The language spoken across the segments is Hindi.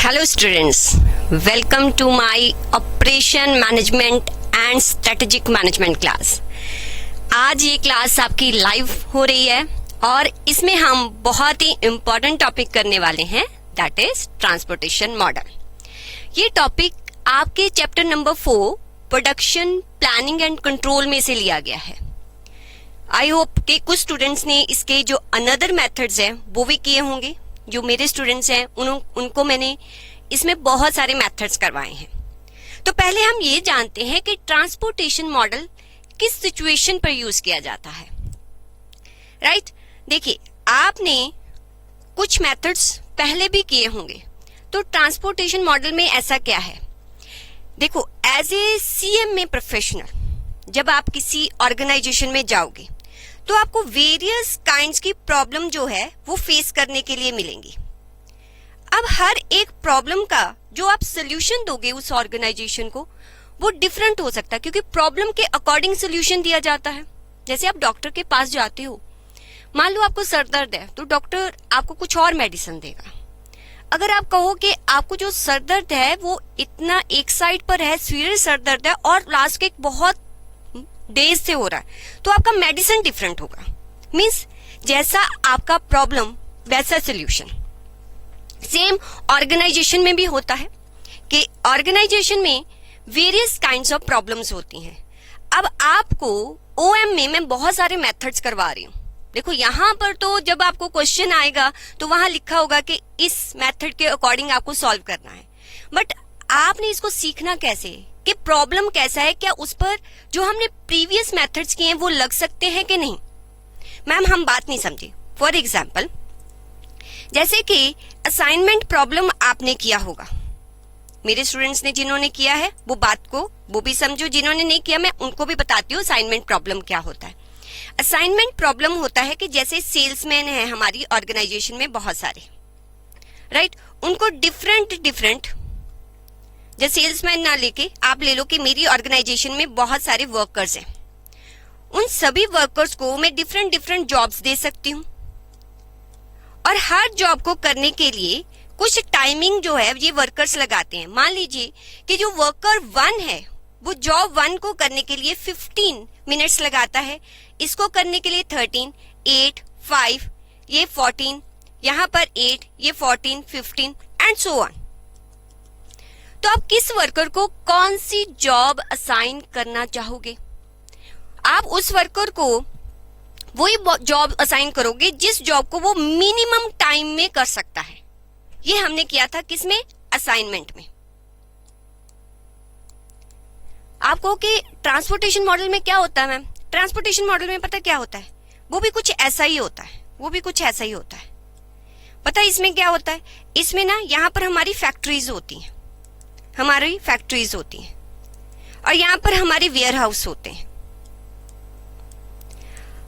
Hello students, welcome to my Operation Management and Strategic Management class। आज ये क्लास आपकी लाइव हो रही है और इसमें हम बहुत ही इम्पोर्टेंट टॉपिक करने वाले हैं, दैट इज ट्रांसपोर्टेशन मॉडल। ये टॉपिक आपके chapter number 4 production planning and control में से लिया गया है। आई होप कि कुछ स्टूडेंट्स ने इसके जो अनदर मेथड्स हैं वो भी किए होंगे। जो मेरे स्टूडेंट्स हैं उनको मैंने इसमें बहुत सारे मेथड्स करवाए हैं। तो पहले हम ये जानते हैं कि ट्रांसपोर्टेशन मॉडल किस सिचुएशन पर यूज किया जाता है। राइट, देखिए आपने कुछ मेथड्स पहले भी किए होंगे। तो ट्रांसपोर्टेशन मॉडल में ऐसा क्या है, देखो एज ए सीएमए प्रोफेशनल जब आप किसी ऑर्गेनाइजेशन में जाओगे तो आपको वेरियस काइंड्स की प्रॉब्लम जो है वो फेस करने के लिए मिलेंगी। अब हर एक प्रॉब्लम का जो आप सोल्यूशन दोगे उस ऑर्गेनाइजेशन को वो डिफरेंट हो सकता है, क्योंकि प्रॉब्लम के अकॉर्डिंग सोल्यूशन दिया जाता है। जैसे आप डॉक्टर के पास जाते हो, मान लो आपको सर दर्द है तो डॉक्टर आपको कुछ और मेडिसिन देगा। अगर आप कहो कि आपको जो सर दर्द है वो इतना एक साइड पर है, सीरियस सर दर्द है और लास्ट के बहुत डेज से हो रहा है, तो आपका मेडिसिन डिफरेंट होगा। मींस जैसा आपका प्रॉब्लम वैसा सोल्यूशन। सेम ऑर्गेनाइजेशन में भी होता है कि ऑर्गेनाइजेशन में वेरियस काइंड्स ऑफ प्रॉब्लम्स होती हैं। अब आपको ओएम में मैं बहुत सारे मेथड्स करवा रही हूँ। देखो यहाँ पर तो जब आपको क्वेश्चन आएगा तो वहां लिखा होगा कि इस मेथड के अकॉर्डिंग आपको सॉल्व करना है, बट आपने इसको सीखना कैसे कि प्रॉब्लम कैसा है, क्या उस पर जो हमने प्रीवियस मेथड्स किए हैं वो लग सकते हैं कि नहीं। मैम हम बात नहीं समझे। फॉर एग्जाम्पल जैसे कि असाइनमेंट प्रॉब्लम आपने किया होगा, मेरे स्टूडेंट्स ने जिन्होंने किया है वो बात को वो भी समझो, जिन्होंने नहीं किया मैं उनको भी बताती हूँ असाइनमेंट प्रॉब्लम क्या होता है। असाइनमेंट प्रॉब्लम होता है कि जैसे सेल्समैन है हमारी ऑर्गेनाइजेशन में बहुत सारे, राइट, उनको डिफरेंट जैसे सेल्समैन ना लेके आप ले लो कि मेरी ऑर्गेनाइजेशन में बहुत सारे वर्कर्स हैं। उन सभी वर्कर्स को मैं डिफरेंट जॉब्स दे सकती हूँ और हर जॉब को करने के लिए कुछ टाइमिंग जो है ये वर्कर्स लगाते हैं। मान लीजिए कि जो वर्कर 1 है वो जॉब 1 को करने के लिए 15 मिनट्स लगाता है, इसको करने के लिए 13, 8, 5, ये 14, यहाँ पर 8, ये 14, 15 एंड सो ऑन। तो आप किस वर्कर को कौन सी जॉब असाइन करना चाहोगे? आप उस वर्कर को वही जॉब असाइन करोगे जिस जॉब को वो मिनिमम टाइम में कर सकता है। ये हमने किया था किसमें? असाइनमेंट में। आपको कि ट्रांसपोर्टेशन मॉडल में क्या होता है मैम? ट्रांसपोर्टेशन मॉडल में पता क्या होता है, वो भी कुछ ऐसा ही होता है। पता है इसमें क्या होता है? इसमें ना यहाँ पर हमारी फैक्ट्रीज होती हैं और यहाँ पर हमारे वेयर हाउस होते हैं।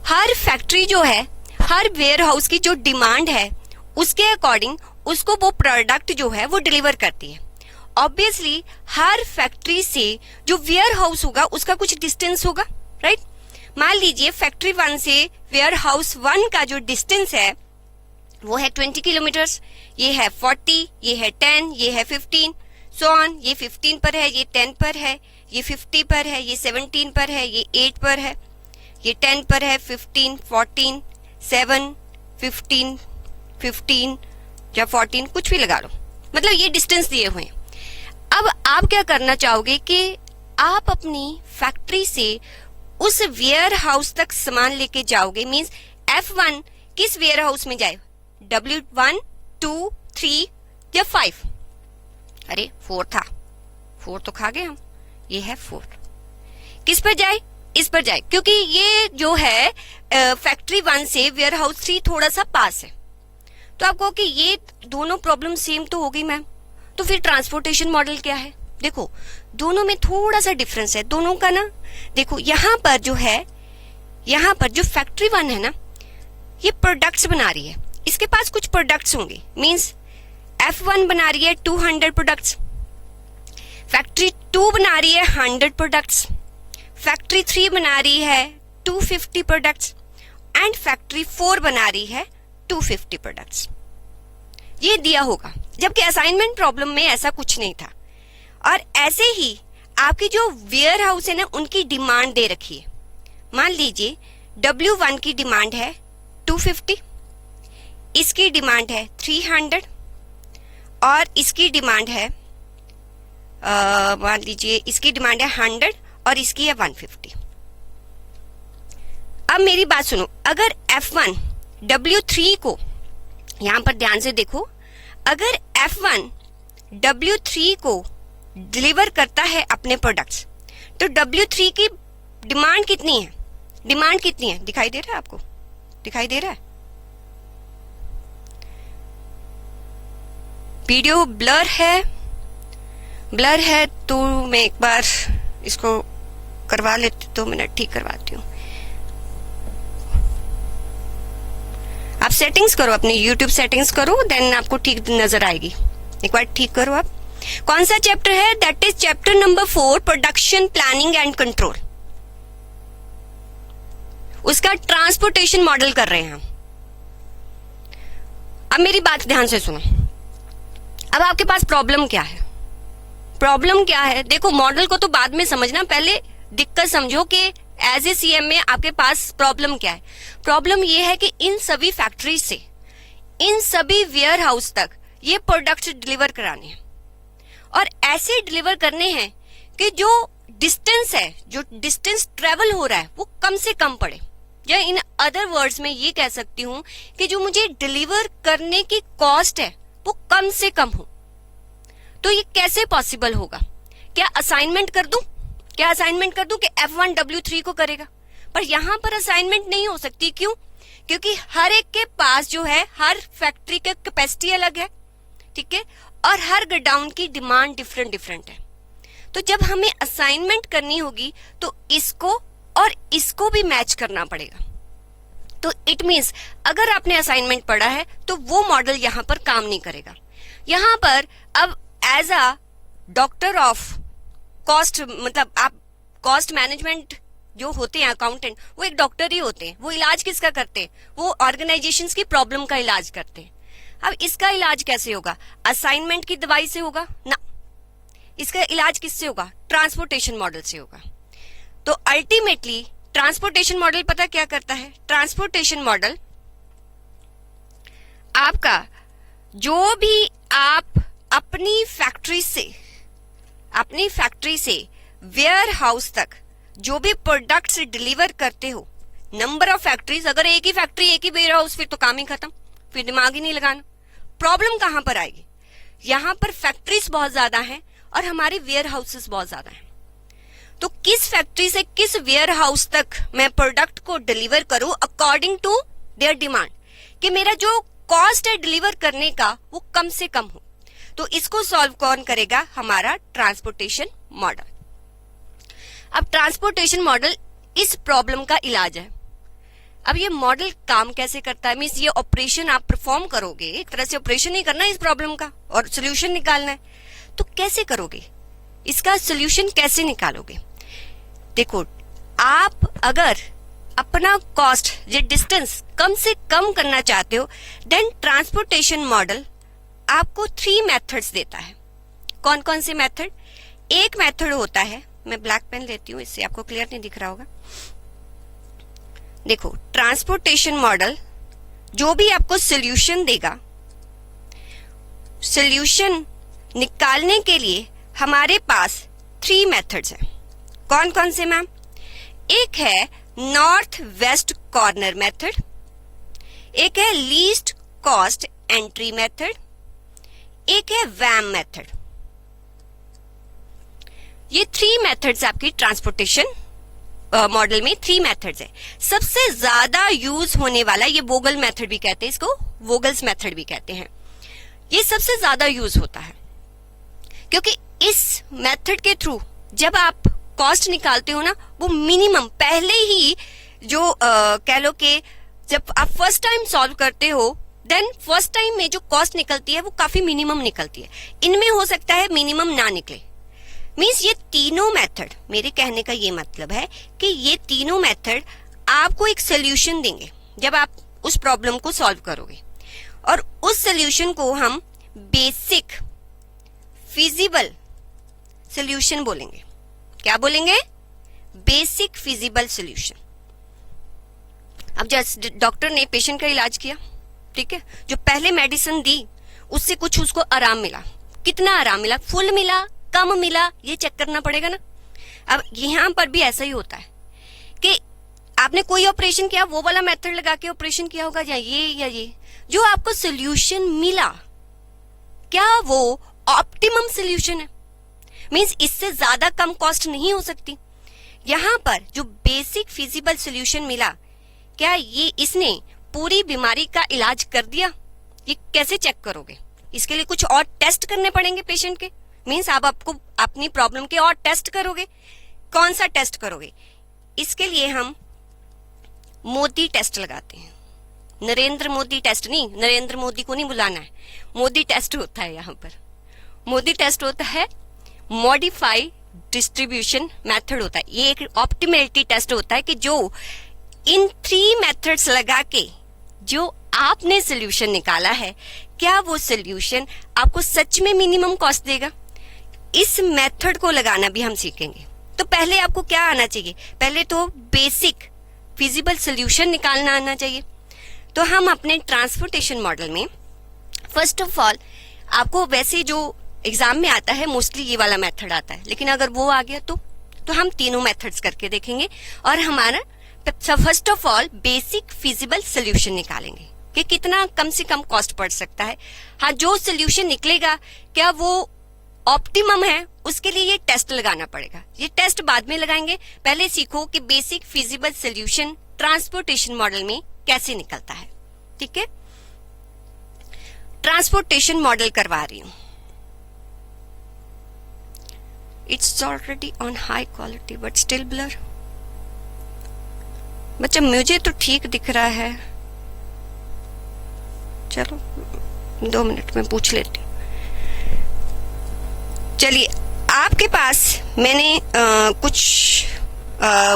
हर फैक्ट्री जो है, हर वेयर हाउस की जो डिमांड है उसके अकॉर्डिंग उसको वो प्रोडक्ट जो है वो डिलीवर करती है। ऑब्वियसली हर फैक्ट्री से जो वेयर हाउस होगा उसका कुछ डिस्टेंस होगा, राइट। मान लीजिए फैक्ट्री 1 से वेयर हाउस 1 का जो डिस्टेंस है वो है 20 किलोमीटर्स, ये है 40, ये है 10, ये है 15, सो ऑन। ये 15 पर है, ये 10 पर है, ये 50 पर है, ये 17 पर है, ये 8 पर है, ये 10 पर है, 15, 14, 7, 15 या 14 कुछ भी लगा लो, मतलब ये डिस्टेंस दिए हुए हैं। अब आप क्या करना चाहोगे कि आप अपनी फैक्ट्री से उस वेयर हाउस तक सामान लेके जाओगे। मींस F1 किस वेयर हाउस में जाए? W1, 2, 3 या 5? अरे 4 था, 4 तो खा गए हम, ये है 4। किस पर जाए? इस पर जाए, क्योंकि ये जो है फैक्ट्री 1 से वेयर हाउस 3 थोड़ा सा पास है। तो आप कहो कि ये दोनों प्रॉब्लम सेम तो हो गई मैम, तो फिर ट्रांसपोर्टेशन मॉडल क्या है? देखो दोनों में थोड़ा सा डिफरेंस है दोनों का ना। देखो यहाँ पर जो फैक्ट्री 1 है ना, ये प्रोडक्ट्स बना रही है, इसके पास कुछ प्रोडक्ट्स होंगे। मींस F1 बना रही है 200 प्रोडक्ट्स, फैक्ट्री 2 बना रही है 100 प्रोडक्ट्स, फैक्ट्री 3 बना रही है 250 प्रोडक्ट्स एंड फैक्ट्री 4 बना रही है 250 प्रोडक्ट्स। ये दिया होगा जबकि असाइनमेंट प्रॉब्लम में ऐसा कुछ नहीं था। और ऐसे ही आपकी जो वेयर हाउस है ना, उनकी डिमांड दे रखी है। मान लीजिए W1 की डिमांड है 250, इसकी डिमांड है 300 और इसकी डिमांड है मान लीजिए इसकी डिमांड है 100 और इसकी है 150। अब मेरी बात सुनो, अगर F1 W3 को, यहां पर ध्यान से देखो, अगर F1 W3 को डिलीवर करता है अपने प्रोडक्ट्स, तो W3 की डिमांड कितनी है? डिमांड कितनी है? दिखाई दे रहा है आपको? दिखाई दे रहा है? वीडियो ब्लर है तो मैं एक बार इसको करवा लेती, 2 मिनट ठीक करवाती हूँ। आप सेटिंग्स करो, अपनी YouTube सेटिंग्स करो, देन आपको ठीक नजर आएगी। एक बार ठीक करो आप। कौन सा चैप्टर है? That is chapter number 4, production planning and control. उसका ट्रांसपोर्टेशन मॉडल कर रहे हैं हम। अब मेरी बात ध्यान से सुनो। अब आपके पास प्रॉब्लम क्या है? प्रॉब्लम क्या है? देखो, मॉडल को तो बाद में समझना, पहले दिक्कत समझो कि एज ए सीएम में आपके पास प्रॉब्लम क्या है। प्रॉब्लम ये है कि इन सभी फैक्ट्रीज से, इन सभी वेयर हाउस तक ये प्रोडक्ट डिलीवर कराने हैं, और ऐसे डिलीवर करने हैं कि जो डिस्टेंस है, जो डिस्टेंस ट्रेवल हो रहा है, वो कम से कम पड़े। या इन अदर वर्ड्स में ये कह सकती हूं कि जो मुझे डिलीवर करने की कॉस्ट है वो कम से कम हो। तो ये कैसे पॉसिबल होगा? क्या असाइनमेंट कर दूं? क्या असाइनमेंट कर दूं कि F1 W3 को करेगा? पर यहां पर असाइनमेंट नहीं हो सकती। क्यों? क्योंकि हर एक के पास जो है, हर फैक्ट्री की कैपेसिटी अलग है, ठीक है, और हर गोडाउन की डिमांड डिफरेंट है। तो जब हमें असाइनमेंट करनी होगी तो इसको और इसको भी मैच करना पड़ेगा। तो इट मींस अगर आपने असाइनमेंट पढ़ा है तो वो मॉडल यहां पर काम नहीं करेगा। यहां पर अब as a doctor of cost, मतलब आप कॉस्ट मैनेजमेंट जो होते हैं अकाउंटेंट, वो एक डॉक्टर ही होते हैं। वो इलाज किसका करते हैं? वो ऑर्गेनाइजेशंस की प्रॉब्लम का इलाज करते हैं। अब इसका इलाज कैसे होगा? असाइनमेंट की दवाई से होगा ना, इसका इलाज किससे होगा? ट्रांसपोर्टेशन मॉडल से होगा। तो अल्टीमेटली ट्रांसपोर्टेशन मॉडल पता क्या करता है? ट्रांसपोर्टेशन मॉडल आपका जो भी आप अपनी फैक्ट्री से वेयर हाउस तक जो भी प्रोडक्ट्स डिलीवर करते हो, नंबर ऑफ फैक्ट्रीज, अगर एक ही फैक्ट्री एक ही वेयर हाउस, फिर तो काम ही खत्म, फिर दिमाग ही नहीं लगाना। प्रॉब्लम कहां पर आएगी? यहां पर फैक्ट्रीज बहुत ज्यादा हैं और हमारे वेयर हाउसेस बहुत ज्यादा हैं। तो किस फैक्ट्री से किस वेयर हाउस तक मैं प्रोडक्ट को डिलीवर करूं अकॉर्डिंग टू देयर डिमांड, कि मेरा जो कॉस्ट है डिलीवर करने का वो कम से कम हो। तो इसको सॉल्व कौन करेगा? हमारा ट्रांसपोर्टेशन मॉडल। अब ट्रांसपोर्टेशन मॉडल इस प्रॉब्लम का इलाज है। अब ये मॉडल काम कैसे करता है? मींस ये ऑपरेशन आप परफॉर्म करोगे, एक तरह से ऑपरेशन ही करना है इस प्रॉब्लम का और सोल्यूशन निकालना है। तो कैसे करोगे? इसका सोल्यूशन कैसे निकालोगे? देखो, आप अगर अपना कॉस्ट, ये डिस्टेंस कम से कम करना चाहते हो, देन ट्रांसपोर्टेशन मॉडल आपको 3 मेथड्स देता है। कौन कौन से मेथड? एक मेथड होता है, मैं ब्लैक पेन लेती हूँ, इससे आपको क्लियर नहीं दिख रहा होगा। देखो, ट्रांसपोर्टेशन मॉडल जो भी आपको सोल्यूशन देगा, सोल्यूशन निकालने के लिए हमारे पास 3 मेथड्स हैं। कौन कौन से मैम? एक है नॉर्थ वेस्ट कॉर्नर मेथड, एक है लीस्ट कॉस्ट एंट्री मेथड, एक है वैम मेथड। ये 3 मेथड्स आपकी ट्रांसपोर्टेशन मॉडल में 3 मेथड्स है। सबसे ज्यादा यूज होने वाला, ये वोगल मेथड भी कहते हैं, इसको वोगल्स मेथड भी कहते हैं, ये सबसे ज्यादा यूज होता है क्योंकि इस मेथड के थ्रू जब आप कॉस्ट निकालते हो ना, वो मिनिमम पहले ही जो कह लो कि जब आप फर्स्ट टाइम सॉल्व करते हो, देन फर्स्ट टाइम में जो कॉस्ट निकलती है वो काफी मिनिमम निकलती है। इनमें हो सकता है मिनिमम ना निकले। मींस ये तीनों मेथड, मेरे कहने का ये मतलब है कि ये तीनों मेथड आपको एक सोल्यूशन देंगे जब आप उस प्रॉब्लम को सॉल्व करोगे, और उस सोल्यूशन को हम बेसिक फिजिबल सॉल्यूशन बोलेंगे। क्या बोलेंगे? Basic feasible solution. अब जस्ट डॉक्टर ने पेशेंट का इलाज किया, ठीक है, जो पहले मेडिसिन दी उससे कुछ उसको आराम मिला। कितना आराम मिला? फुल मिला, कम मिला, ये चेक करना पड़ेगा ना। अब यहां पर भी ऐसा ही होता है कि आपने कोई ऑपरेशन किया, वो वाला मेथड लगा के ऑपरेशन किया होगा, या ये जो आपको सोल्यूशन मिला, क्या वो ऑप्टिमम सोल्यूशन है? मींस इससे ज्यादा कम कॉस्ट नहीं हो सकती। यहां पर जो बेसिक फिजिबल सोल्यूशन मिला, क्या ये इसने पूरी बीमारी का इलाज कर दिया? ये कैसे चेक करोगे? इसके लिए कुछ और टेस्ट करने पड़ेंगे पेशेंट के। मींस आप आपको अपनी प्रॉब्लम के और टेस्ट करोगे। कौन सा टेस्ट करोगे? इसके लिए हम मोदी टेस्ट लगाते हैं। नरेंद्र मोदी टेस्ट नहीं, नरेंद्र मोदी को नहीं बुलाना है, मोदी टेस्ट होता है। यहाँ पर मोदी टेस्ट होता है, मॉडिफाई डिस्ट्रीब्यूशन मेथड होता है। ये एक ऑप्टिमेलिटी टेस्ट होता है कि जो इन 3 मेथड्स लगा के जो आपने सोल्यूशन निकाला है, क्या वो सोल्यूशन आपको सच में मिनिमम कॉस्ट देगा? इस मेथड को लगाना भी हम सीखेंगे। तो पहले आपको क्या आना चाहिए? पहले तो बेसिक फिजिबल सोल्यूशन निकालना आना चाहिए। तो हम अपने ट्रांसपोर्टेशन मॉडल में फर्स्ट ऑफ ऑल, आपको वैसे जो एग्जाम में आता है मोस्टली ये वाला मेथड आता है, लेकिन अगर वो आ गया तो हम तीनों मेथड्स करके देखेंगे और हमारा first of all basic feasible solution निकालेंगे कि कितना कम से कम कॉस्ट पड़ सकता है। हाँ, जो सोल्यूशन निकलेगा क्या वो ऑप्टिमम है, उसके लिए ये टेस्ट लगाना पड़ेगा। ये टेस्ट बाद में लगाएंगे। पहले सीखो कि basic feasible solution transportation model में कैसे निकलता है। ठीक है, ट्रांसपोर्टेशन मॉडल करवा रही हूं। It's already on high quality but still blur. बच्चा मुझे तो ठीक दिख रहा है, चलो 2 मिनट में पूछ लेती। चलिए, आपके पास मैंने कुछ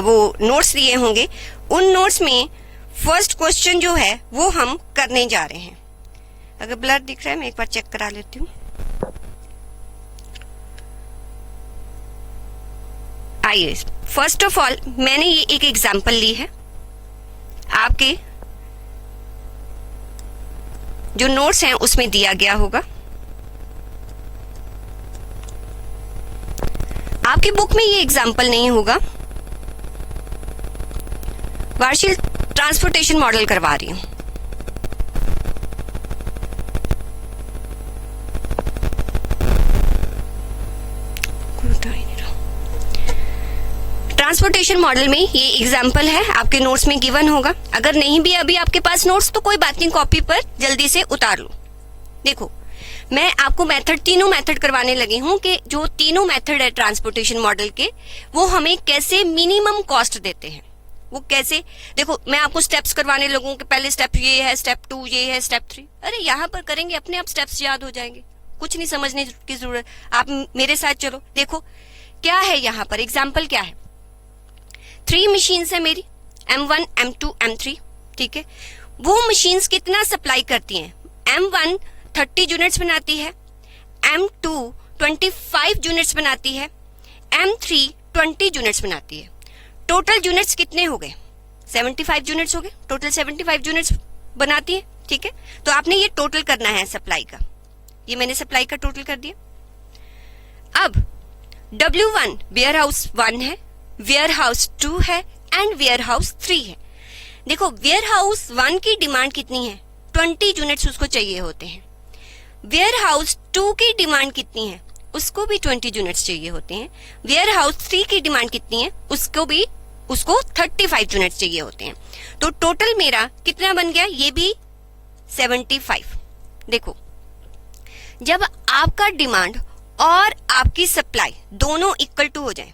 वो नोट्स दिए होंगे। उन नोट्स में फर्स्ट क्वेश्चन जो है वो हम करने जा रहे हैं। अगर ब्लर दिख रहा है मैं एक बार चेक करा लेती हूँ। आइए, फर्स्ट ऑफ ऑल मैंने ये एक एग्जांपल ली है। आपके जो नोट्स हैं उसमें दिया गया होगा। आपकी बुक में ये एग्जांपल नहीं होगा। वार्षिक ट्रांसपोर्टेशन मॉडल करवा रही हूं। ट्रांसपोर्टेशन मॉडल में ये एग्जाम्पल है, आपके नोट्स में गिवन होगा। अगर नहीं भी अभी आपके पास नोट्स तो कोई बात नहीं, कॉपी पर जल्दी से उतार लो। देखो, मैं आपको तीनों मेथड करवाने लगी हूं कि जो तीनों मेथड है ट्रांसपोर्टेशन मॉडल के, वो हमें कैसे मिनिमम कॉस्ट देते हैं। वो कैसे, देखो मैं आपको स्टेप्स करवाने लगूं कि पहले स्टेप ये है, स्टेप 2 ये है, स्टेप 3। अरे यहाँ पर करेंगे अपने आप स्टेप्स याद हो जाएंगे, कुछ नहीं समझने की जरूरत। आप मेरे साथ चलो। देखो क्या है यहाँ पर, एग्जाम्पल क्या है। 3 मशीन्स है मेरी, M1, M2, M3। ठीक है, वो मशीन्स कितना सप्लाई करती हैं? M1 30 यूनिट्स बनाती है, M2 25 यूनिट्स बनाती है, M3 20 यूनिट्स बनाती है। टोटल यूनिट्स कितने हो गए? 75 यूनिट्स हो गए। टोटल 75 यूनिट्स बनाती है। ठीक है, तो आपने ये टोटल करना है सप्लाई का। ये मैंने सप्लाई का टोटल कर दिया। अब W1 वेयर हाउस 1 है, वेयर हाउस 2 है एंड वेयर हाउस 3 है। देखो, वेयर हाउस 1 की डिमांड कितनी है? 20 यूनिट्स उसको चाहिए होते हैं। वेयर हाउस 2 की डिमांड कितनी है? उसको भी 20 यूनिट्स चाहिए होते हैं। वेयर हाउस 3 की डिमांड कितनी है? उसको 35 यूनिट्स चाहिए होते हैं। तो टोटल मेरा कितना बन गया? ये भी 75। देखो, जब आपका डिमांड और आपकी सप्लाई दोनों इक्वल टू हो जाए,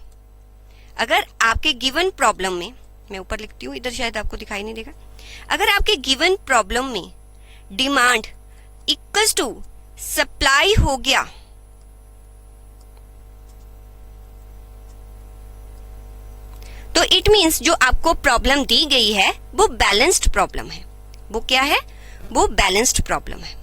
अगर आपके गिवन प्रॉब्लम में, मैं ऊपर लिखती हूँ, इधर शायद आपको दिखाई नहीं देगा। अगर आपके गिवन प्रॉब्लम में डिमांड इक्वल्स टू सप्लाई हो गया, तो इट मींस जो आपको प्रॉब्लम दी गई है वो बैलेंस्ड प्रॉब्लम है। वो क्या है? वो बैलेंस्ड प्रॉब्लम है।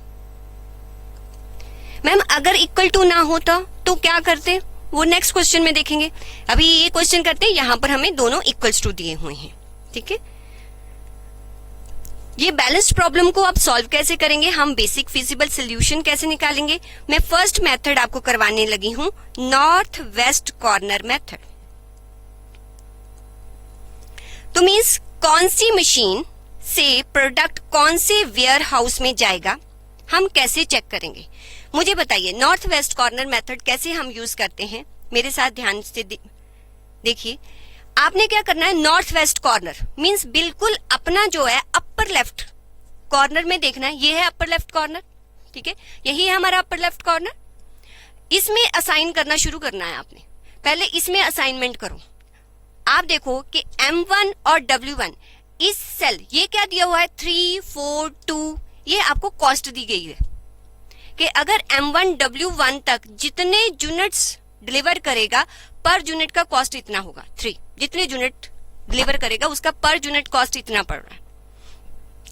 मैम अगर इक्वल टू ना होता तो क्या करते, वो नेक्स्ट क्वेश्चन में देखेंगे। अभी ये क्वेश्चन करते हैं, यहां पर हमें दोनों इक्वल्स टू दिए हुए हैं, ठीक है। ये बैलेंस्ड प्रॉब्लम को आप सॉल्व कैसे करेंगे, हम बेसिक फिजिबल सोल्यूशन कैसे निकालेंगे, मैं फर्स्ट मेथड आपको करवाने लगी हूं, नॉर्थ वेस्ट कॉर्नर मेथड। तो मीन्स कौन सी मशीन से प्रोडक्ट कौन से वेयर हाउस में जाएगा, हम कैसे चेक करेंगे, मुझे बताइए। नॉर्थ वेस्ट कॉर्नर मेथड कैसे हम यूज करते हैं, मेरे साथ ध्यान से देखिए। आपने क्या करना है, नॉर्थ वेस्ट कॉर्नर मींस बिल्कुल अपना जो है अपर लेफ्ट कॉर्नर में देखना है, ये है अपर लेफ्ट कॉर्नर, ठीक है, यही है हमारा अपर लेफ्ट कॉर्नर। इसमें असाइन करना शुरू करना है आपने, पहले इसमें असाइनमेंट करो। आप देखो कि M1 और W1 इस सेल, ये क्या दिया हुआ है 3, 4, 2, ये आपको कॉस्ट दी गई है कि अगर M1 W1 तक जितने यूनिट्स डिलीवर करेगा पर यूनिट का कॉस्ट इतना होगा। 3 जितने यूनिट डिलीवर करेगा उसका पर यूनिट कॉस्ट इतना पड़ रहा है।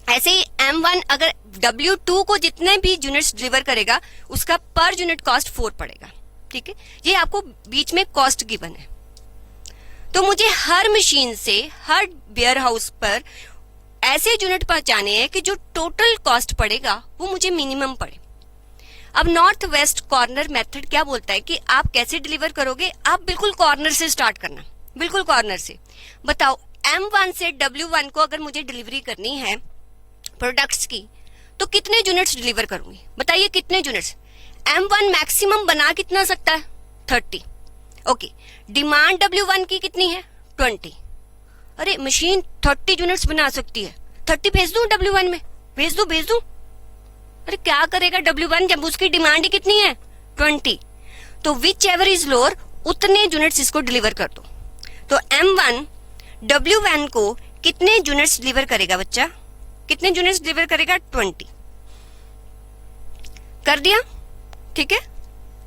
ऐसे ही M1 अगर W2 को जितने भी यूनिट्स डिलीवर करेगा उसका पर यूनिट कॉस्ट 4 पड़ेगा, ठीक है। ये आपको बीच में कॉस्ट गिवन है। तो मुझे हर मशीन से हर वेयर हाउस पर ऐसे यूनिट पहुंचाने हैं कि जो टोटल कॉस्ट पड़ेगा वो मुझे मिनिमम पड़े। अब नॉर्थ वेस्ट कॉर्नर मेथड क्या बोलता है कि आप कैसे डिलीवर करोगे, आप बिल्कुल कॉर्नर से स्टार्ट करना, बिल्कुल कॉर्नर से। बताओ M1 से W1 को अगर मुझे डिलीवरी करनी है प्रोडक्ट्स की तो कितने यूनिट्स डिलीवर करूंगी, बताइए कितने यूनिट्स। M1 मैक्सिमम बना कितना सकता है 30, ओके। डिमांड W1 की कितनी है 20, अरे मशीन 30 यूनिट्स बना सकती है, 30 भेज दूं W1 में, भेज दूं। अरे क्या करेगा W1 जब उसकी डिमांड ही कितनी है 20, तो विच एवर इज लोअर उतने यूनिट्स इसको डिलीवर कर दो। तो M1 W1 को कितने यूनिट्स डिलीवर करेगा बच्चा, कितने यूनिट्स डिलीवर करेगा 20, कर दिया, ठीक है,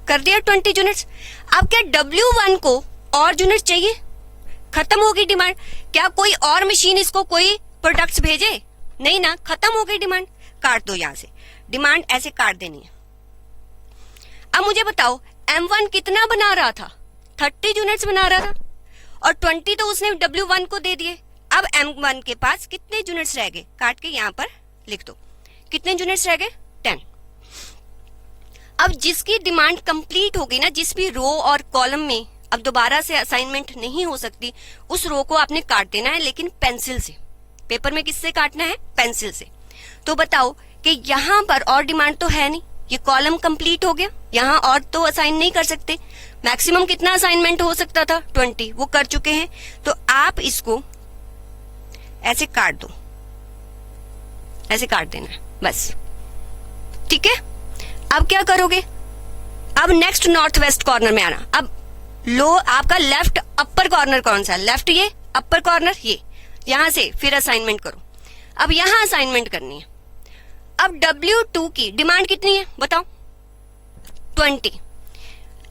कर दिया 20 यूनिट्स। अब क्या W1 को और यूनिट चाहिए, खत्म होगी डिमांड, क्या कोई और मशीन इसको कोई प्रोडक्ट्स भेजे, नहीं ना, खत्म हो गई डिमांड, काट दो यहां से, डिमांड ऐसे काट देनी है। अब मुझे बताओ M1 कितना बना रहा था 30 यूनिट्स बना रहा था और 20 तो उसने W1 को दे दिए। अब M1 के पास कितने यूनिट्स रह गए, काट के यहां पर लिख दो, कितने यूनिट्स रह गए 10। अब जिसकी डिमांड कंप्लीट हो गई ना, जिस भी रो और कॉलम में अब दोबारा से असाइनमेंट नहीं हो सकती, उस रो को आपने काट देना है, लेकिन पेंसिल से। पेपर में किससे काटना है, पेंसिल से। तो बताओ कि यहां पर और डिमांड तो है नहीं, ये कॉलम कंप्लीट हो गया, यहां और तो असाइन नहीं कर सकते। मैक्सिमम कितना असाइनमेंट हो सकता था 20, वो कर चुके हैं। तो आप इसको ऐसे काट दो, ऐसे काट देना है बस, ठीक है। अब क्या करोगे, अब नेक्स्ट नॉर्थ वेस्ट कॉर्नर में आना। अब लो आपका लेफ्ट अपर कॉर्नर कौन सा है, लेफ्ट ये, अपर कॉर्नर ये, यहां से फिर असाइनमेंट करो। अब यहां असाइनमेंट करनी है। अब W2 की डिमांड कितनी है बताओ 20,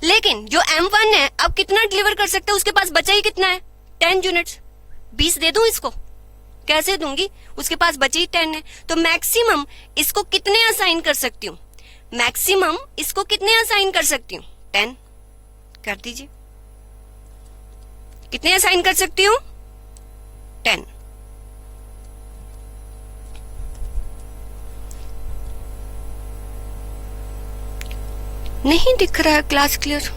लेकिन जो M1 है अब कितना डिलीवर कर सकते हैं, उसके पास बचा ही कितना है 10 यूनिट्स, 20 दे दूं इसको, कैसे दूंगी, उसके पास बचे ही 10 है। तो मैक्सिमम इसको कितने असाइन कर सकती हूँ, मैक्सिमम इसको कितने असाइन कर सकती हूँ 10, कर दीजिए, कितने असाइन कर सकती हूँ 10। नहीं दिख रहा है क्लास क्लियर,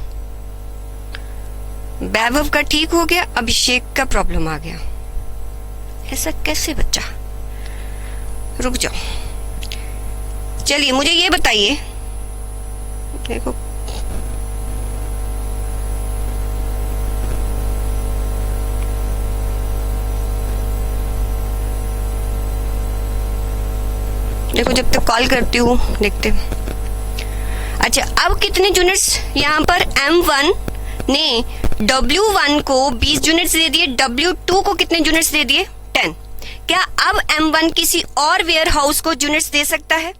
वैभव का ठीक हो गया, अभिषेक का प्रॉब्लम आ गया, ऐसा कैसे बच्चा, रुक जाओ। चलिए मुझे ये बताइए, देखो देखो जब तक कॉल करती हूँ देखते। अच्छा अब कितने यूनिट्स यहाँ पर M1 ने W1 को 20 यूनिट्स दे दिए, W2 को कितने यूनिट्स दे दिए 10। क्या अब M1 किसी और वेयर हाउस को यूनिट्स दे सकता है,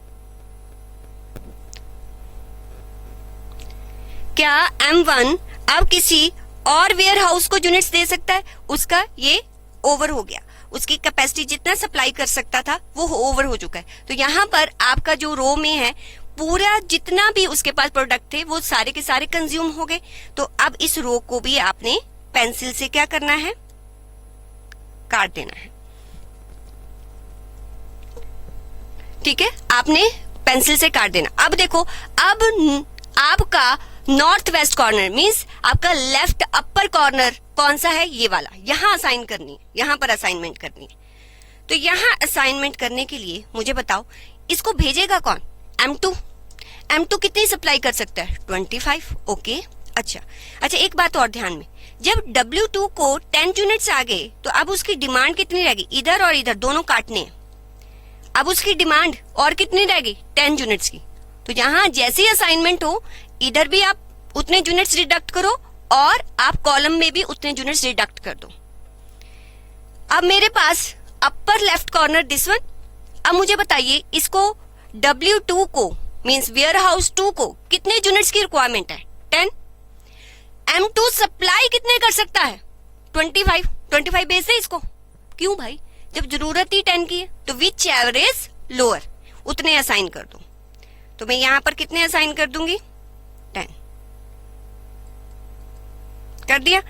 क्या M1 अब किसी और वेयर हाउस को यूनिट्स दे सकता है, उसका ये ओवर हो गया, उसकी कैपेसिटी जितना सप्लाई कर सकता था वो ओवर हो चुका है। तो यहाँ पर आपका जो रो में है पूरा जितना भी उसके पास प्रोडक्ट थे वो सारे के सारे कंज्यूम हो गए। तो अब इस रो को भी आपने पेंसिल से क्या करना है, काट देना है। ठीक है, आपने पेंसिल से काट देना। अब देखो, अब आपका नॉर्थ वेस्ट कॉर्नर मींस आपका लेफ्ट अपर कॉर्नर कौन सा है, ये वाला, यहां असाइन करनी है, यहां पर असाइनमेंट करनी है। तो यहां असाइनमेंट करने के लिए मुझे बताओ इसको भेजेगा कौन, M2। M2 कितनी सप्लाई कर सकता है, 25। ओके, अच्छा, एक बात और ध्यान में, जब W2 को 10 यूनिट्स आ गए तो अब उसकी डिमांड कितनी रहेगी, इधर और इधर दोनों काटने हैं। अब उसकी डिमांड और कितनी रहेगी, 10 यूनिट्स की। तो यहां जैसे ही असाइनमेंट हो, इधर भी आप उतने यूनिट्स डिडक्ट करो और आप कॉलम में भी उतने यूनिट्स डिडक्ट कर दो। अब मेरे पास upper left corner this one. अब मुझे बताइए इसको W2 को मींस वेयर हाउस 2 को कितने यूनिट्स की रिक्वायरमेंट है, 10। M2 सप्लाई कितने कर सकता है, 25 बेस है इसको। क्यों भाई, जब जरूरत ही 10 की है, तो विच एवर इज लोअर उतने असाइन कर दो। तो मैं यहां पर कितने असाइन कर दूंगी, 10 कर दिया।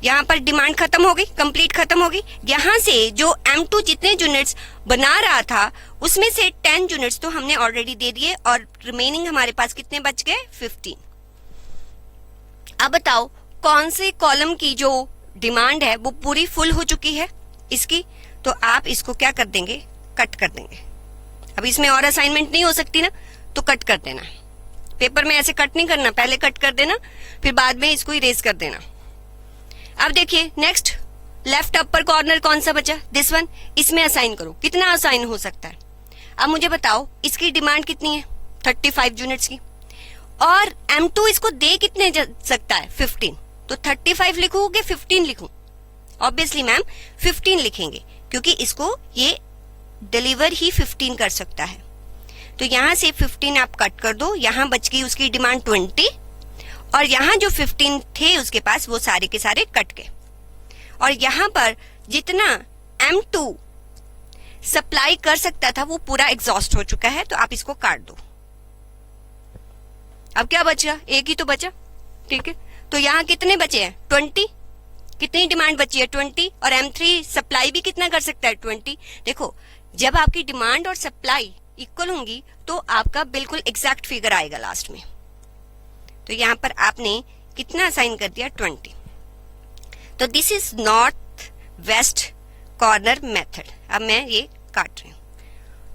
यहां पर डिमांड खत्म हो गई, कंप्लीट खत्म हो गई। यहां से जो M2 जितने यूनिट्स बना रहा था उसमें से 10 यूनिट्स तो हमने ऑलरेडी दे दिए और रिमेनिंग हमारे पास कितने बच गए, 15। अब बताओ कौन से कॉलम की जो डिमांड है वो पूरी फुल हो चुकी है इसकी, तो आप इसको क्या कर देंगे, कट कर देंगे। अब इसमें और असाइनमेंट नहीं हो सकती ना, तो कट कर देना। पेपर में ऐसे कट नहीं करना, पहले कट कर देना फिर बाद में इसको इरेज कर देना। अब देखिए नेक्स्ट लेफ्ट अपर कॉर्नर कौन सा बचा, दिस वन, इसमें असाइन करो। कितना असाइन हो सकता है, अब मुझे बताओ इसकी डिमांड कितनी है, 35 यूनिट्स की, और M2 इसको दे कितने सकता है, 15। तो 35 लिखूं कि 15 लिखूं, ऑब्वियसली मैम 15 लिखेंगे क्योंकि इसको ये डिलीवर ही 15 कर सकता है। तो यहां से 15 आप कट कर दो, यहां बच गई उसकी डिमांड 20 और यहां जो 15 थे उसके पास वो सारे के सारे कट गए। और यहां पर जितना M2 सप्लाई कर सकता था वो पूरा एग्जॉस्ट हो चुका है, तो आप इसको काट दो। अब क्या बचा, एक ही तो बचा। ठीक है, तो यहां कितने बचे हैं, 20। कितनी डिमांड बची है, 20, और M3 सप्लाई भी कितना कर सकता है, 20। देखो जब आपकी डिमांड और सप्लाई इक्वल होंगी तो आपका बिल्कुल एग्जैक्ट फिगर आएगा लास्ट में। तो यहां पर आपने कितना असाइन कर दिया, 20। तो this is north west corner method. अब मैं ये काट रही हूं,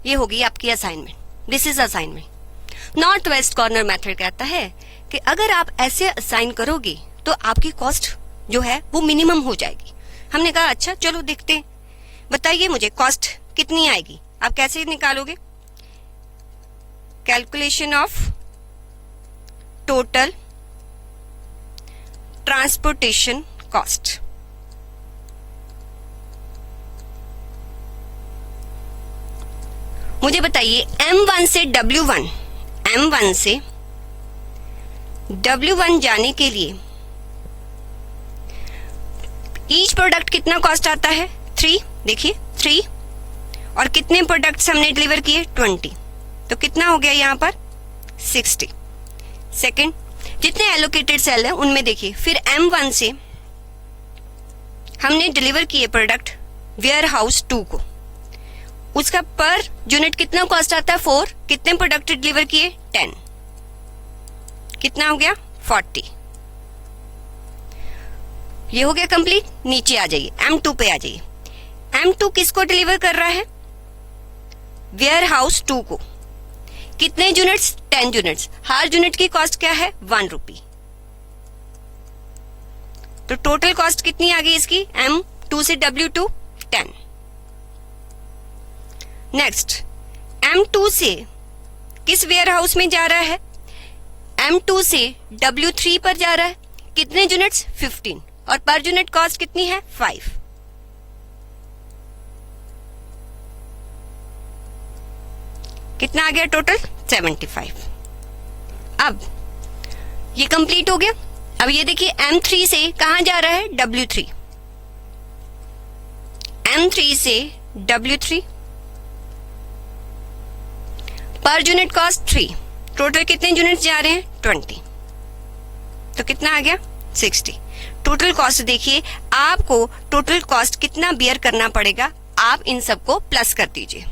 ये होगी आपकी assignment, this is assignment. North west corner method कहता है कि अगर आप ऐसे असाइन करोगे तो आपकी कॉस्ट जो है वो मिनिमम हो जाएगी। हमने कहा अच्छा चलो देखते हैं, बताइए मुझे कॉस्ट कितनी आएगी, आप कैसे निकालोगे, calculation of total transportation cost. मुझे बताइए M1 से W1, M1 से W1 जाने के लिए ईच प्रोडक्ट कितना कॉस्ट आता है, 3। देखिए 3, और कितने प्रोडक्ट्स हमने डिलीवर किए, 20। तो कितना हो गया यहाँ पर, 60। सेकंड, जितने एलोकेटेड सेल है उनमें देखिए फिर M1 से हमने डिलीवर किए प्रोडक्ट वेयर हाउस 2 को, उसका पर यूनिट कितना कॉस्ट आता है, 4। कितने प्रोडक्ट डिलीवर किए, 10। कितना हो गया, 40। ये हो गया कंप्लीट। नीचे आ जाइए, M2 पे आ जाइए। M2 किसको डिलीवर कर रहा है, वेयर हाउस 2 को। कितने यूनिट्स, 10 यूनिट्स। हर यूनिट की कॉस्ट क्या है, 1 रुपी। तो टोटल कॉस्ट कितनी आ गई इसकी, M2 से W2, 10। नेक्स्ट, M2 से किस वेयर हाउस में जा रहा है, M2 से W3 पर जा रहा है। कितने यूनिट्स, 15, और पर यूनिट कॉस्ट कितनी है, 5। कितना आ गया टोटल, 75। अब ये कंप्लीट हो गया। अब ये देखिए M3 से कहां जा रहा है, W3। M3 से W3, per unit cost 3। Total कितने यूनिट्स जा रहे हैं? 20, तो कितना आ गया? 60। टोटल कॉस्ट देखिए, आपको टोटल कॉस्ट कितना बियर करना पड़ेगा, आप इन सबको प्लस कर दीजिए,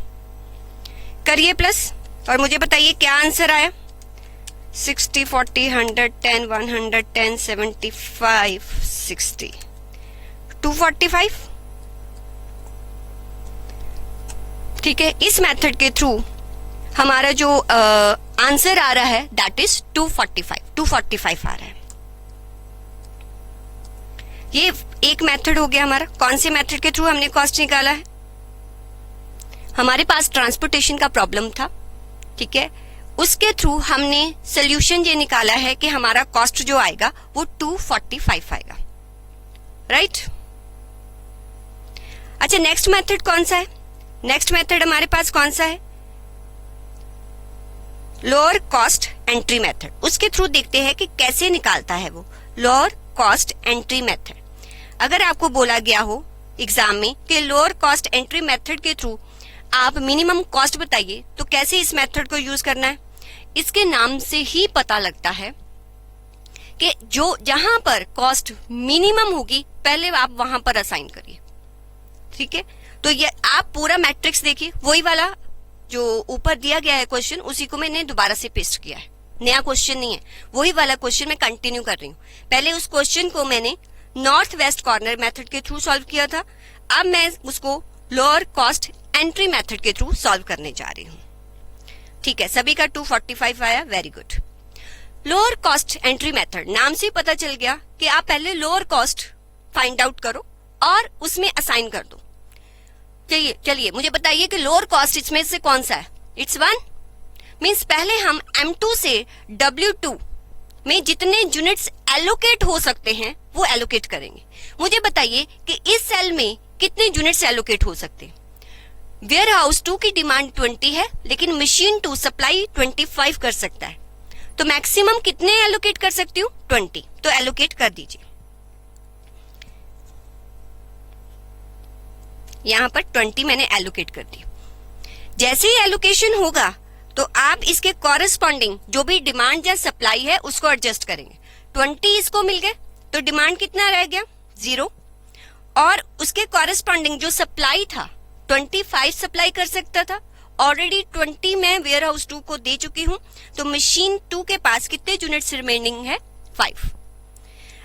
करिए प्लस, और मुझे बताइए क्या आंसर आया। 60, 40, 110, 110, 75, 60, 245। ठीक है, इस मेथड के थ्रू हमारा जो आंसर आ रहा है दैट इज 245 आ रहा है। ये एक मेथड हो गया हमारा। कौन से मेथड के थ्रू हमने कॉस्ट निकाला है? हमारे पास ट्रांसपोर्टेशन का प्रॉब्लम था, ठीक है, उसके थ्रू हमने सोल्यूशन ये निकाला है कि हमारा कॉस्ट जो आएगा वो 245 आएगा, राइट। अच्छा, नेक्स्ट मेथड कौन सा है? नेक्स्ट मेथड हमारे पास कौन सा है? Lower cost entry method. उसके थ्रू देखते हैं कि कैसे निकालता है वो लोअर कॉस्ट एंट्री मेथड। अगर आपको बोला गया हो एग्जाम में कि लोअर कॉस्ट एंट्री मेथड के थ्रू आप मिनिमम कॉस्ट बताइए, तो कैसे इस मेथड को यूज करना है? इसके नाम से ही पता लगता है कि जो जहां पर कॉस्ट मिनिमम होगी पहले आप वहां पर असाइन करिए, ठीक है। तो ये आप पूरा मैट्रिक्स देखिए, वही वाला जो ऊपर दिया गया है क्वेश्चन, उसी को मैंने दोबारा से पेस्ट किया है, नया क्वेश्चन नहीं है, वही वाला क्वेश्चन मैं कंटिन्यू कर रही हूँ। पहले उस क्वेश्चन को मैंने नॉर्थ वेस्ट कॉर्नर मेथड के थ्रू सॉल्व किया था, अब मैं उसको लोअर कॉस्ट एंट्री मेथड के थ्रू सॉल्व करने जा रही हूँ, ठीक है। सभी का 245 आया, very good. Lower cost entry method, नाम से पता चल गया कि आप पहले लोअर कॉस्ट फाइंड आउट करो और उसमें असाइन कर दो। चलिए मुझे बताइए कि लोअर कॉस्ट इसमें से कौन सा है? इट्स 1। मीन्स पहले हम M2 से W2 में जितने यूनिट्स एलोकेट हो सकते हैं वो एलोकेट करेंगे। मुझे बताइए कि इस सेल में कितने यूनिट्स एलोकेट हो सकते हैं? वेयर हाउस 2 की डिमांड 20 है, लेकिन मशीन 2 सप्लाई 25 कर सकता है, तो मैक्सिमम कितने एलोकेट कर सकती हूँ? 20, तो एलोकेट कर दीजिए। यहां पर 20 मैंने एलोकेट कर दी। जैसे ही एलोकेशन होगा तो आप इसके कॉरेस्पॉन्डिंग जो भी डिमांड या सप्लाई है उसको एडजस्ट करेंगे। 20 इसको मिल गए तो डिमांड कितना रह गया? 0, और उसके कॉरेस्पॉन्डिंग जो सप्लाई था 25 सप्लाई कर सकता था, ऑलरेडी 20 मैं वेयर हाउस 2 को दे चुकी हूं, तो मशीन 2 के पास कितने यूनिट्स रिमेनिंग है? 5।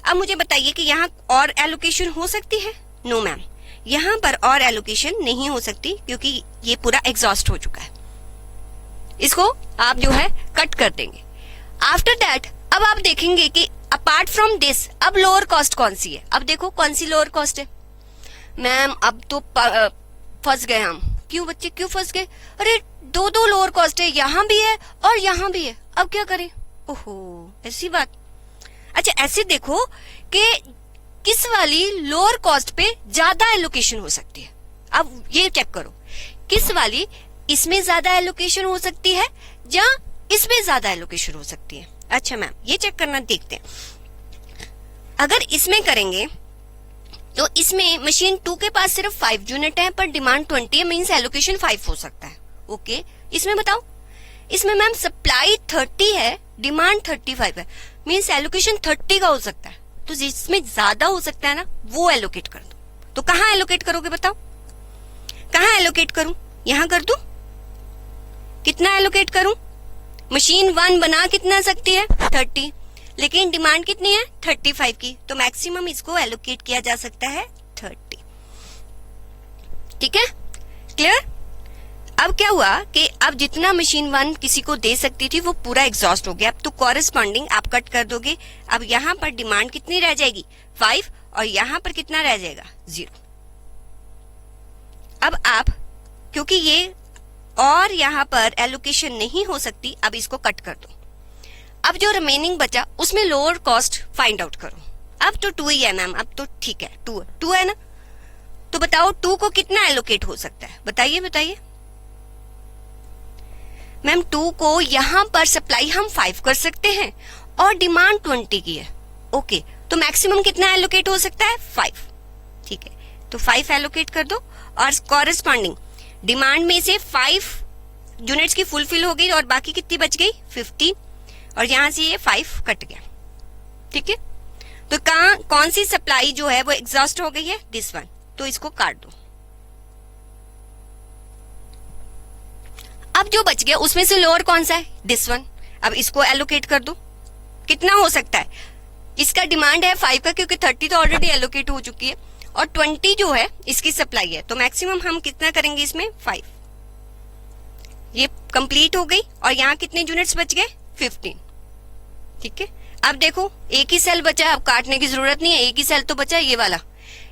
अब मुझे बताइए कि यहाँ और एलोकेशन हो सकती है? नो मैम, यहां पर और एलोकेशन नहीं हो सकती क्योंकि ये पूरा एग्जॉस्ट हो चुका है। इसको आप जो है कट कर देंगे। आफ्टर दैट अब आप देखेंगे कि अपार्ट फ्रॉम दिस अब लोअर कॉस्ट कौन सी है। अब देखो कौन सी लोअर कॉस्ट है। मैम अब तो फंस गए हम। क्यों बच्चे, क्यों फंस गए? अरे दो लोअर कॉस्ट है, यहाँ भी है और यहाँ भी है, अब क्या करें? ओहो, ऐसी बात। अच्छा, ऐसे देखो कि किस वाली लोअर कॉस्ट पे ज्यादा एलोकेशन हो सकती है। अब ये चेक करो, किस वाली इसमें ज्यादा एलोकेशन हो सकती है या इसमें ज्यादा एलोकेशन हो सकती है। अच्छा मैम, ये चेक करना, देखते हैं। अगर इसमें करेंगे तो इसमें मशीन 2 के पास सिर्फ 5 यूनिट है पर डिमांड 20 है, मींस एलोकेशन 5 हो सकता है। ओके, इसमें बताओ। इसमें मैम सप्लाई 30 है, डिमांड 35 है, मींस एलोकेशन 30 का हो सकता है। तो जिसमें ज्यादा हो सकता है ना वो एलोकेट कर दो। तो कहाँ एलोकेट करोगे बताओ? कहाँ एलोकेट करूं? यहां कर दूं? कितना एलोकेट करूं? मशीन 1 बना कितना सकती है? 30, लेकिन डिमांड कितनी है? 35 की, तो मैक्सिमम इसको एलोकेट किया जा सकता है 30। ठीक है, क्लियर? अब क्या हुआ कि अब जितना मशीन 1 किसी को दे सकती थी वो पूरा एग्जॉस्ट हो गया। अब तो कॉरेस्पॉन्डिंग आप कट कर दोगे। अब यहाँ पर डिमांड कितनी रह जाएगी? 5, और यहाँ पर कितना रह जाएगा? 0। अब आप, क्योंकि ये और यहाँ पर एलोकेशन नहीं हो सकती, अब इसको कट कर दो। अब जो रिमेनिंग बचा उसमें लोअर कॉस्ट फाइंड आउट करो। अब तो 2 ही है मैम, अब तो ठीक है, 2 है ना। तो बताओ 2 को कितना एलोकेट हो सकता है? बताइए बताइए मैम। 2 को यहाँ पर सप्लाई हम 5 कर सकते हैं और डिमांड 20 की है। ओके, तो मैक्सिमम कितना एलोकेट हो सकता है? 5। ठीक है, तो 5 एलोकेट कर दो और कॉरेस्पॉन्डिंग डिमांड में से 5 यूनिट्स की फुलफिल हो गई और बाकी कितनी बच गई 15, और यहां से ये 5 कट गया। ठीक है, तो कौन सी सप्लाई जो है वो एग्जॉस्ट हो गई है, दिस वन, तो इसको काट दो। अब जो बच गया उसमें से लोअर कौन सा है, दिस वन। अब इसको एलोकेट कर दो, कितना हो सकता है, इसका डिमांड है 5 का, क्योंकि 30 तो ऑलरेडी एलोकेट हो चुकी है और 20 जो है इसकी सप्लाई है, तो मैक्सिमम हम कितना करेंगे इसमें 5। ये कंप्लीट हो गई और यहाँ कितने यूनिट्स बच गए 15। ठीक है, अब देखो एक ही सेल बचा है, अब काटने की जरूरत नहीं है, एक ही सेल तो बचा है ये वाला।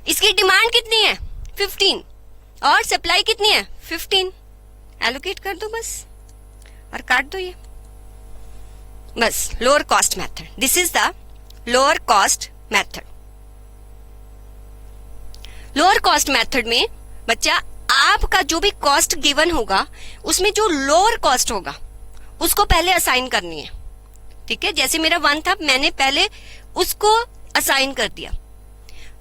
इसकी डिमांड कितनी है 15 और सप्लाई कितनी है 15, एलोकेट कर दो बस और काट दो ये बस। Lower cost method, this is the lower cost method. Lower cost method में बच्चा आपका जो भी कॉस्ट गिवन होगा उसमें जो लोअर कॉस्ट होगा उसको पहले असाइन करनी है। ठीक है, जैसे मेरा 1 था, मैंने पहले उसको असाइन कर दिया,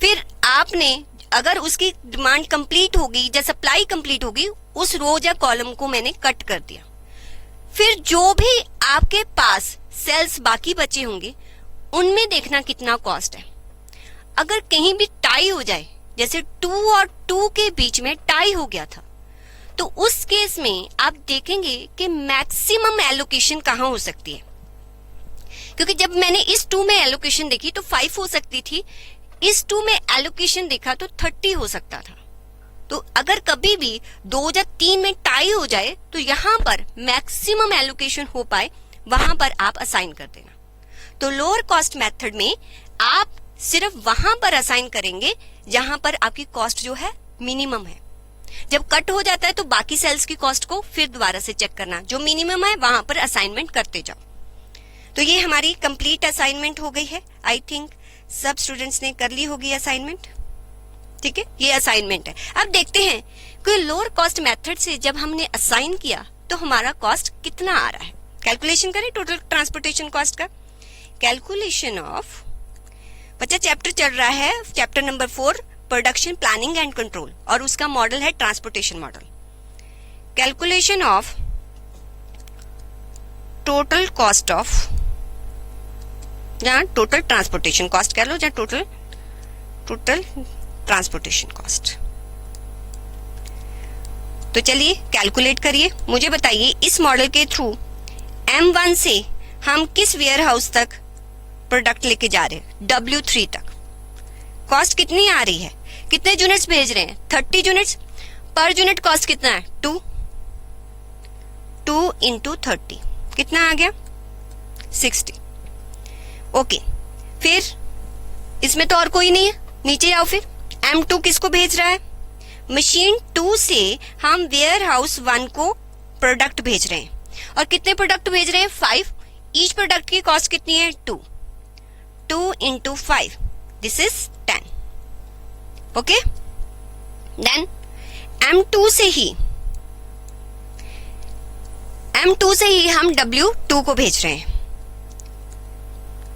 फिर आपने अगर उसकी डिमांड कंप्लीट होगी या सप्लाई कंप्लीट होगी उस रो या कॉलम को मैंने कट कर दिया। फिर जो भी आपके पास सेल्स बाकी बचे होंगे उनमें देखना कितना कॉस्ट है। अगर कहीं भी टाई हो जाए, जैसे 2 और 2 के बीच में टाई हो गया था, तो उस केस में आप देखेंगे कि मैक्सिमम एलोकेशन कहां हो सकती है, क्योंकि जब मैंने इस 2 में एलोकेशन देखी तो 5 हो सकती थी, इस 2 में एलोकेशन देखा तो 30 हो सकता था। तो अगर कभी भी 2 या 3 में टाई हो जाए तो यहां पर मैक्सिमम एलोकेशन हो पाए वहां पर आप असाइन कर देना। तो लोअर कॉस्ट मेथड में आप सिर्फ वहां पर असाइन करेंगे जहां पर आपकी कॉस्ट जो है मिनिमम है। जब कट हो जाता है तो बाकी सेल्स की कॉस्ट को फिर दोबारा से चेक करना, जो मिनिमम है वहां पर असाइनमेंट करते जाओ। तो ये हमारी कंप्लीट असाइनमेंट हो गई है। आई थिंक सब स्टूडेंट्स ने कर ली होगी असाइनमेंट। ठीक है, ये असाइनमेंट है। अब देखते हैं कि लोअर कॉस्ट मेथड से जब हमने असाइन किया तो हमारा कॉस्ट कितना आ रहा है। कैलकुलेशन करें टोटल ट्रांसपोर्टेशन कॉस्ट का। कैलकुलेशन ऑफ, बच्चा चैप्टर चल रहा है, chapter number 4 production planning and control, और उसका मॉडल है transportation model. Calculation of total cost of, जहां टोटल ट्रांसपोर्टेशन कॉस्ट कह लो, जहां टोटल ट्रांसपोर्टेशन कॉस्ट। तो चलिए कैलकुलेट करिए, मुझे बताइए इस मॉडल के थ्रू M1 से हम किस वेयर हाउस तक प्रोडक्ट लेके जा रहे हैं, W3 तक। कॉस्ट कितनी आ रही है, कितने यूनिट्स भेज रहे हैं 30 यूनिट्स। पर यूनिट कॉस्ट कितना है 2 इंटू 30 कितना आ गया 60। ओके, फिर इसमें तो और कोई नहीं है, नीचे आओ। फिर M2 किसको भेज रहा है, मशीन 2 से हम वेयर हाउस 1 को प्रोडक्ट भेज रहे हैं, और कितने प्रोडक्ट भेज रहे हैं 5। ईच प्रोडक्ट की कॉस्ट कितनी है 2 into 5, this is 10। Okay, then M2 से ही हम W2 को भेज रहे हैं।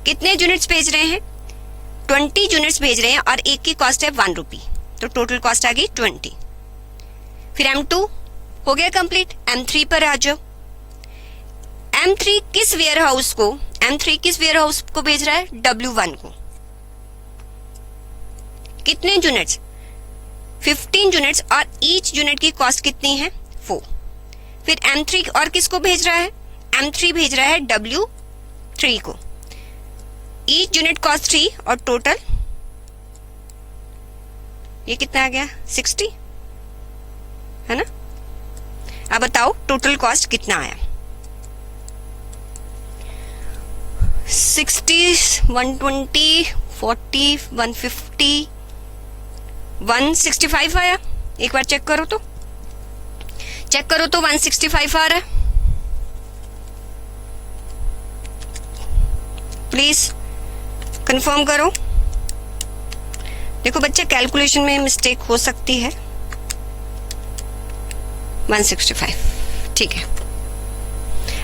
कितने यूनिट्स भेज रहे हैं 20 यूनिट्स भेज रहे हैं, और एक की कॉस्ट है 1 रुपी, तो टोटल कॉस्ट आ गई 20। फिर M2 हो गया कंप्लीट। M3 पर आ जाओ। M3 किस वेयर हाउस को भेज रहा है W1 को। कितने यूनिट्स 15 यूनिट्स, और ईच यूनिट की कॉस्ट कितनी है 4। फिर M3 और किसको भेज रहा है, M3 भेज रहा है W3 को, ईच यूनिट कॉस्ट 3, और टोटल ये कितना आ गया 60, है ना। अब बताओ टोटल कॉस्ट कितना आया 60, 120, 40, 150, 165 आया। एक बार चेक करो तो 165 आ रहा है। प्लीज कंफर्म करो। देखो बच्चा, कैलकुलेशन में मिस्टेक हो सकती है। 165, ठीक है।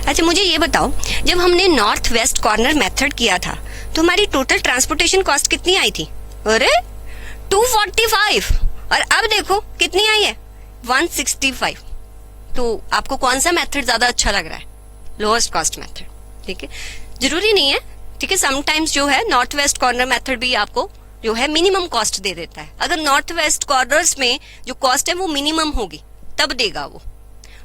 अच्छा मुझे ये बताओ, जब हमने नॉर्थ वेस्ट कॉर्नर मेथड किया था तो हमारी टोटल ट्रांसपोर्टेशन कॉस्ट कितनी आई थी, अरे 245, और अब देखो कितनी आई है 165। तो आपको कौन सा मेथड ज्यादा अच्छा लग रहा है? लोएस्ट कॉस्ट मेथड, ठीक है। जरूरी नहीं है, ठीक है, समटाइम्स जो है नॉर्थ वेस्ट कॉर्नर मेथड भी आपको जो है मिनिमम कॉस्ट दे देता है। अगर नॉर्थ वेस्ट कॉर्नर्स में जो कॉस्ट है वो मिनिमम होगी तब देगा वो।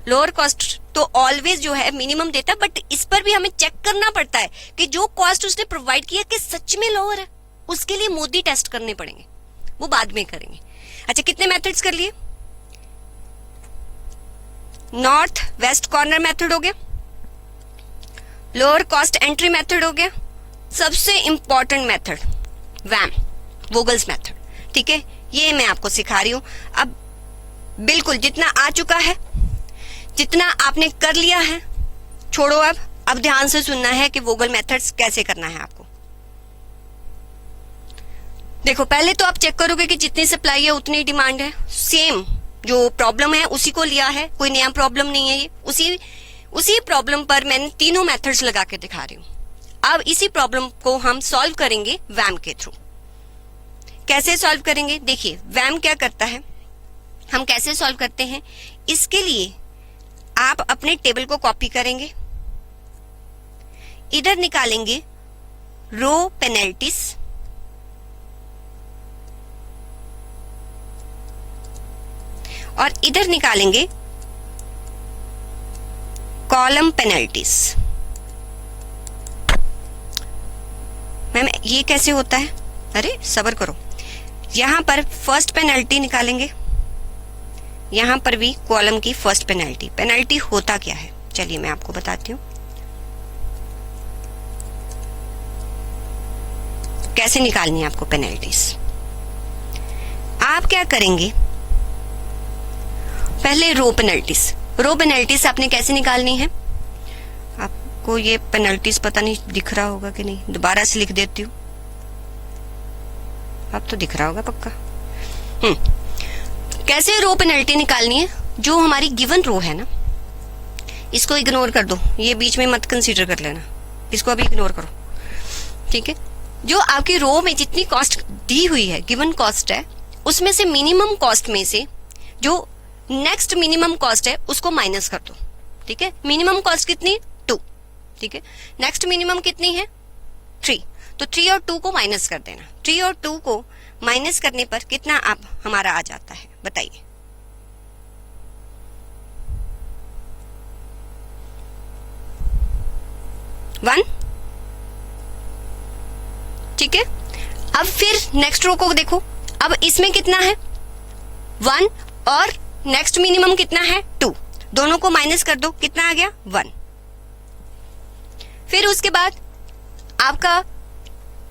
लोअर कॉस्ट तो ऑलवेज जो है मिनिमम देता है, बट इस पर भी हमें चेक करना पड़ता है कि जो कॉस्ट उसने प्रोवाइड किया कि सच में लोअर है। उसके लिए मोदी टेस्ट करने पड़ेंगे, वो बाद में करेंगे। अच्छा, कितने मेथड्स कर लिए? नॉर्थ वेस्ट कॉर्नर मेथड हो गया, लोअर कॉस्ट एंट्री मेथड हो गया, सबसे इंपॉर्टेंट मेथड वैम, वोगल्स मेथड, ठीक है। ये मैं आपको सिखा रही हूं। अब बिल्कुल जितना आ चुका है, जितना आपने कर लिया है, छोड़ो। अब ध्यान से सुनना है कि वोगल मेथड्स कैसे करना है आपको। देखो, पहले तो आप चेक करोगे कि जितनी सप्लाई है उतनी डिमांड है। सेम जो प्रॉब्लम है उसी को लिया है, कोई नया प्रॉब्लम नहीं है ये। उसी प्रॉब्लम पर मैंने तीनों मेथड्स लगा के दिखा रही हूं। अब इसी प्रॉब्लम को हम सॉल्व करेंगे वैम के थ्रू। कैसे सॉल्व करेंगे? देखिए, वैम क्या करता है, हम कैसे सॉल्व करते हैं, इसके लिए आप अपने टेबल को कॉपी करेंगे, इधर निकालेंगे रो पेनल्टीज और इधर निकालेंगे कॉलम पेनल्टीज। मैम ये कैसे होता है? अरे सब्र करो। यहां पर फर्स्ट पेनल्टी निकालेंगे, यहां पर भी कॉलम की फर्स्ट पेनल्टी। पेनल्टी होता क्या है, चलिए मैं आपको बताती हूं कैसे निकालनी है आपको पेनल्टीज। आप क्या करेंगे, पहले रो पेनल्टीज आपने कैसे निकालनी है? आपको ये पेनल्टीज पता नहीं दिख रहा होगा कि नहीं, दोबारा से लिख देती हूँ। अब तो दिख रहा होगा पक्का। कैसे रो पेनल्टी निकालनी है? जो हमारी गिवन रो है ना, इसको इग्नोर कर दो, ये बीच में मत कंसीडर कर लेना, इसको अभी इग्नोर करो, ठीक है। जो आपकी रो में जितनी कॉस्ट दी हुई है, गिवन कॉस्ट है, उसमें से मिनिमम कॉस्ट में से जो नेक्स्ट मिनिमम कॉस्ट है उसको माइनस कर दो, ठीक है। मिनिमम कॉस्ट कितनी? 2, ठीक है। नेक्स्ट मिनिमम कितनी है? 3। तो 3 और 2 को माइनस कर देना। 3 और 2 को माइनस करने पर कितना आप हमारा आ जाता है, बताइए। वन, ठीक है। अब फिर नेक्स्ट रो को देखो, अब इसमें कितना है? 1 और नेक्स्ट मिनिमम कितना है? 2। दोनों को माइनस कर दो, कितना आ गया? 1। फिर उसके बाद आपका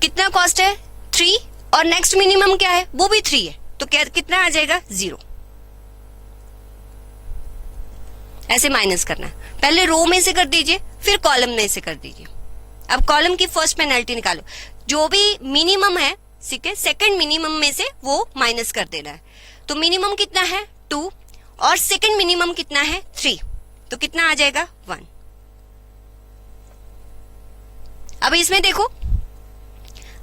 कितना कॉस्ट है? 3 और नेक्स्ट मिनिमम क्या है? वो भी 3 है, तो क्या कितना आ जाएगा? 0। ऐसे माइनस करना है। पहले रो में से कर दीजिए, फिर कॉलम में से कर दीजिए। अब कॉलम की फर्स्ट पेनल्टी निकालो, जो भी मिनिमम है, ठीक है, सेकंड मिनिमम में से वो माइनस कर देना है। तो मिनिमम कितना है? 2 और सेकंड मिनिमम कितना है? 3। तो कितना आ जाएगा? 1। अब इसमें देखो,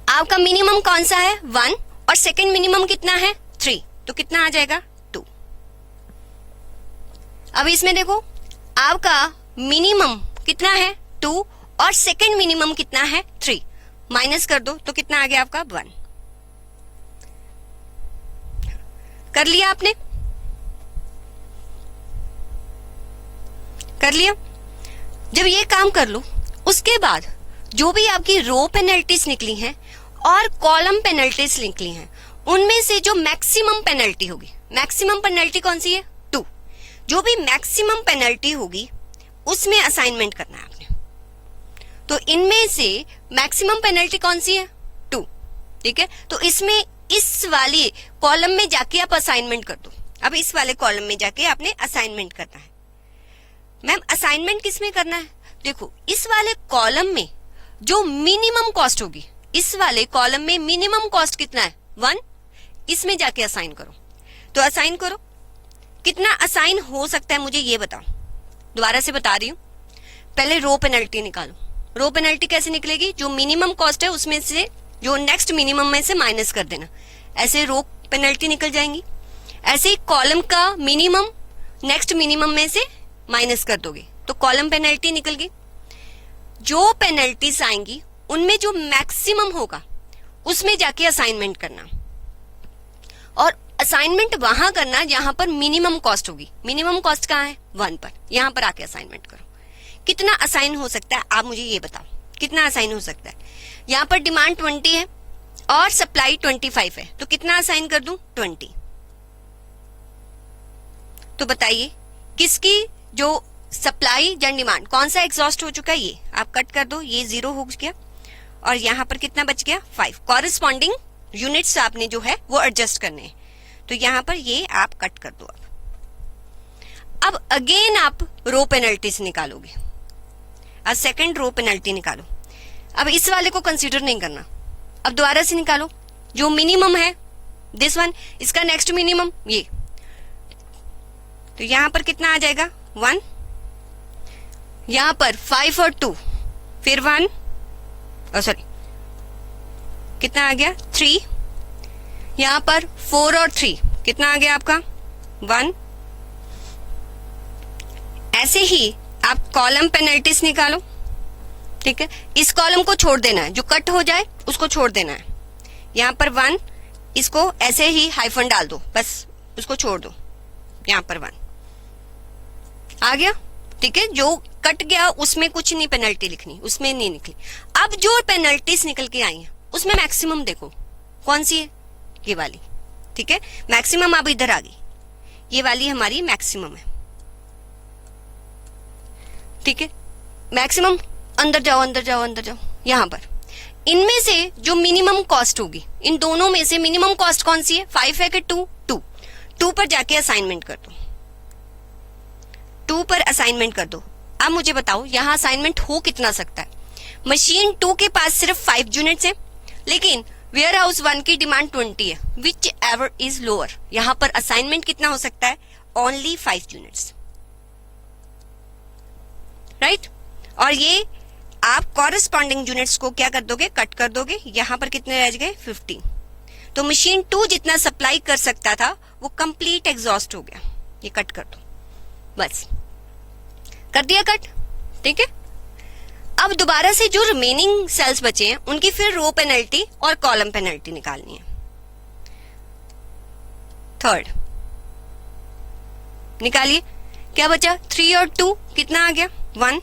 आपका मिनिमम कौन सा है? 1 और सेकंड मिनिमम कितना है? 3। तो कितना आ जाएगा? 2। अब इसमें देखो, आपका मिनिमम कितना है? 2 और सेकंड मिनिमम कितना है? 3। माइनस कर दो, तो कितना आ गया आपका? 1। कर लिया आपने? कर लिया। जब ये काम कर लो, उसके बाद जो भी आपकी रो पेनल्टीज निकली हैं और कॉलम पेनल्टीज निकली हैं, उनमें से जो मैक्सिमम पेनल्टी होगी, मैक्सिमम पेनल्टी कौन सी है? 2। जो भी मैक्सिमम पेनल्टी होगी उसमें असाइनमेंट करना है आपने। तो इनमें से मैक्सिमम पेनल्टी कौन सी है? 2, ठीक है। तो इसमें इस वाले कॉलम में जाके आप असाइनमेंट कर दो। अब इस वाले कॉलम में जाके आपने असाइनमेंट करना है। मैम असाइनमेंट किस में करना है? देखो, इस वाले कॉलम में जो मिनिमम कॉस्ट होगी, इस वाले कॉलम में मिनिमम कॉस्ट कितना है? 1। इसमें जाके असाइन करो। तो असाइन करो, कितना असाइन हो सकता है मुझे ये बताओ। दोबारा से बता रही हूं, पहले रो पेनल्टी निकालो। रो पेनल्टी कैसे निकलेगी? जो मिनिमम कॉस्ट है उसमें से जो नेक्स्ट मिनिमम में से माइनस कर देना, ऐसे रो पेनल्टी निकल जाएंगी। ऐसे ही कॉलम का मिनिमम नेक्स्ट मिनिमम में से माइनस कर दोगे तो कॉलम पेनल्टी निकल गई। जो पेनल्टीज आएंगी उनमें जो मैक्सिमम होगा उसमें जाके असाइनमेंट करना, और असाइनमेंट वहां करना जहां पर मिनिमम कॉस्ट होगी। मिनिमम कॉस्ट कहाँ है? 1 पर। यहां पर आके असाइनमेंट करो। कितना असाइन हो सकता है आप मुझे ये बताओ, कितना असाइन हो सकता है? यहां पर डिमांड 20 है और सप्लाई 25 है, तो कितना असाइन कर दूं? 20। तो बताइए किसकी जो सप्लाई या डिमांड, कौन सा एग्जॉस्ट हो चुका है? ये आप कट कर दो, ये 0 हो गया और यहां पर कितना बच गया? 5। कॉरेस्पॉन्डिंग यूनिट्स आपने जो है वो एडजस्ट करने हैं, तो यहां पर ये आप कट कर दो। अब अगेन आप रो पेनल्टीज निकालोगे। अब सेकंड रो पेनल्टी निकालो। अब इस वाले को कंसीडर नहीं करना, अब दोबारा से निकालो जो मिनिमम है, दिस वन, इसका नेक्स्ट मिनिमम ये, तो यहां पर कितना आ जाएगा? 1, यहां पर 5 और 2, फिर 1, सॉरी कितना आ गया? 3, यहां पर 4 और 3, कितना आ गया आपका? 1। ऐसे ही आप कॉलम पेनल्टीज निकालो, ठीक है। इस कॉलम को छोड़ देना है, जो कट हो जाए उसको छोड़ देना है। यहां पर 1, इसको ऐसे ही हाइफन डाल दो, बस उसको छोड़ दो। यहां पर 1 आ गया, ठीक है। जो कट गया उसमें कुछ नहीं पेनल्टी लिखनी, उसमें नहीं निकली। अब जो पेनल्टीज निकल के आई हैं उसमें मैक्सिमम देखो कौन सी है? ये वाली, ठीक है। मैक्सिमम अब इधर आ गई, ये वाली हमारी मैक्सिमम है, ठीक है। मैक्सिमम अंदर जाओ, अंदर जाओ, अंदर जाओ। यहां पर इनमें से जो मिनिमम कॉस्ट होगी, इन दोनों में से मिनिमम कॉस्ट कौन सी है? 5 है कि 2? 2 पर जाके असाइनमेंट कर दो, 2 पर असाइनमेंट कर दो। अब मुझे बताओ यहां असाइनमेंट हो कितना सकता है? मशीन 2 के पास सिर्फ 5 यूनिट्स है, लेकिन वेयर हाउस 1 की डिमांड 20 है, विच एवर इज लोअर। यहां पर असाइनमेंट कितना हो सकता है? Only 5 units, right. और ये आप कॉरेस्पॉन्डिंग यूनिट्स को क्या कर दोगे? कट कर दोगे। यहां पर कितने रह गए? 15। तो मशीन 2 जितना सप्लाई कर सकता था वो कंप्लीट एग्जॉस्ट हो गया। ये कट कर दो, बस कर दिया कट, ठीक है। अब दोबारा से जो रिमेनिंग सेल्स बचे हैं उनकी फिर रो पेनल्टी और कॉलम पेनल्टी निकालनी है। थर्ड निकालिए, क्या बचा? 3 और 2 कितना आ गया? 1।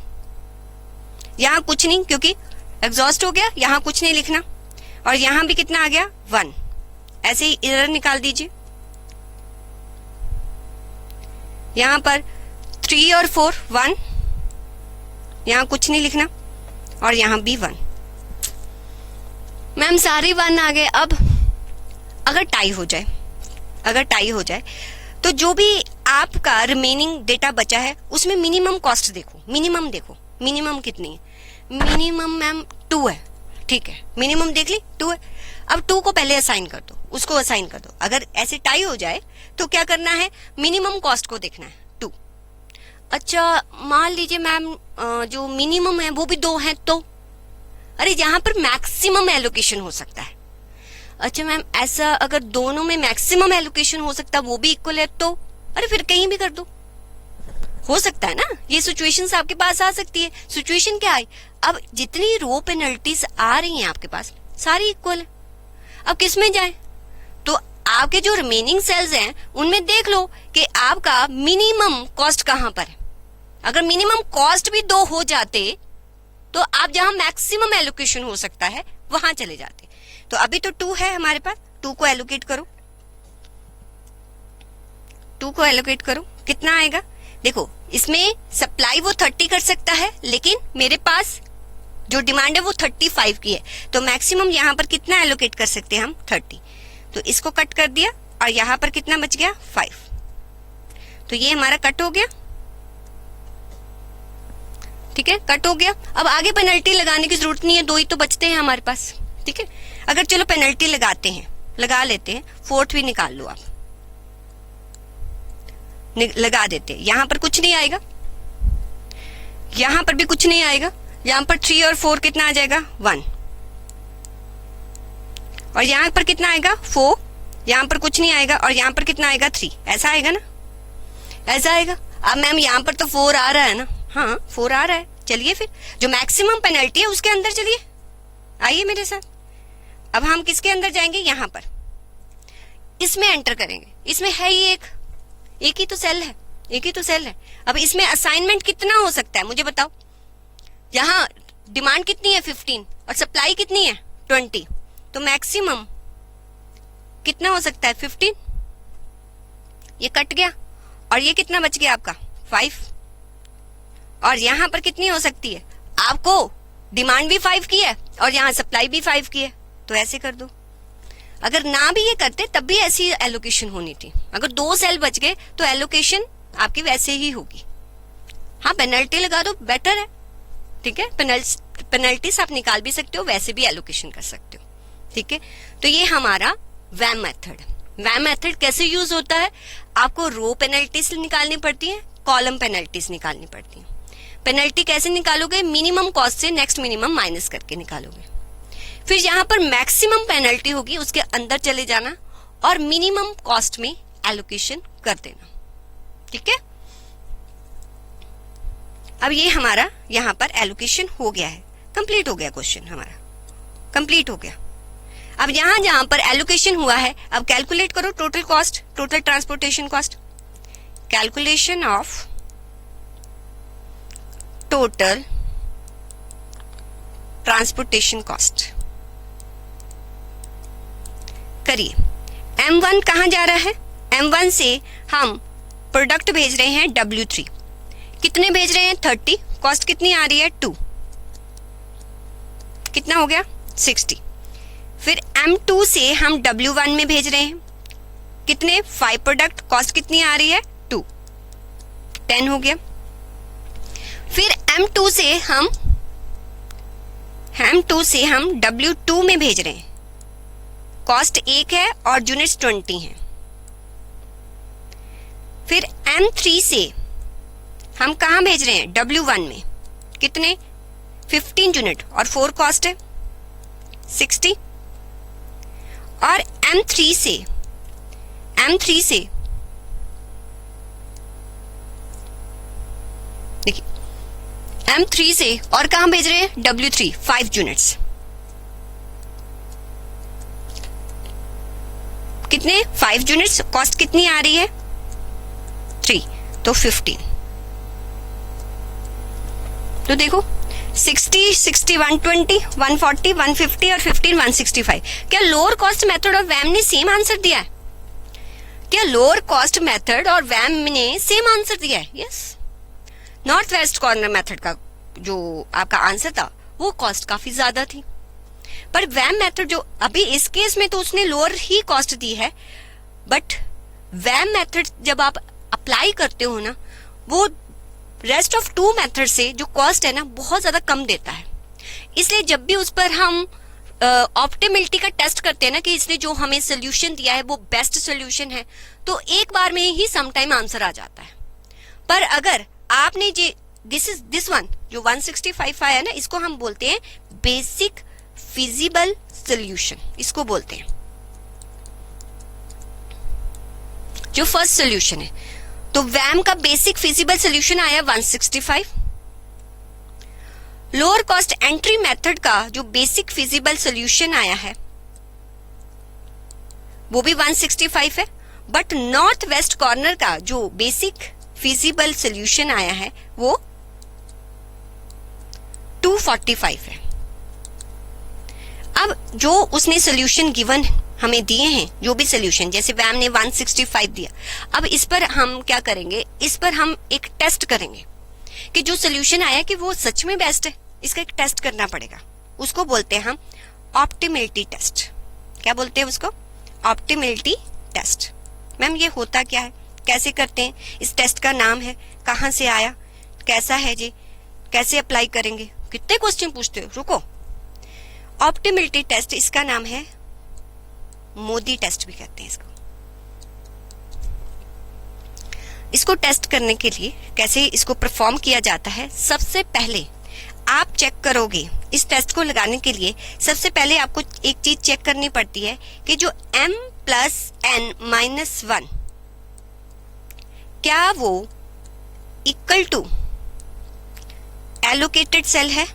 यहां कुछ नहीं क्योंकि एग्जॉस्ट हो गया, यहां कुछ नहीं लिखना। और यहां भी कितना आ गया? 1। ऐसे ही इधर निकाल दीजिए। यहां पर 3 और 4, 1, यहां कुछ नहीं लिखना, और यहां भी 1। मैम सारे 1 आ गए। अब अगर टाई हो जाए, अगर टाई हो जाए तो जो भी आपका रिमेनिंग डेटा बचा है उसमें मिनिमम कॉस्ट देखो, मिनिमम देखो, मिनिमम कितनी है? मिनिमम मैम 2 है, ठीक है। मिनिमम देख ली 2 है। अब 2 को पहले असाइन कर दो, उसको असाइन कर दो। अगर ऐसे टाई हो जाए तो क्या करना है? मिनिमम कॉस्ट को देखना है, 2। अच्छा मान लीजिए मैम जो मिनिमम है वो भी 2 है, तो अरे यहाँ पर मैक्सिमम एलोकेशन हो सकता है। अच्छा मैम ऐसा अगर दोनों में मैक्सिमम एलोकेशन हो सकता है वो भी इक्वल है, तो अरे फिर कहीं भी कर दो, हो सकता है ना। ये सिचुएशंस आपके पास आ सकती है। सिचुएशन क्या है? अब जितनी रो पेनल्टीज आ रही हैं आपके पास सारी इक्वल है। अब किस में जाए? तो आपके जो रिमेनिंग सेल्स हैं उनमें देख लो कि आपका मिनिमम कॉस्ट कहां पर है। अगर मिनिमम कॉस्ट भी 2 हो जाते तो आप जहां मैक्सिमम एलोकेशन हो सकता है वहां चले जाते। तो अभी तो 2 है हमारे पास, 2 को एलोकेट करो, 2 को एलोकेट करो, कितना आएगा? देखो इसमें सप्लाई वो 30 कर सकता है, लेकिन मेरे पास जो डिमांड है वो 35 की है, तो मैक्सिमम यहाँ पर कितना एलोकेट कर सकते हैं हम? 30। तो इसको कट कर दिया और यहाँ पर कितना बच गया? 5। तो ये हमारा कट हो गया, ठीक है, कट हो गया। अब आगे पेनल्टी लगाने की जरूरत नहीं है, 2 ही तो बचते हैं हमारे पास, ठीक है। अगर चलो पेनल्टी लगाते हैं, लगा लेते हैं, 4th भी निकाल लो आप, लगा देते हैं। यहां पर कुछ नहीं आएगा, यहां पर भी कुछ नहीं आएगा। यहां पर 3 और 4 कितना आ जाएगा? 1। और यहां पर कितना आएगा? 4। यहां पर कुछ नहीं आएगा और यहां पर कितना आएगा? 3। ऐसा आएगा ना, ऐसा आएगा। अब मैम यहाँ पर तो 4 आ रहा है ना, हाँ 4 आ रहा है, चलिए फिर जो मैक्सिमम पेनल्टी है उसके अंदर चलिए, आइए मेरे साथ। अब हम किसके अंदर जाएंगे, यहाँ पर इसमें एंटर करेंगे। इसमें है ही एक ही तो सेल है, एक ही तो सेल है। अब इसमें असाइनमेंट कितना हो सकता है मुझे बताओ। यहाँ डिमांड कितनी है 15 और सप्लाई कितनी है 20, तो मैक्सिमम कितना हो सकता है 15। ये कट गया और ये कितना बच गया आपका 5, और यहां पर कितनी हो सकती है, आपको डिमांड भी 5 की है और यहां सप्लाई भी 5 की है, तो ऐसे कर दो। अगर ना भी ये करते तब भी ऐसी एलोकेशन होनी थी। अगर 2 सेल बच गए तो एलोकेशन आपकी वैसे ही होगी। हाँ पेनल्टी लगा दो, बेटर है, ठीक है। पेनल्टीज आप निकाल भी सकते हो, वैसे भी एलोकेशन कर सकते हो, ठीक है। तो ये हमारा वैम मेथड। वैम मेथड कैसे यूज होता है, आपको रो पेनल्टीज निकालनी पड़ती है, कॉलम पेनल्टीज निकालनी पड़ती है। पेनल्टी कैसे निकालोगे, मिनिमम कॉस्ट से नेक्स्ट मिनिमम माइनस करके निकालोगे। फिर यहाँ पर मैक्सिमम पेनल्टी होगी, उसके अंदर चले जाना और मिनिमम कॉस्ट में एलोकेशन कर देना, ठीक है। अब ये हमारा यहाँ पर एलोकेशन हो गया है, कंप्लीट हो गया, क्वेश्चन हमारा कंप्लीट हो गया। अब यहां जहां पर एलोकेशन हुआ है, अब कैलकुलेट करो total cost, total transportation cost. Calculation of total transportation cost करिए। M1 कहां जा रहा है, M1 से हम प्रोडक्ट भेज रहे हैं W3, कितने भेज रहे हैं 30, कॉस्ट कितनी आ रही है 2, कितना हो गया 60। फिर M2 से हम W1 में भेज रहे हैं, कितने 5 प्रोडक्ट, कॉस्ट कितनी आ रही है 2, 10 हो गया। फिर M2 से हम W2 में भेज रहे हैं, कॉस्ट 1 है और यूनिट्स 20 हैं। फिर M3 से हम कहां भेज रहे हैं W1 में, कितने 15 यूनिट और 4 कॉस्ट है 60। और M3 से देखिए M3 से और कहां भेज रहे हैं W3 5 यूनिट्स, कितने 5 यूनिट्स, कॉस्ट कितनी आ रही है 3, तो 15। तो देखो 60, 60, 120, 140, 150 और 15, 165। क्या लोअर कॉस्ट मेथड और वैम ने सेम आंसर दिया है, क्या लोअर कॉस्ट मेथड और वैम ने सेम आंसर दिया है, yes. North west corner method का जो आपका आंसर था वो कॉस्ट काफी ज्यादा थी, पर वैम मेथड जो अभी इस केस में तो उसने लोअर ही कॉस्ट दी है, बट वैम मेथड जब आप अप्लाई करते हो ना, वो रेस्ट ऑफ 2 मेथड से जो कॉस्ट है ना बहुत ज्यादा कम देता है। इसलिए जब भी उस पर हम ऑप्टिमिलिटी का टेस्ट करते हैं ना कि इसने जो हमें सोल्यूशन दिया है वो बेस्ट सोल्यूशन है, तो एक बार में ही समटाइम आंसर आ जाता है। पर अगर आपने दिस वन जो 165 आया ना, इसको हम बोलते हैं बेसिक फिजिबल सोल्यूशन, इसको बोलते हैं जो फर्स्ट सोल्यूशन है। तो वैम का बेसिक फिजिबल सोल्यूशन आया 165। लोअर कॉस्ट एंट्री मेथड का जो बेसिक फिजिबल सोल्यूशन आया है वो भी 165 है, बट नॉर्थ वेस्ट कॉर्नर का जो बेसिक फिजिबल सोल्यूशन आया है वो 245 है। अब जो उसने सोल्यूशन गिवन हमें दिए हैं, जो भी सोल्यूशन, जैसे वैम ने 165 दिया, अब इस पर हम क्या करेंगे, इस पर हम एक टेस्ट करेंगे कि जो सोल्यूशन आया कि वो सच में बेस्ट है, इसका एक टेस्ट करना पड़ेगा। उसको बोलते हैं हम ऑप्टिमिलिटी टेस्ट। क्या बोलते हैं उसको, ऑप्टिमिलिटी टेस्ट। मैम ये होता क्या है, कैसे करते हैं, इस टेस्ट का नाम है, कहाँ से आया, कैसा है जी, कैसे अप्लाई करेंगे, कितने क्वेश्चन पूछते हो, रुको। ऑप्टिमिलिटी टेस्ट, इसका नाम है मोदी टेस्ट भी कहते हैं इसको। इसको टेस्ट करने के लिए कैसे इसको परफॉर्म किया जाता है, सबसे पहले आप चेक करोगे, इस टेस्ट को लगाने के लिए सबसे पहले आपको एक चीज चेक करनी पड़ती है कि जो m+n-1 क्या वो इक्वल टू एलोकेटेड सेल है,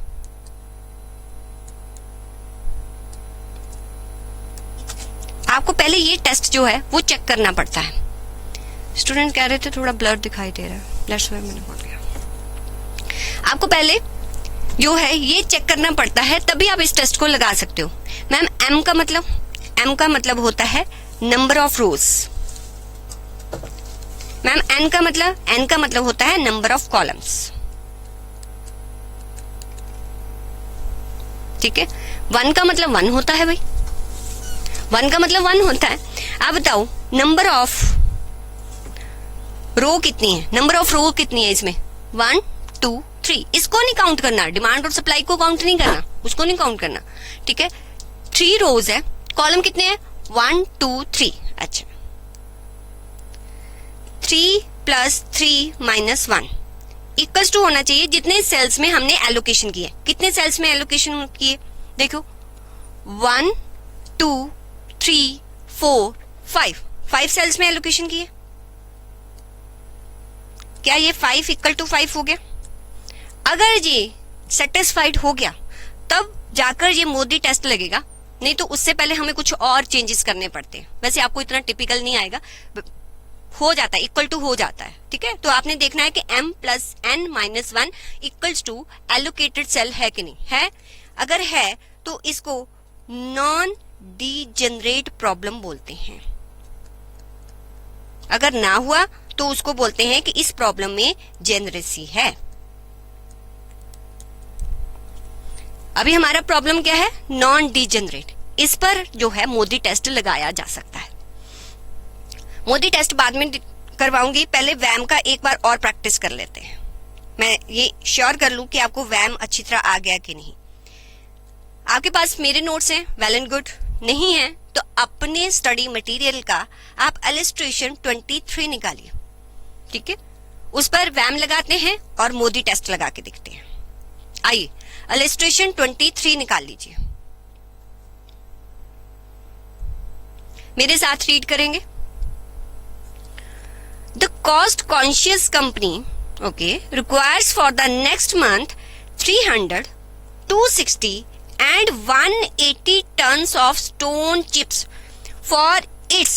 आपको पहले ये टेस्ट जो है वो चेक करना पड़ता है। स्टूडेंट कह रहे थे थोड़ा ब्लर दिखाई दे रहा है, दैट्स व्हाई मैंने बोल दिया। आपको पहले जो है ये चेक करना पड़ता है, तभी आप इस टेस्ट को लगा सकते हो। मैम एम का मतलब होता है number of rows. M N का मतलब होता है नंबर ऑफ कॉलम्स। ठीक है, 1 का मतलब 1 होता है भाई, 1 का मतलब 1 होता है। आप बताओ नंबर ऑफ रो कितनी है, नंबर ऑफ रो कितनी है इसमें, 1 2 3। इसको नहीं काउंट करना, डिमांड और सप्लाई को काउंट नहीं करना, उसको नहीं काउंट करना। ठीक है, 3 रोज है, कॉलम कितने हैं, 1 2 3। अच्छा, 3 + 3 - 1 इक्वल्स टू होना चाहिए जितने सेल्स में हमने एलोकेशन किए। कितने सेल्स में एलोकेशन किए, देखो 1 2 3 4 5 सेल्स में एलोकेशन किए। क्या ये 5 = 5 हो गया? अगर ये सेटिस्फाइड हो गया तब जाकर ये मोदी टेस्ट लगेगा, नहीं तो उससे पहले हमें कुछ और चेंजेस करने पड़ते हैं। वैसे आपको इतना टिपिकल नहीं आएगा, हो जाता है, इक्वल टू हो जाता है। ठीक है, तो आपने देखना है कि m + n - 1 = एलोकेटेड सेल है कि नहीं है। अगर है तो इसको नॉन डीजेनरेट प्रॉब्लम बोलते हैं। अगर ना हुआ तो उसको बोलते हैं कि इस प्रॉब्लम में जेनरेसी है। अभी हमारा प्रॉब्लम क्या है, नॉन डीजेनरेट। इस पर जो है मोदी टेस्ट लगाया जा सकता है। मोदी टेस्ट बाद में करवाऊंगी, पहले वैम का एक बार और प्रैक्टिस कर लेते हैं। मैं ये श्योर कर लूं कि आपको वैम अच्छी तरह आ गया कि नहीं। आपके पास मेरे नोट्स हैं, वेल एंड गुड। नहीं है तो अपने स्टडी मटेरियल का आप इलस्ट्रेशन 23 निकालिए। ठीक है, उस पर वैम लगाते हैं और मोदी टेस्ट लगा के देखते हैं। आइए इलस्ट्रेशन 23 निकाल लीजिए, मेरे साथ रीड करेंगे। The cost conscious company, okay, requires for the next month 300, 260 and 180 tons of stone chips for its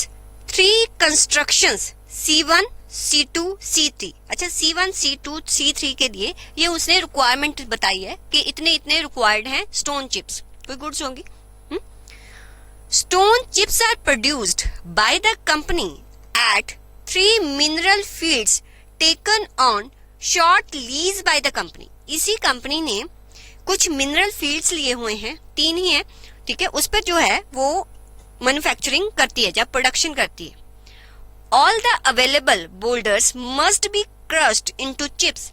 3 constructions C1, C2, C3। अच्छा, C1, C2, C3 के लिए ये उसने रिक्वायरमेंट बताई है कि इतने इतने रिक्वायर्ड हैं स्टोन चिप्स। कोई गुड्स होंगी। Stone chips are produced by the company at 3 mineral fields taken on short lease by the company। इसी कंपनी ने कुछ मिनरल फील्ड्स लिए हुए हैं, 3 ही हैं। ठीक है, उस पर जो है वो मैन्युफैक्चरिंग करती है, जब प्रोडक्शन करती है। All the available boulders must be crushed into chips.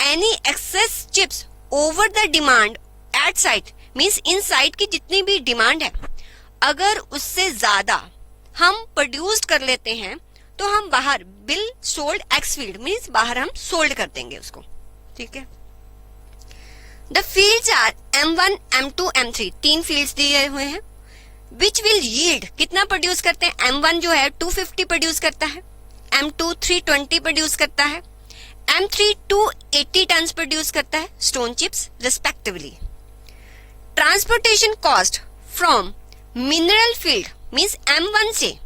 Any excess chips over the demand at site, means in site की जितनी भी डिमांड है, अगर उससे ज्यादा हम प्रोड्यूस कर लेते हैं तो हम बाहर bill sold x field, means बाहर हम सोल्ड कर देंगे उसको। ठीक है, the fields are M1, M2, M3, 3 fields दिए हुए हैं। विच विल यील्ड, कितना प्रोड्यूस करते हैं, M1 जो है 250 प्रोड्यूस करता है, M2 320 प्रोड्यूस करता है, M3 280 टन प्रोड्यूस करता है stone chips respectively. Transportation cost from mineral field means M1 से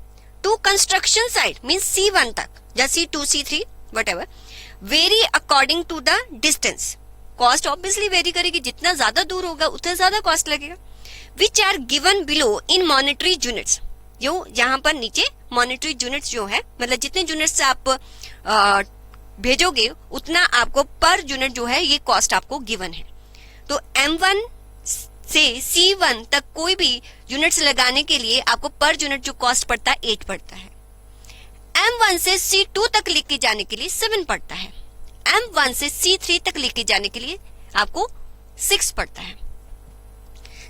to construction site means C1 तक या C2, C3 whatever, very according to the distance. Cost obviously very करेगी, जितना ज्यादा दूर होगा उतना ज्यादा कॉस्ट लगेगा। Which are given below in monetary units, जो यहाँ पर नीचे मॉनेटरी यूनिट्स जो है, मतलब जितने यूनिट्स आप भेजोगे उतना आपको पर यूनिट जो है ये कॉस्ट आपको गिवन है। तो M1 से C1 तक कोई भी यूनिट्स लगाने के लिए आपको पर यूनिट जो कॉस्ट पड़ता है 8 पड़ता है। M1 से C2 तक लेके जाने के लिए 7 पड़ता है। M1 से C3 तक लेके जाने के लिए आपको 6 पड़ता है।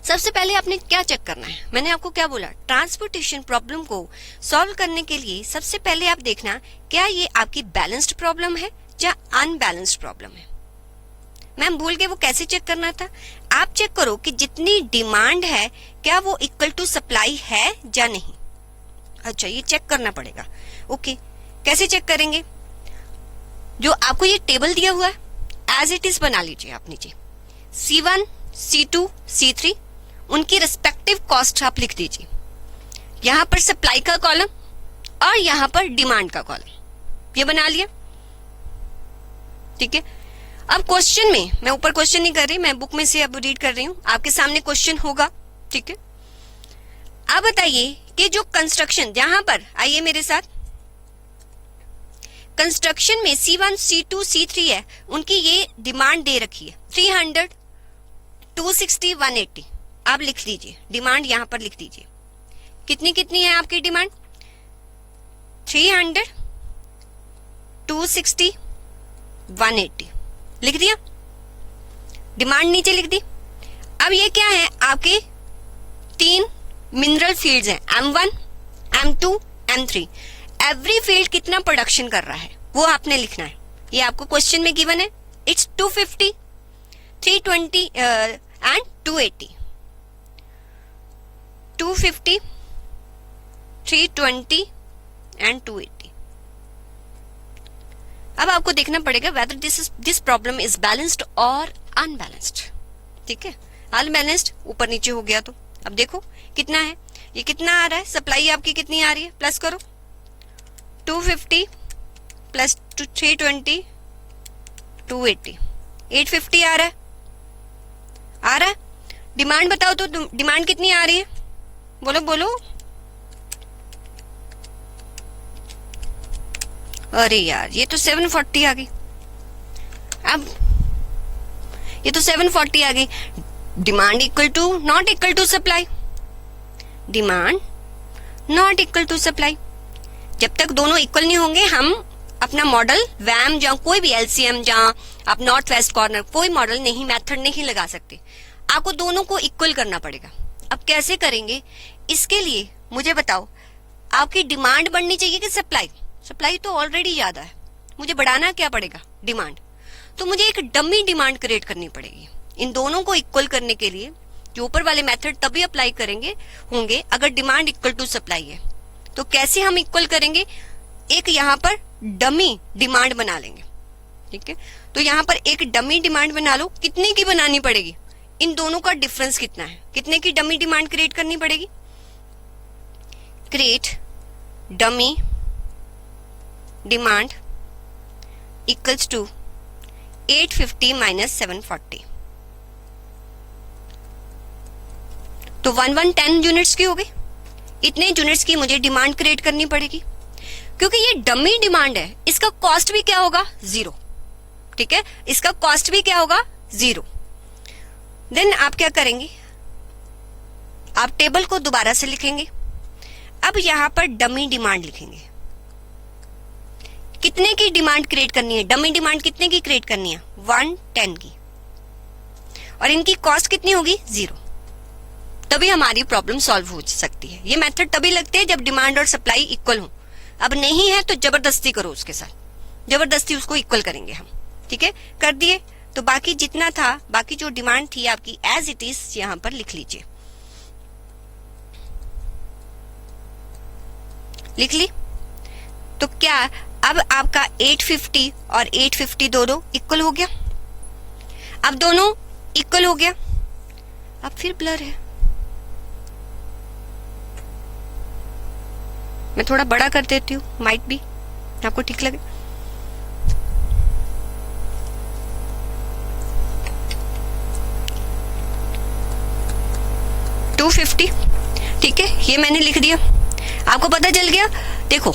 सबसे पहले आपने क्या चेक करना है, मैंने आपको क्या बोला, ट्रांसपोर्टेशन प्रॉब्लम को सॉल्व करने के लिए सबसे पहले आप देखना क्या ये आपकी बैलेंस्ड प्रॉब्लम है या अनबैलेंस्ड प्रॉब्लम है। मैम भूल गए वो कैसे चेक करना था। आप चेक करो कि जितनी डिमांड है क्या वो इक्वल टू सप्लाई है या नहीं। अच्छा, ये चेक करना पड़ेगा। ओके, कैसे चेक करेंगे, जो आपको ये टेबल दिया हुआ है एज इट इज बना लीजिए आप नीचे। C1, C2, C3 उनकी रिस्पेक्टिव कॉस्ट आप लिख दीजिए। यहां पर सप्लाई का कॉलम और यहां पर डिमांड का कॉलम, ये बना लिया। ठीक है, अब क्वेश्चन में, मैं ऊपर क्वेश्चन नहीं कर रही, मैं बुक में से अब रीड कर रही हूं, आपके सामने क्वेश्चन होगा। ठीक है, अब बताइए कि जो कंस्ट्रक्शन, जहां पर आइए मेरे साथ, कंस्ट्रक्शन में C1, C2, C3 है, उनकी ये डिमांड दे रखी है 300, 260, 180। आप लिख लीजिए डिमांड, यहां पर लिख दीजिए कितनी कितनी है आपकी डिमांड, 300, 260, 180 लिख दिया, डिमांड नीचे लिख दी। अब ये क्या है, आपके 3 मिनरल फील्ड्स हैं, M1, M2, M3। Every field कितना प्रोडक्शन कर रहा है वो आपने लिखना है। ये आपको क्वेश्चन में गिवन है, इट्स 250, 320 एंड 280। 250, 320 एंड 280। अब आपको देखना पड़ेगा whether this problem is balanced और अनबैलेंस्ड। ठीक है, अनबैलेंस्ड ऊपर नीचे हो गया तो अब देखो कितना है, ये कितना आ रहा है, सप्लाई आपकी कितनी आ रही है, प्लस करो 250 प्लस 320, 280, 850 आ रहा है। डिमांड बताओ तो, डिमांड कितनी आ रही है, बोलो बोलो। अरे यार ये तो 740 आ गई, अब ये तो 740 आ गई। Demand equal to not equal to supply, demand not equal to supply. जब तक दोनों इक्वल नहीं होंगे हम अपना मॉडल वैम या कोई भी LCM जहां आप नॉर्थ वेस्ट कॉर्नर कोई मॉडल नहीं, मेथड नहीं लगा सकते। आपको दोनों को इक्वल करना पड़ेगा। अब कैसे करेंगे, इसके लिए मुझे बताओ, आपकी डिमांड बढ़नी चाहिए कि सप्लाई? सप्लाई तो ऑलरेडी ज्यादा है, मुझे बढ़ाना क्या पड़ेगा, डिमांड। तो मुझे एक डमी डिमांड क्रिएट करनी पड़ेगी। इन दोनों को इक्वल करने के लिए जो ऊपर वाले मेथड तभी अप्लाई करेंगे होंगे अगर डिमांड इक्वल टू सप्लाई है। तो कैसे हम इक्वल करेंगे, एक यहाँ पर डमी डिमांड बना लेंगे। ठीक है, तो यहाँ पर एक डमी डिमांड बना लो। कितने की बनानी पड़ेगी, इन दोनों का डिफरेंस कितना है, कितने की डमी डिमांड क्रिएट करनी पड़ेगी। Create dummy demand equals to 850 minus 740, तो 1110 यूनिट्स की हो गई। इतने यूनिट्स की मुझे डिमांड क्रिएट करनी पड़ेगी। क्योंकि ये डमी डिमांड है, इसका कॉस्ट भी क्या होगा, 0। ठीक है, इसका कॉस्ट भी क्या होगा, 0। देन आप क्या करेंगे, आप टेबल को दोबारा से लिखेंगे। अब यहां पर डमी डिमांड लिखेंगे। कितने की डिमांड क्रिएट करनी है, डमी डिमांड कितने की क्रिएट करनी है, 110 की, और इनकी कॉस्ट कितनी होगी, 0। तभी हमारी प्रॉब्लम सॉल्व हो सकती है। ये मेथड तभी लगते हैं जब डिमांड और सप्लाई इक्वल हो। अब नहीं है तो जबरदस्ती करो, उसके साथ जबरदस्ती उसको इक्वल करेंगे हम। ठीक है, कर दिए। तो बाकी जितना था, बाकी जो डिमांड थी आपकी एज इट इज यहां पर लिख लीजिए। लिख ली। तो क्या अब आपका 850 और 850 दोनों इक्वल हो गया। अब दोनों इक्वल हो गया। अब फिर ब्लर है, मैं थोड़ा बड़ा कर देती हूँ, माइट भी आपको ठीक लगे। ठीक है, ये मैंने लिख दिया, आपको पता चल गया। देखो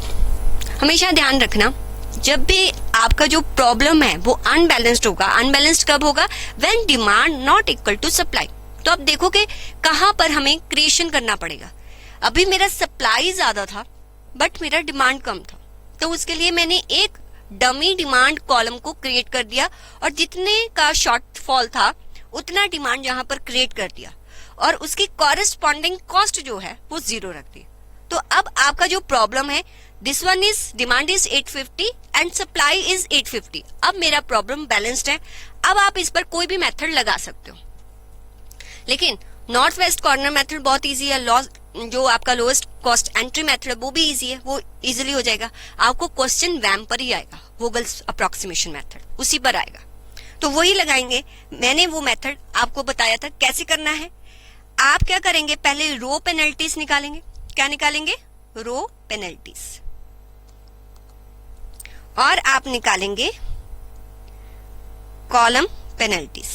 हमेशा ध्यान रखना, जब भी आपका जो प्रॉब्लम है वो अनबैलेंस्ड होगा। अनबैलेंस्ड कब होगा, when demand not equal to supply. तो आप देखोगे कहां पर हमें क्रिएशन करना पड़ेगा। अभी मेरा सप्लाई ज्यादा था बट मेरा डिमांड कम था, तो उसके लिए मैंने एक डमी डिमांड कॉलम को क्रिएट कर दिया और जितने का शॉर्टफॉल था उतना डिमांड यहां पर क्रिएट कर दिया और उसकी कॉरेस्पॉन्डिंग कॉस्ट जो है वो 0 रख दी। तो अब आपका जो प्रॉब्लम है, this one is demand is 850 and supply is 850। अब मेरा प्रॉब्लम बैलेंस्ड है। अब आप इस पर कोई भी मेथड लगा सकते हो, लेकिन नॉर्थ वेस्ट कॉर्नर मेथड बहुत इजी है। जो आपका लोएस्ट कॉस्ट एंट्री मेथड है वो भी इजी है, वो इजीली हो जाएगा। आपको क्वेश्चन वैम पर ही आएगा, वोगल्स अप्रोक्सीमेशन मेथड, उसी पर आएगा। तो वही लगाएंगे। मैंने वो मेथड आपको बताया था कैसे करना है। आप क्या करेंगे, पहले रो पेनल्टीज निकालेंगे। क्या निकालेंगे? रो पेनल्टीज। और आप निकालेंगे कॉलम पेनल्टीज।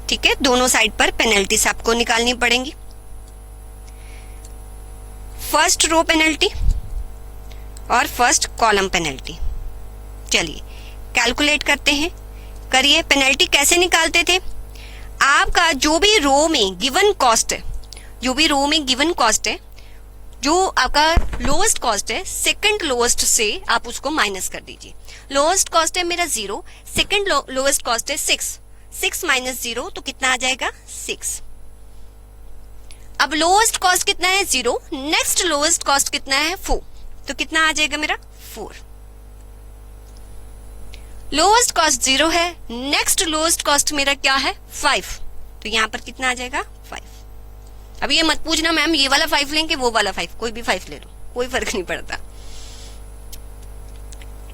ठीक है, दोनों साइड पर पेनल्टीज आपको निकालनी पड़ेंगी। फर्स्ट रो पेनल्टी और फर्स्ट कॉलम पेनल्टी। चलिए कैलकुलेट करते हैं। करिए। पेनल्टी कैसे निकालते थे? आपका जो भी रो में गिवन कॉस्ट है, जो भी रो में गिवन कॉस्ट है, जो आपका लोएस्ट कॉस्ट है, सेकंड लोएस्ट से आप उसको माइनस कर दीजिए। लोएस्ट कॉस्ट है मेरा 0, सेकंड लोएस्ट कॉस्ट है 6 माइनस 0 तो कितना आ जाएगा? 6। अब लोएस्ट कॉस्ट कितना है? 0। नेक्स्ट लोएस्ट कॉस्ट कितना है? 4। तो कितना आ जाएगा मेरा? 4। लोएस्ट कॉस्ट 0 है, नेक्स्ट लोएस्ट कॉस्ट मेरा क्या है? 5। तो यहां पर कितना आ जाएगा? 5। अब ये मत पूछना मैम ये वाला 5 लेंगे वो वाला 5, कोई भी 5 ले लो, कोई फर्क नहीं पड़ता।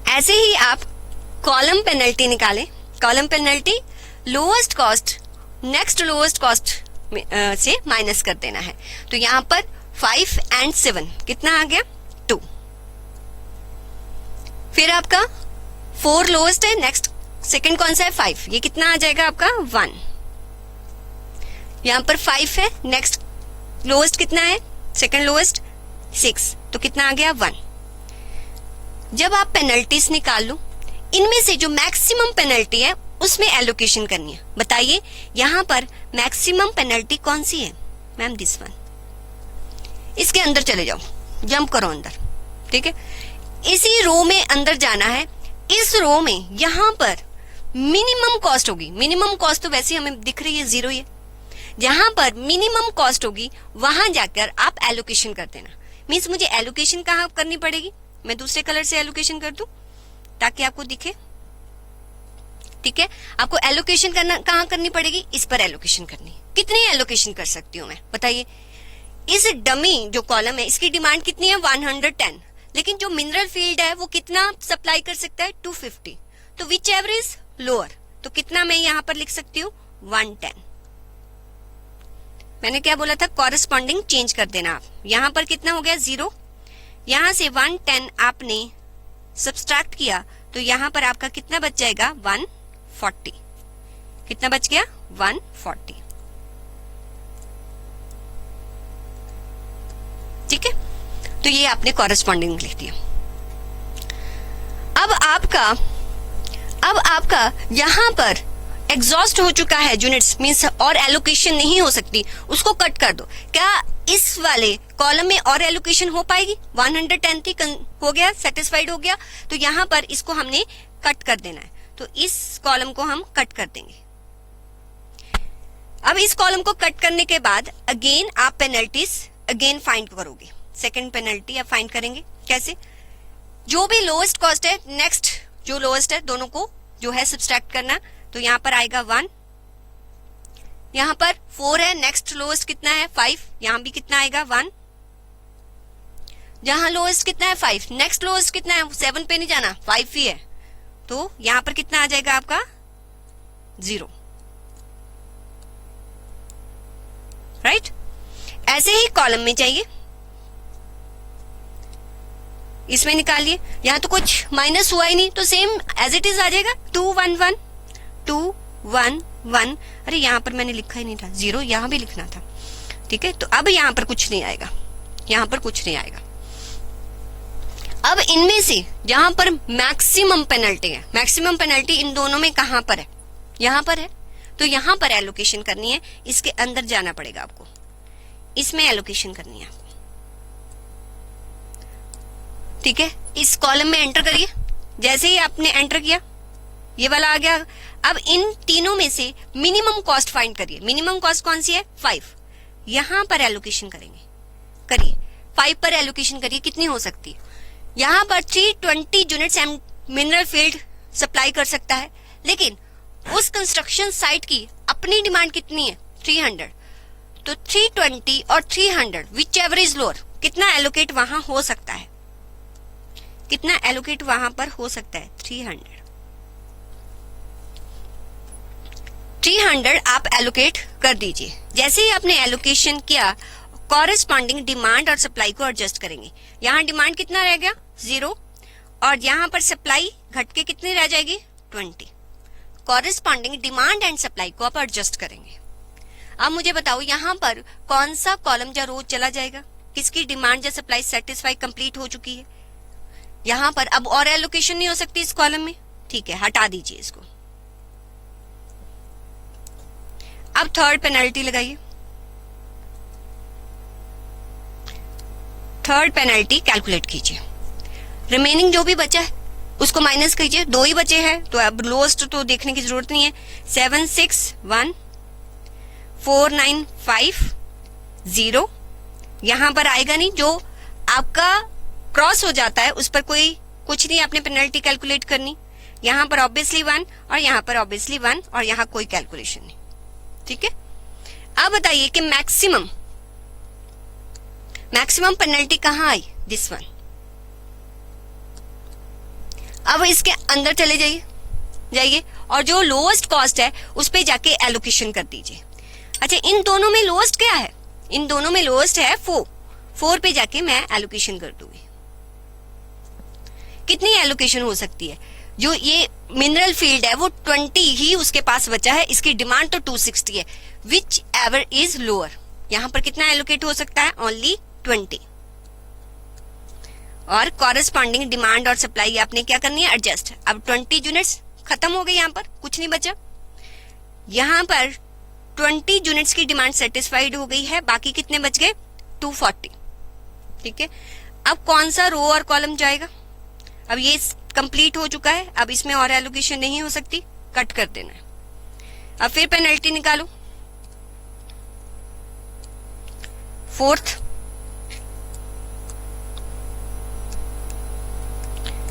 ऐसे ही आप कॉलम पेनल्टी निकालें। Column penalty lowest cost next lowest cost से माइनस कर देना है। तो यहां पर 5 and 7 कितना आ गया? 2। फिर आपका 4 लोएस्ट है, नेक्स्ट सेकंड कौन सा है? 5। ये कितना आ जाएगा आपका? 1। यहां पर 5 है, नेक्स्ट लोएस्ट कितना है? Second lowest 6। तो कितना आ गया? 1। जब आप पेनल्टीज निकाल लो, इनमें से जो मैक्सिमम पेनल्टी है उसमें एलोकेशन करनी है। बताइए यहां पर मैक्सिमम पेनल्टी कौन सी है? Ma'am this one. इसके अंदर चले जाओ, जंप करो अंदर। ठीक है, इसी रो में अंदर जाना है। इस रो में यहां पर मिनिमम कॉस्ट होगी। मिनिमम कॉस्ट तो वैसे हमें दिख रही है 0 ही है। जहां पर मिनिमम कॉस्ट होगी वहां जाकर आप एलोकेशन कर देना। मीन्स मुझे एलोकेशन कहाँ करनी पड़ेगी? मैं दूसरे कलर से एलोकेशन कर दूं ताकि आपको दिखे। ठीक है, आपको एलोकेशन करना कहाँ करनी पड़ेगी? इस पर एलोकेशन करनी है। कितनी एलोकेशन कर सकती हूँ मैं? बताइए। इस डमी जो कॉलम है इसकी डिमांड कितनी है? 110। लेकिन जो मिनरल फील्ड है वो कितना सप्लाई कर सकता है? 250। तो विच एवर इज लोअर, तो कितना मैं यहाँ पर लिख सकती हूँ? 110। मैंने क्या बोला था? कॉरेस्पॉन्डिंग चेंज कर देना आप। यहाँ पर कितना हो गया? 0। यहाँ से 110 आपने सब्सट्रैक्ट किया तो यहाँ पर आपका कितना बच जाएगा? 140। कितना बच गया? 140। ठीक है, तो ये आपने कॉरेस्पॉन्डिंग लिख दिया। अब आपका यहां पर एग्जॉस्ट हो चुका है यूनिट्स, मींस और एलोकेशन नहीं हो सकती, उसको कट कर दो। क्या इस वाले कॉलम में और एलोकेशन हो पाएगी? 110 थी, हो गया, सेटिस्फाइड हो गया। तो यहां पर इसको हमने कट कर देना है। तो इस कॉलम को हम कट कर देंगे। अब इस कॉलम को कट करने के बाद अगेन आप पेनल्टीज अगेन फाइंड करोगे। सेकंड पेनल्टी आप फाइंड करेंगे। कैसे? जो भी लोएस्ट कॉस्ट है, नेक्स्ट जो लोएस्ट है, दोनों को जो है सब्सट्रैक्ट करना। तो यहां पर आएगा 1, यहां पर 4 है, नेक्स्ट लोएस्ट कितना है? 5। यहां भी कितना आएगा? 1। जहां लोएस्ट कितना है? 5। नेक्स्ट लोएस्ट कितना है? 7 पे नहीं जाना, 5 ही है। तो यहां पर कितना आ जाएगा आपका? 0। राइट? ऐसे ही कॉलम में चाहिए, इसमें निकालिए। यहां तो कुछ माइनस हुआ ही नहीं, तो सेम एज इट इज आ जाएगा। 2 1 1 2 1 1। अरे यहां पर मैंने लिखा ही नहीं था, 0 यहां भी लिखना था। ठीक है, तो अब यहां पर कुछ नहीं आएगा, यहां पर कुछ नहीं आएगा। अब इनमें से जहां पर मैक्सिमम पेनल्टी है, मैक्सिमम पेनल्टी इन दोनों में कहां पर है? यहां पर है। तो यहां पर एलोकेशन करनी है। इसके अंदर जाना पड़ेगा आपको, इसमें एलोकेशन करनी है आपको। ठीक है, इस कॉलम में एंटर करिए। जैसे ही आपने एंटर किया ये वाला आ गया। अब इन तीनों में से मिनिमम कॉस्ट फाइंड करिए। मिनिमम कॉस्ट कौन सी है? 5। यहां पर एलोकेशन करेंगे, करिए 5 पर एलोकेशन करिए। कितनी हो सकती है? यहां पर 320 यूनिट्स मिनरल फील्ड सप्लाई कर सकता है, लेकिन उस कंस्ट्रक्शन साइट की अपनी डिमांड कितनी है? 300। तो 320 और 300 विच एवर इज लोअर, कितना एलोकेट वहां हो सकता है, कितना एलोकेट वहां पर हो सकता है? 300 आप एलोकेट कर दीजिए। जैसे ही आपने एलोकेशन किया, कॉरेस्पॉन्डिंग डिमांड और सप्लाई को एडजस्ट करेंगे। यहाँ डिमांड कितना रह गया? 0, और यहाँ पर सप्लाई घट के कितनी रह जाएगी? 20। कॉरेस्पॉन्डिंग डिमांड एंड सप्लाई को आप एडजस्ट करेंगे। अब मुझे बताओ यहाँ पर कौन सा कॉलम या रो चला जाएगा? किसकी डिमांड या सप्लाई सेटिस्फाई कंप्लीट हो चुकी है? यहाँ पर अब और एलोकेशन नहीं हो सकती इस कॉलम में, ठीक है, हटा दीजिए इसको। अब थर्ड पेनल्टी लगाइए। थर्ड पेनल्टी कैलकुलेट कीजिए। रिमेनिंग जो भी बचा है उसको माइनस कीजिए। 2 ही बचे हैं तो अब लोएस्ट तो देखने की जरूरत नहीं है। 7614950 यहां पर आएगा नहीं। जो आपका क्रॉस हो जाता है उस पर कोई कुछ नहीं आपने पेनल्टी कैलकुलेट करनी। यहां पर ऑब्वियसली 1 और यहां पर ऑब्वियसली 1 और यहां कोई कैलकुलेशन नहीं, ठीक है। अब बताइए कि मैक्सिमम पेनल्टी कहां आई? This one. अब इसके अंदर चले जाइए और जो लोएस्ट कॉस्ट है उस पे जाके एलोकेशन कर दीजिए। अच्छा, इन दोनों में लोएस्ट क्या है? इन दोनों में लोएस्ट है 4 पे जाके मैं एलोकेशन कर दूंगी। कितनी एलोकेशन हो सकती है? जो ये मिनरल फील्ड है वो 20 ही उसके पास बचा है, इसकी डिमांड तो 260 है। विच एवर इज लोअर, यहां पर कितना एलोकेट हो सकता है? ओनली 20। और कॉरेस्पॉन्डिंग डिमांड और सप्लाई आपने क्या करनी है? एडजस्ट। अब 20 यूनिट्स खत्म हो गई, यहां पर कुछ नहीं बचा। यहां पर 20 यूनिट्स की डिमांड सेटिस्फाइड हो गई है, बाकी कितने बच गए? 240, ठीक है। अब कौन सा रो और कॉलम जाएगा? अब ये कंप्लीट हो चुका है, अब इसमें और एलोकेशन नहीं हो सकती, कट कर देना है। अब फिर पेनल्टी निकालो। 4th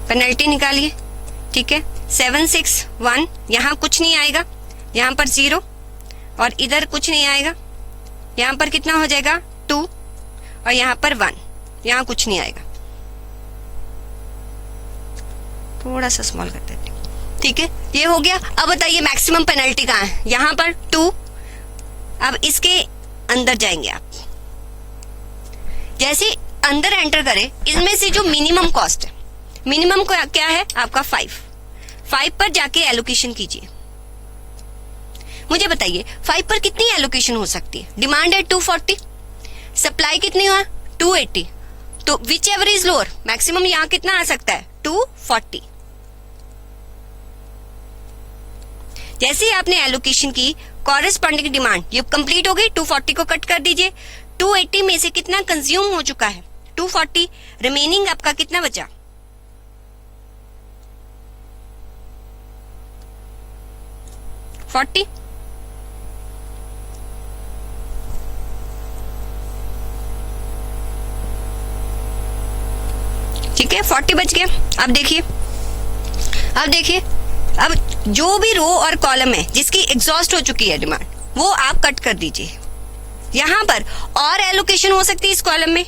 पेनल्टी निकालिए, ठीक है। 761 यहां कुछ नहीं आएगा, यहां पर 0 और इधर कुछ नहीं आएगा। यहां पर कितना हो जाएगा? 2 और यहां पर 1, यहां कुछ नहीं आएगा। थोड़ा सा स्मॉल कर देते हैं, ठीक है। ये हो गया। अब बताइए मैक्सिमम पेनल्टी कहाँ है? यहां पर 2। अब इसके अंदर जाएंगे आप। जैसे अंदर एंटर करें, इसमें से जो मिनिमम कॉस्ट है, मिनिमम को क्या है आपका? 5 पर जाके एलोकेशन कीजिए। मुझे बताइए 5 पर कितनी एलोकेशन हो सकती है? डिमांड है 240, सप्लाई कितनी हुआ? 280। तो which ever is lower, maximum यहां कितना आ सकता है? 240। जैसे ही आपने एलोकेशन की, कॉरेस्पॉन्डिंग डिमांड ये कंप्लीट हो गई। 240 को कट कर दीजिए। 280 में से कितना कंज्यूम हो चुका है? 240। रिमेनिंग आपका कितना बचा? 40। ठीक है, 40 बच गया। अब देखिए अब जो भी रो और कॉलम है जिसकी एग्जॉस्ट हो चुकी है डिमांड, वो आप कट कर दीजिए। यहां पर और एलोकेशन हो सकती है इस कॉलम में?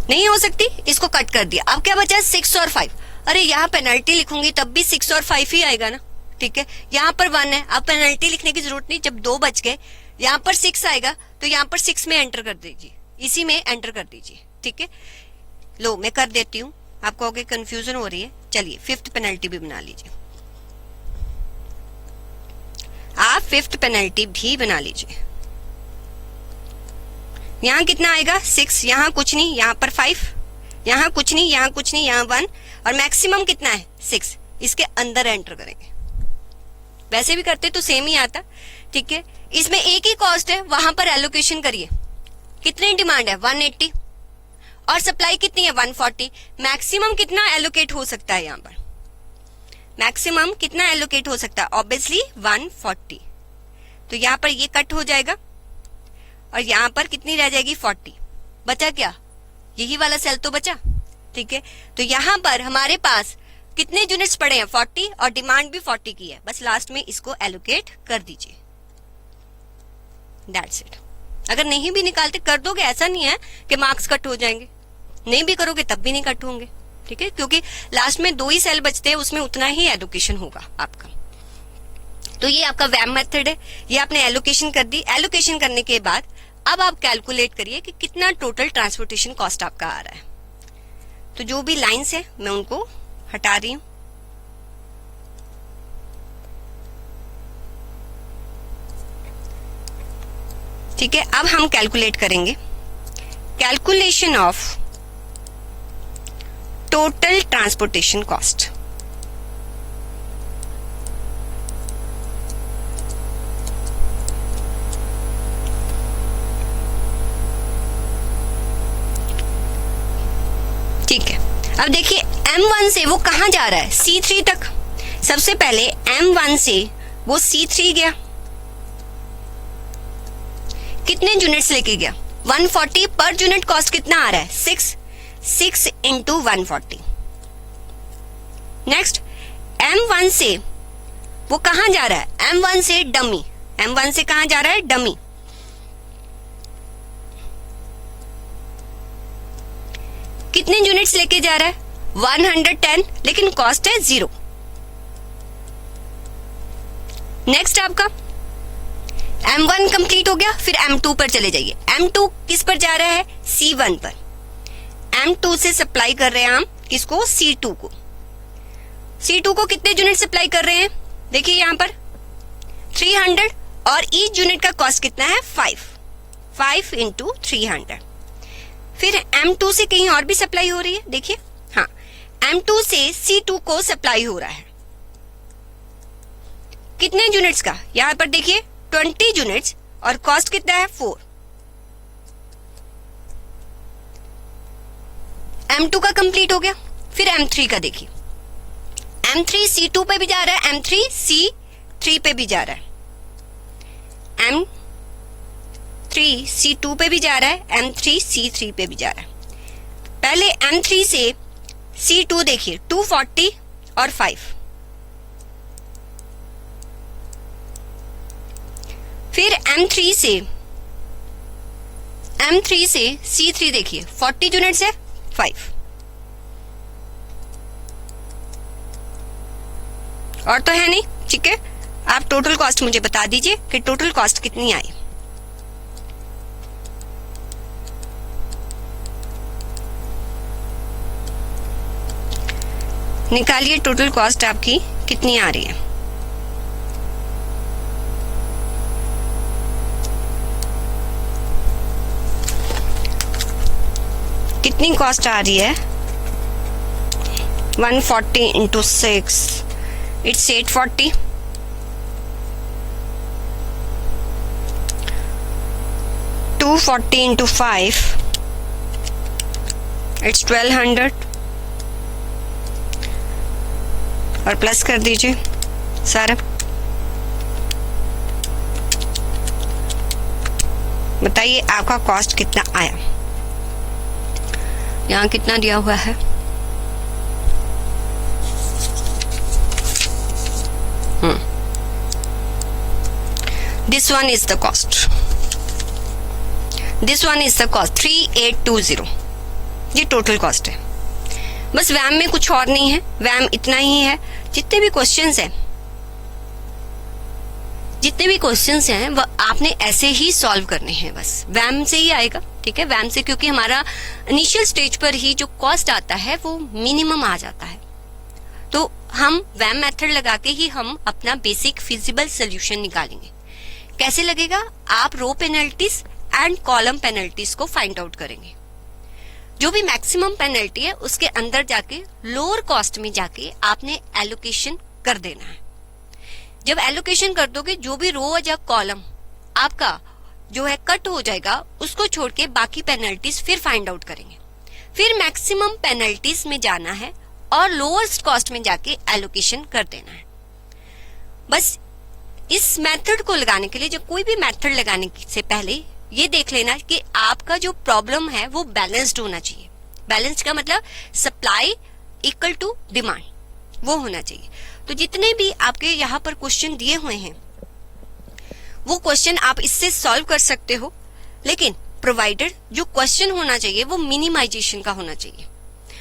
नहीं हो सकती, इसको कट कर दिया। अब क्या बचा? 6 और 5। अरे यहाँ पेनल्टी लिखूंगी तब भी 6 और 5 ही आएगा ना, ठीक है। यहाँ पर 1 है, अब पेनल्टी लिखने की जरूरत नहीं। जब 2 बच गए, यहाँ पर 6 आएगा तो यहाँ पर 6 में एंटर कर दीजिए, इसी में एंटर कर दीजिए, ठीक है। लो मैं कर देती हूँ, आपको आगे कंफ्यूजन हो रही है। चलिए 5th पेनल्टी भी बना लीजिए। आप 5th पेनल्टी भी बना लीजिए। यहाँ कितना आएगा? 6। यहाँ कुछ नहीं, यहाँ पर 5, यहाँ कुछ नहीं, यहाँ कुछ नहीं, यहाँ 1 और मैक्सिमम कितना है? 6। इसके अंदर एंटर करेंगे। वैसे भी करते तो सेम ही आता, ठीक है। इसमें एक ही कॉस्ट है, वहां पर एलोकेशन करिए। कितनी डिमांड है? 180 और सप्लाई कितनी है? 140। मैक्सिमम कितना एलोकेट हो सकता है? यहाँ पर मैक्सिमम कितना एलोकेट हो सकता है? ऑब्वियसली 140। तो यहाँ पर ये कट हो जाएगा और यहाँ पर कितनी रह जाएगी? 40। बचा क्या? यही वाला सेल तो बचा, ठीक है। तो यहाँ पर हमारे पास कितने यूनिट्स पड़े हैं? 40 और डिमांड भी 40 की है। बस लास्ट में इसको एलोकेट कर दीजिए। दैट्स इट, अगर नहीं भी निकालते कर दोगे, ऐसा नहीं है कि मार्क्स कट हो जाएंगे, नहीं भी करोगे तब भी नहीं कट होंगे, ठीक है, क्योंकि लास्ट में 2 ही सेल बचते हैं, उसमें उतना ही एलोकेशन होगा आपका। तो ये आपका वैम मेथड है, ये आपने एलोकेशन कर दी। एलोकेशन करने के बाद अब आप कैलकुलेट करिए कि कितना टोटल ट्रांसपोर्टेशन कॉस्ट आपका आ रहा है। तो जो भी लाइंस है मैं उनको हटा रही हूं। ठीक है, अब हम कैलकुलेट करेंगे calculation of total transportation cost. ठीक है, अब देखिए M1 से वो कहां जा रहा है, C3 तक। सबसे पहले M1 से वो C3 गया, कितने यूनिट्स लेके गया, 140 पर यूनिट कॉस्ट कितना आ रहा है, 6 इंटू 140। नेक्स्ट M1 से वो कहां जा रहा है, M1 से डमी, M1 से कहां जा रहा है, डमी। कितने यूनिट्स लेके जा रहा है, 110, लेकिन कॉस्ट है 0। नेक्स्ट आपका M1 कंप्लीट हो गया, फिर M2 पर चले जाइए। M2 किस पर जा रहा है, C1 पर। M2 से सप्लाई कर रहे हैं हम किसको, C2 को। C2 को कितने यूनिट सप्लाई कर रहे हैं, देखिए यहां पर 300, और ईच यूनिट का कॉस्ट कितना है, 5 इंटू 300। फिर M2 से कहीं और भी सप्लाई हो रही है, देखिए हाँ, M2 से C2 को सप्लाई हो रहा है कितने यूनिट्स का, यहां पर देखिए 20 यूनिट्स, और कॉस्ट कितना है, 4। M2 का कंप्लीट हो गया। फिर M3 का देखिए, M3 C2 पे भी जा रहा है, M3 C3 पे भी जा रहा है, M3 C2 पे भी जा रहा है, M3 C3 पे भी जा रहा है। पहले M3 से C2 देखिए 240 और 5, फिर M3 से C3 देखिए 40 यूनिट्स है, 5, और तो है नहीं। ठीक है, आप टोटल कॉस्ट मुझे बता दीजिए कि टोटल कॉस्ट कितनी आई। निकालिए टोटल कॉस्ट आपकी कितनी आ रही है। कितनी कॉस्ट आ रही है, 140 into 6, it's 840। Two 40 into 5, it's 1200, और प्लस कर दीजिए सारा। बताइए आपका कॉस्ट कितना आया, यहाँ कितना दिया हुआ है, this one is the cost, this one is the cost 3820, ये टोटल कॉस्ट है। बस वैम में कुछ और नहीं है, वैम इतना ही है। जितने भी क्वेश्चंस हैं वो आपने ऐसे ही सॉल्व करने हैं, बस वैम से ही आएगा। ठीक है, वैम से, क्योंकि हमारा इनिशियल स्टेज पर ही जो कॉस्ट आता है वो मिनिमम आ जाता है, तो हम वैम मेथड लगा के ही हम अपना बेसिक फिजिबल सोल्यूशन निकालेंगे। कैसे लगेगा, आप रो पेनल्टीज एंड कॉलम पेनल्टीज को फाइंड आउट करेंगे। जो भी मैक्सिमम पेनल्टी है उसके अंदर जाके लोअर कॉस्ट में जाके आपने एलोकेशन कर देना है। जब एलोकेशन कर दोगे, जो भी रो या कॉलम आपका जो है कट हो जाएगा, उसको छोड़ के बाकी पेनल्टीज फिर फाइंड आउट करेंगे। फिर मैक्सिमम पेनल्टीज में जाना है और लोअर कॉस्ट में जाके एलोकेशन कर देना है। बस इस मेथड को लगाने के लिए, जब कोई भी मेथड लगाने से पहले ये देख लेना कि आपका जो प्रॉब्लम है वो बैलेंस्ड होना चाहिए। बैलेंस्ड का मतलब सप्लाई इक्वल टू डिमांड, वो होना चाहिए। तो जितने भी आपके यहाँ पर क्वेश्चन दिए हुए हैं वो क्वेश्चन आप इससे सॉल्व कर सकते हो। लेकिन प्रोवाइडेड जो क्वेश्चन होना चाहिए वो मिनिमाइजेशन का होना चाहिए।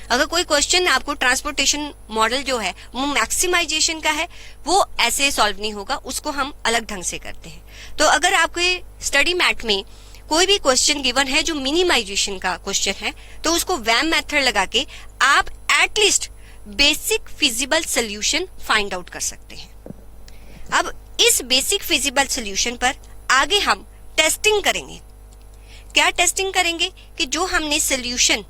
अगर कोई क्वेश्चन आपको ट्रांसपोर्टेशन मॉडल जो है वो मैक्सिमाइजेशन का है, वो ऐसे सॉल्व नहीं होगा, उसको हम अलग ढंग से करते हैं। तो अगर आपके स्टडी मैट में कोई भी क्वेश्चन गिवन है जो मिनिमाइजेशन का क्वेश्चन है, तो उसको वैम मेथड लगा के आप at least basic feasible solution find out कर सकते हैं। अब इस बेसिक फिजिबल सोल्यूशन पर आगे हम टेस्टिंग करेंगे। क्या टेस्टिंग करेंगे कि जो हमने सोल्यूशन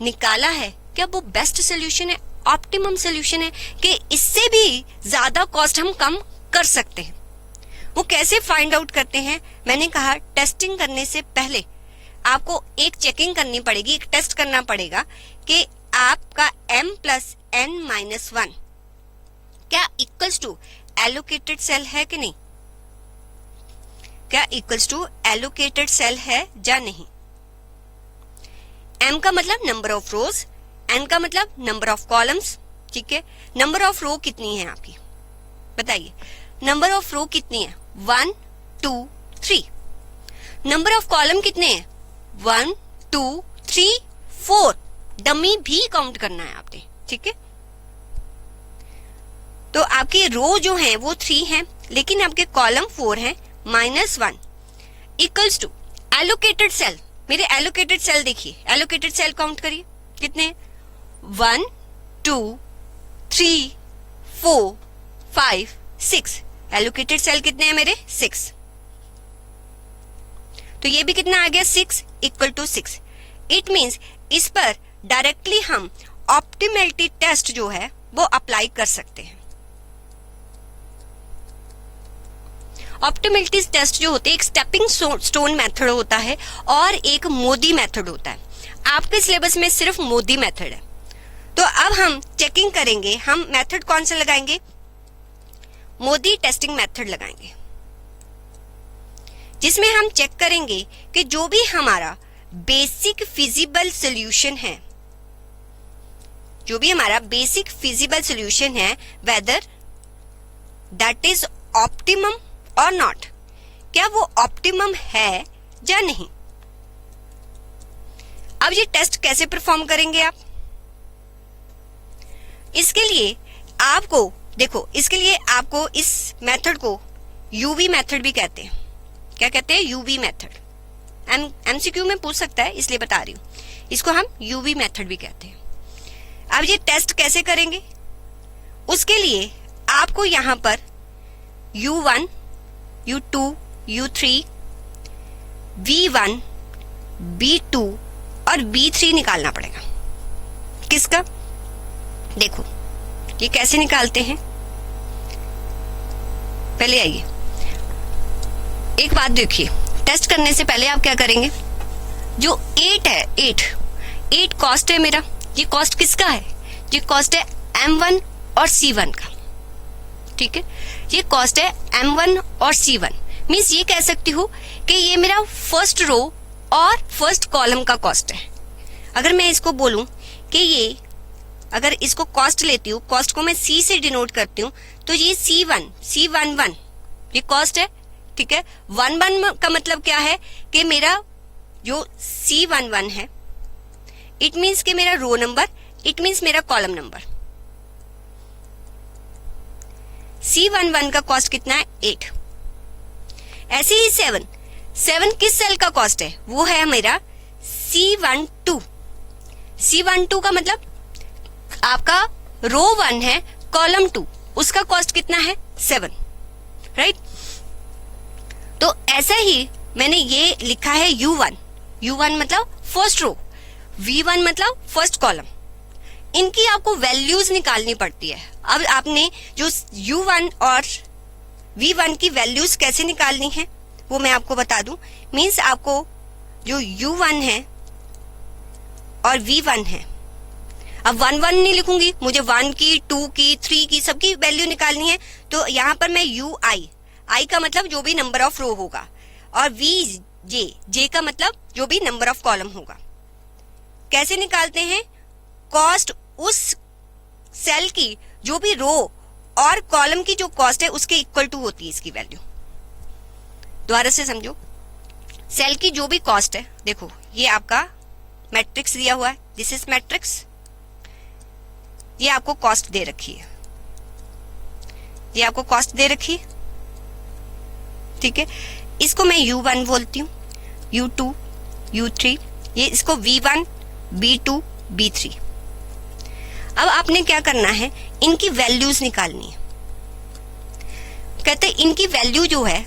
निकाला है क्या वो बेस्ट सोल्यूशन है, ऑप्टिमम सोल्यूशन है, कि इससे भी ज्यादा कॉस्ट हम कम कर सकते हैं। वो कैसे फाइंड आउट करते हैं? मैंने कहा टेस्टिंग करने से पहले आपको एक चेकिंग करनी पड़ेगी, एक टेस्ट करना पड़ेगा कि आपका m+n-1 क्या इक्वल्स टू एलोकेटेड सेल है कि नहीं, क्या इक्वल्स टू एलोकेटेड सेल है या नहीं। m का मतलब नंबर ऑफ रोज, n का मतलब नंबर ऑफ कॉलम्स, ठीक है। नंबर ऑफ रो कितनी है आपकी बताइए, नंबर ऑफ रो कितनी है? 1 2 3। नंबर ऑफ कॉलम कितने हैं? 1 2 3 4। डमी भी काउंट करना है आपने, ठीक है। तो आपकी रो जो है वो 3 है, लेकिन आपके कॉलम 4 है, -1 इक्वल्स टू एलोकेटेड सेल। मेरे एलोकेटेड सेल देखिए, एलोकेटेड सेल काउंट करिए कितने हैं? 1 2 3 4 5 6। एलोकेटेड सेल कितने हैं मेरे? 6। तो ये भी कितना आ गया? 6 इक्वल टू 6। इट मींस इस पर डायरेक्टली हम ऑप्टिमलिटी टेस्ट जो है वो अप्लाई कर सकते हैं। ऑप्टिमलिटी टेस्ट जो होते हैं एक स्टेपिंग स्टोन मेथड होता है और एक मोदी मेथड होता है। आपके सिलेबस में सिर्फ मोदी मेथड है। तो अब हम चेकिंग करेंगे, हम मेथड कौन सा लगाएंगे? मोदी टेस्टिंग मेथड लगाएंगे, जिसमें हम चेक करेंगे कि जो भी हमारा बेसिक फिजिबल सॉल्यूशन है, जो भी हमारा बेसिक फिजिबल सॉल्यूशन है, वेदर दैट इज ऑप्टिमम और नॉट, क्या वो ऑप्टिमम है या नहीं। अब ये टेस्ट कैसे परफॉर्म करेंगे आप? इसके लिए आपको देखो, इसके लिए आपको इस मेथड को यूवी मेथड भी कहते हैं। क्या कहते हैं? UV method. एमसीक्यू में पूछ सकता है, इसलिए बता रही हूं। इसको हम यूवी मेथड भी कहते हैं। अब ये टेस्ट कैसे करेंगे? उसके लिए आपको यहां पर U1 U2 U3 V1 B2 और B3 निकालना पड़ेगा। किसका? देखो ये कैसे निकालते हैं। पहले आइए एक बात देखिए, टेस्ट करने से पहले आप क्या करेंगे? जो 8 है, 8 कॉस्ट है मेरा। ये कॉस्ट किसका है? ये कॉस्ट है M1 और C1 का, ठीक है। ये कॉस्ट है M1 और C1। मींस ये कह सकती हूँ कि ये मेरा फर्स्ट रो और फर्स्ट कॉलम का कॉस्ट है। अगर मैं इसको बोलूं कि ये, अगर इसको कॉस्ट लेती हूँ, कॉस्ट को मैं C से डिनोट करती हूँ, तो ये C11 ये कॉस्ट है, ठीक है। 11 का मतलब क्या है कि मेरा जो C11 है, इट मीन्स कि मेरा रो नंबर, इट मीन्स मेरा कॉलम नंबर। C11 का कॉस्ट कितना है? 8। ऐसे ही 7 किस सेल का कॉस्ट है? वो है मेरा C12। C12 का मतलब आपका रो 1 है, कॉलम 2, उसका कॉस्ट कितना है? 7, राइट। तो ऐसा ही मैंने ये लिखा है U1 मतलब फर्स्ट रो, V1 मतलब फर्स्ट कॉलम। इनकी आपको वैल्यूज निकालनी पड़ती है। अब आपने जो U1 और V1 की वैल्यूज कैसे निकालनी है वो मैं आपको बता दूं। मींस आपको जो U1 है और V1 है, अब 1 नहीं लिखूंगी, मुझे 1 की, 2 की, 3 की, सबकी वैल्यू निकालनी है। तो यहाँ पर मैं I का मतलब जो भी नंबर ऑफ रो होगा, और J का मतलब जो भी नंबर ऑफ कॉलम होगा। कैसे निकालते हैं? कॉस्ट उस सेल की जो भी रो और कॉलम की जो कॉस्ट है उसके इक्वल टू होती है इसकी वैल्यू। दोबारा से समझो, सेल की जो भी कॉस्ट है, देखो ये आपका मैट्रिक्स दिया हुआ है, दिस इज मैट्रिक्स, ये आपको कॉस्ट दे रखी है, ये आपको कॉस्ट दे रखी है, ठीक है। इसको मैं U1 बोलती हूँ, U2, U3, ये इसको V1, B2, B3। अब आपने क्या करना है, इनकी वैल्यूज निकालनी है। कहते हैं इनकी वैल्यू जो है,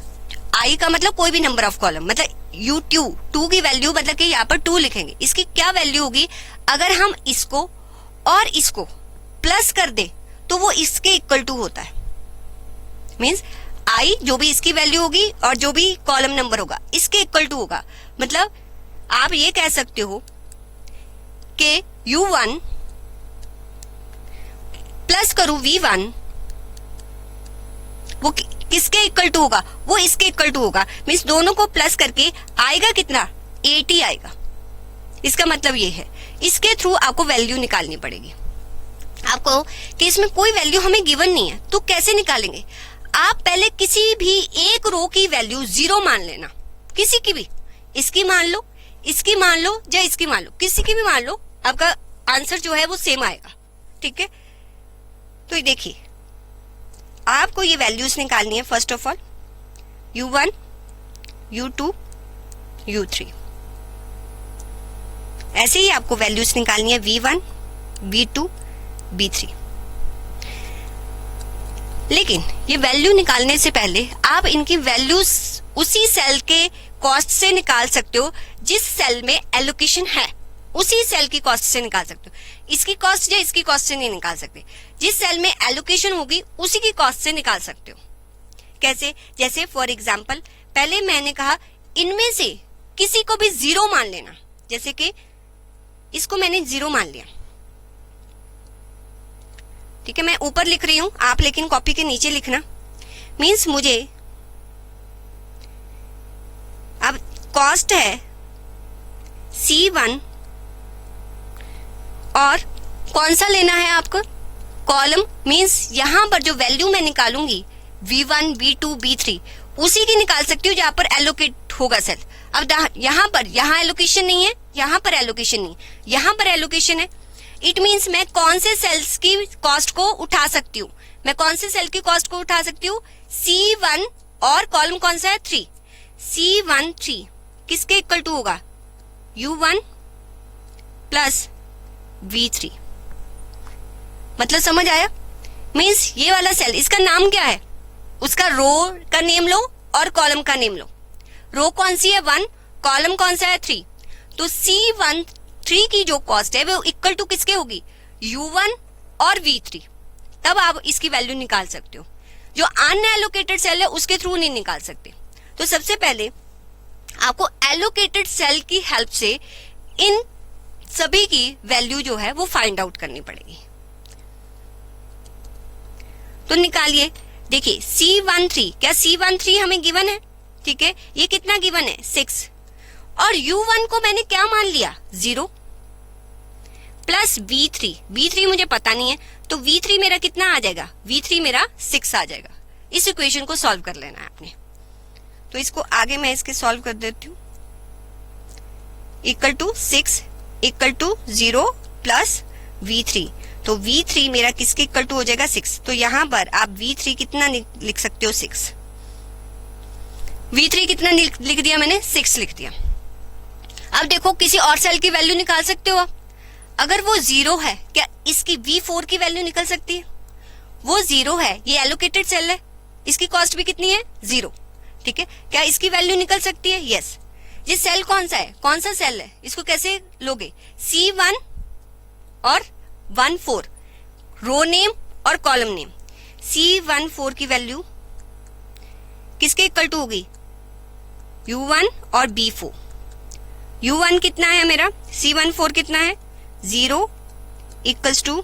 आई का मतलब कोई भी नंबर ऑफ कॉलम, मतलब U2, 2 की वैल्यू मतलब कि यहाँ पर 2 लिखेंगे, इसकी क्या वैल्यू होगी, अगर हम इसको और इसको प्लस कर दे तो वो इसके इक्वल टू होता है। मीन्स आई जो भी इसकी वैल्यू होगी और जो भी कॉलम नंबर होगा इसके इक्वल टू होगा। मतलब आप ये कह सकते हो कि U1 प्लस करूं V1, वो किसके इक्वल टू होगा, वो इसके इक्वल टू होगा। मीन्स दोनों को प्लस करके आएगा कितना, 80 आएगा। इसका मतलब ये है, इसके थ्रू आपको वैल्यू निकालनी पड़ेगी। आपको कि इसमें कोई वैल्यू हमें गिवन नहीं है तो कैसे निकालेंगे, आप पहले किसी भी एक रो की वैल्यू 0 मान लेना, किसी की भी, इसकी मान लो, इसकी मान लो या इसकी मान लो, किसी की भी मान लो, आपका आंसर जो है वो सेम आएगा, ठीक है। तो देखिए आपको ये वैल्यूज निकालनी है। First of all U1, U2, U3, ऐसे ही आपको वैल्यूज निकालनी है V1, V2, B3। लेकिन ये वैल्यू निकालने से पहले आप इनकी वैल्यूज उसी सेल के कॉस्ट से निकाल सकते हो जिस सेल में एलोकेशन है, उसी सेल की कॉस्ट से निकाल सकते हो। इसकी कॉस्ट या इसकी कॉस्ट से नहीं निकाल सकते, जिस सेल में एलोकेशन होगी उसी की कॉस्ट से निकाल सकते हो। कैसे, जैसे फॉर एग्जांपल पहले मैंने कहा इनमें से किसी को भी 0 मान लेना, जैसे कि इसको मैंने 0 मान लिया, ठीक है। मैं ऊपर लिख रही हूं, आप लेकिन कॉपी के नीचे लिखना। मींस मुझे अब कॉस्ट है C1 और कौन सा लेना है आपको, कॉलम। मींस यहां पर जो वैल्यू मैं निकालूंगी V1, V2, B3 उसी की निकाल सकती हूँ जहां पर एलोकेट होगा सेल। अब यहाँ एलोकेशन नहीं है, यहाँ पर एलोकेशन नहीं, यहाँ पर एलोकेशन है। इट मीन्स मैं कौन से सेल्स की कॉस्ट को उठा सकती हूँ, मैं कौन से सेल की कॉस्ट को उठा सकती हूँ, C1 और कॉलम कौन सा है 3, C1 3 किसके इक्वल टू होगा, U1 प्लस V3। मतलब समझ आया। मीन्स ये वाला सेल, इसका नाम क्या है, उसका रो का नेम लो और कॉलम का नेम लो। रो कौन सी है 1, कॉलम कौन सा है 3, तो C1 3 की जो कॉस्ट है वो इक्वल टू किसके होगी, U1 और V3। तब आप इसकी वैल्यू निकाल सकते हो। जो अनएलोकेटेड सेल है उसके थ्रू नहीं निकाल सकते। तो सबसे पहले आपको एलोकेटेड सेल की हेल्प से इन सभी की वैल्यू जो है वो फाइंड आउट करनी पड़ेगी। तो निकालिए, देखिए C13, क्या C13 हमें गिवन है, ठीक है। ये कितना गिवन है 6, और U1 को मैंने क्या मान लिया 0, प्लस V3 मुझे पता नहीं है, तो V3 मेरा कितना आ जाएगा, V3 मेरा 6 आ जाएगा। इस इक्वेशन को सॉल्व कर लेना है आपने। तो इसको आगे मैं इसके सॉल्व कर देती हूँ। Equal to 6 equal to 0 plus V3, तो V3 मेरा किसके इक्वल टू हो जाएगा 6। तो यहां पर आप V3 कितना लिख सकते हो 6, V3 कितना लिख दिया मैंने 6 लिख दिया। अब देखो किसी और सेल की वैल्यू निकाल सकते हो आप। अगर वो 0 है, क्या इसकी V4 की वैल्यू निकल सकती है, वो 0 है, ये एलोकेटेड सेल है, इसकी कॉस्ट भी कितनी है 0, ठीक है। क्या इसकी वैल्यू निकल सकती है, यस। ये सेल कौन सा है, कौन सा सेल है, इसको कैसे लोगे, C1 और 14 रो नेम और कॉलम नेम। C14 की वैल्यू किसके इक्वल टू होगी, U1 और B4। U1 कितना है मेरा, C14 कितना है 0 इक्वल्स टू,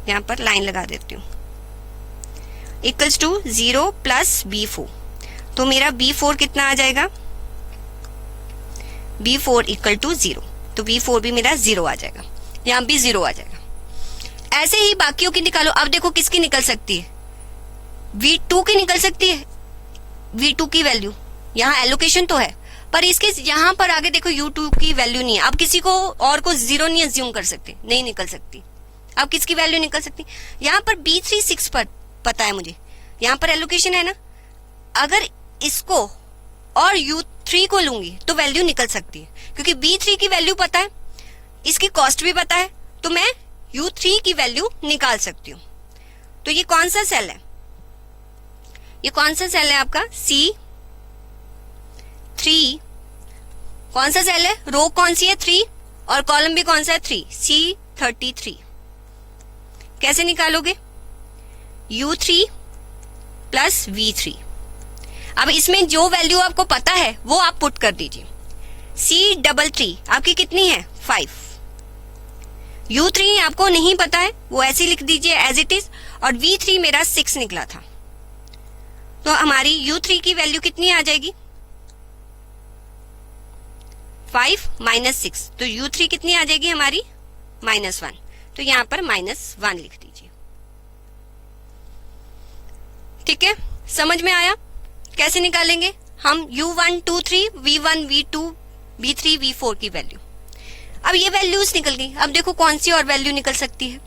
यहां पर लाइन लगा देती हूं, इक्वल्स टू 0 प्लस B4। तो मेरा B4 कितना आ जाएगा, B4 इक्वल टू 0, तो B4 भी मेरा 0 आ जाएगा, यहां भी 0 आ जाएगा। ऐसे ही बाकियों की निकालो। अब देखो किसकी निकल सकती है, V2 की निकल सकती है, V2 की वैल्यू यहाँ एलोकेशन तो है, पर इसके यहाँ पर आगे देखो U2 की वैल्यू नहीं है। अब किसी को और को 0 नहीं अज्यूम कर सकते, नहीं निकल सकती। अब किसकी वैल्यू निकल सकती? यहाँ पर B3 6 पर पता है मुझे, यहाँ पर एलोकेशन है ना। अगर इसको और U3 को लूंगी तो वैल्यू निकल सकती है, क्योंकि B3 की वैल्यू पता है, इसकी कॉस्ट भी पता है, तो मैं U3 की वैल्यू निकाल सकती हूँ। तो ये कौन सा सेल है? ये कौन सा सेल है आपका? C3। कौन सा सेल है? रो कौन सी है? 3, और कॉलम भी कौन सा है? 3, C33। कैसे निकालोगे? U3 plus V3। अब इसमें जो वैल्यू आपको पता है वो आप पुट कर दीजिए। C33 आपकी कितनी है? 5। U3 आपको नहीं पता है, वो ऐसे लिख दीजिए एज इट इज, और V3 मेरा 6 निकला था। तो हमारी U3 की वैल्यू कितनी आ जाएगी? 5 माइनस 6, तो U3 कितनी आ जाएगी हमारी? -1। तो यहां पर -1 लिख दीजिए। ठीक है, समझ में आया? कैसे निकालेंगे हम U1 2 3 V1 V2 V3 V4 की वैल्यू? अब ये वैल्यूज निकल गई। अब देखो कौन सी और वैल्यू निकल सकती है।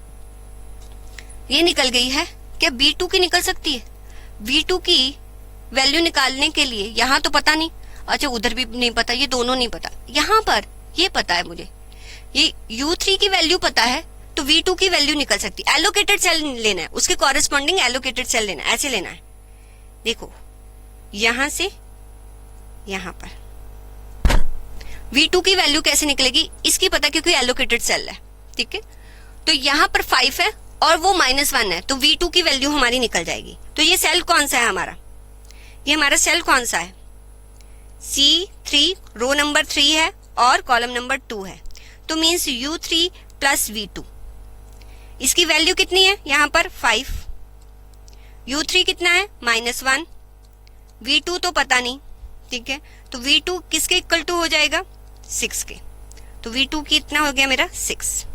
ये निकल गई है, क्या B2 की निकल सकती है? V2 की वैल्यू निकालने के लिए यहाँ तो पता नहीं, अच्छा उधर भी नहीं पता, ये दोनों नहीं पता। यहाँ पर ये पता है मुझे, ये U3 की वैल्यू पता है, तो V2 की वैल्यू निकल सकती है। एलोकेटेड सेल लेना है, उसके कॉरेस्पॉन्डिंग एलोकेटेड सेल लेना है, ऐसे लेना है। देखो यहां से यहां पर V2 की वैल्यू कैसे निकलेगी? इसकी पता, क्योंकि एलोकेटेड सेल है। ठीक है, तो यहां पर 5 है और वो -1 है, तो V2 की वैल्यू हमारी निकल जाएगी। तो ये सेल कौन सा है हमारा? ये हमारा सेल कौन सा है? C3, रो नंबर 3 है और कॉलम नंबर 2 है, तो मीन्स U3 प्लस V2। इसकी वैल्यू कितनी है? यहां पर 5। U3 कितना है? -1। V2 तो पता नहीं। ठीक है, तो V2 किसके इक्वल टू हो जाएगा? 6 के। तो V2 कितना हो गया मेरा? 6।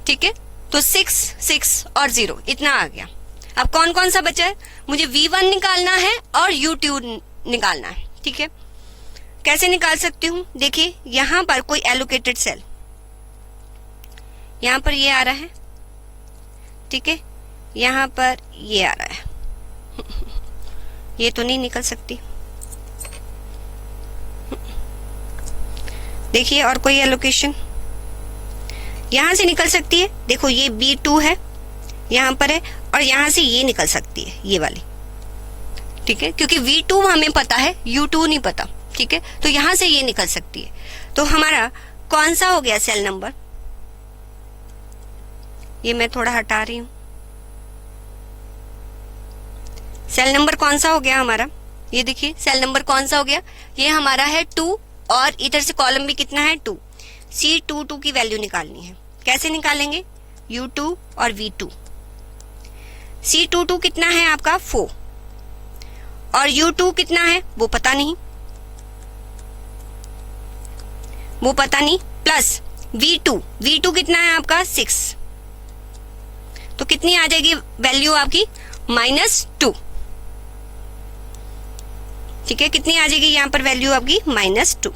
ठीक है, तो 6 6 और 0 इतना आ गया। अब कौन कौन सा बचा है? मुझे V1 निकालना है और U2 निकालना है। ठीक है, कैसे निकाल सकती हूँ? देखिए यहां पर कोई एलोकेटेड सेल, यहां पर ये आ रहा है। ठीक है, यहां पर ये आ रहा है, ये तो नहीं निकल सकती। देखिए और कोई एलोकेशन यहां से निकल सकती है। देखो ये B2 है, यहां पर है, और यहां से ये निकल सकती है, ये वाली। ठीक है, क्योंकि V2 हमें पता है, U2 नहीं पता। ठीक है, तो यहां से ये निकल सकती है। तो हमारा कौन सा हो गया सेल नंबर? ये मैं थोड़ा हटा रही हूं। सेल नंबर कौन सा हो गया हमारा? ये देखिए सेल नंबर कौन सा हो गया? ये हमारा है 2, और इधर से कॉलम भी कितना है? 2। C22 की वैल्यू निकालनी है। कैसे निकालेंगे? U2 और V2। C22 कितना है आपका? 4, और U2 कितना है वो पता नहीं, वो पता नहीं, प्लस V2 कितना है आपका? 6। तो कितनी आ जाएगी वैल्यू आपकी? -2। ठीक है, कितनी आ जाएगी यहां पर वैल्यू आपकी? -2।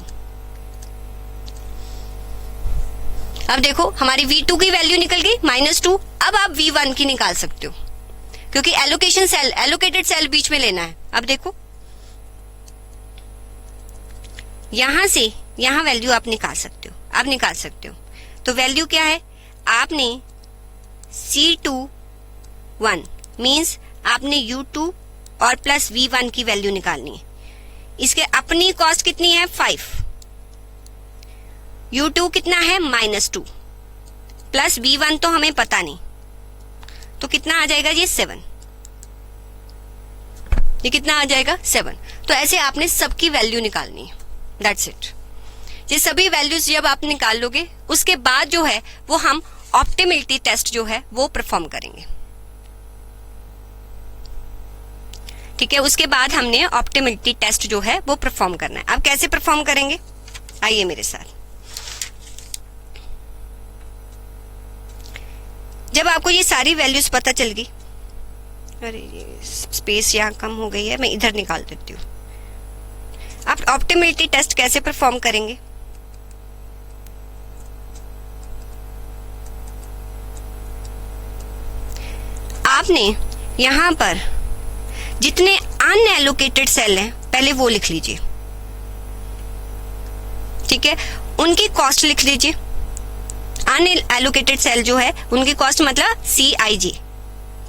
अब देखो हमारी V2 की वैल्यू निकल गई -2। अब आप V1 की निकाल सकते हो, क्योंकि एलोकेशन सेल, एलोकेटेड सेल बीच में लेना है। अब देखो यहां से यहां वैल्यू आप निकाल सकते हो, आप निकाल सकते हो। तो वैल्यू क्या है? आपने C21 मीन्स आपने U2 और प्लस V1 की वैल्यू निकालनी है। इसके अपनी कॉस्ट कितनी है? 5। U2 कितना है? -2, प्लस V1 तो हमें पता नहीं, तो कितना आ जाएगा? ये 7। ये कितना आ जाएगा? 7। तो ऐसे आपने सबकी वैल्यू निकालनी है। That's it. ये सभी वैल्यूज जब आप निकाल लोगे, उसके बाद जो है वो हम ऑप्टिमिलिटी टेस्ट जो है वो परफॉर्म करेंगे। ठीक है, उसके बाद हमने ऑप्टिमिलिटी टेस्ट जो है वो परफॉर्म करना है। अब कैसे परफॉर्म करेंगे? आइए मेरे साथ। जब आपको ये सारी वैल्यूज पता चल गई, अरे ये स्पेस यहाँ कम हो गई है, मैं इधर निकाल देती हूँ। आप ऑप्टिमलिटी टेस्ट कैसे परफॉर्म करेंगे? आपने यहां पर जितने अनएलोकेटेड सेल हैं पहले वो लिख लीजिए, ठीक है, उनकी कॉस्ट लिख लीजिए। अनएलोकेटेड सेल जो है उनकी कॉस्ट मतलब CIJ,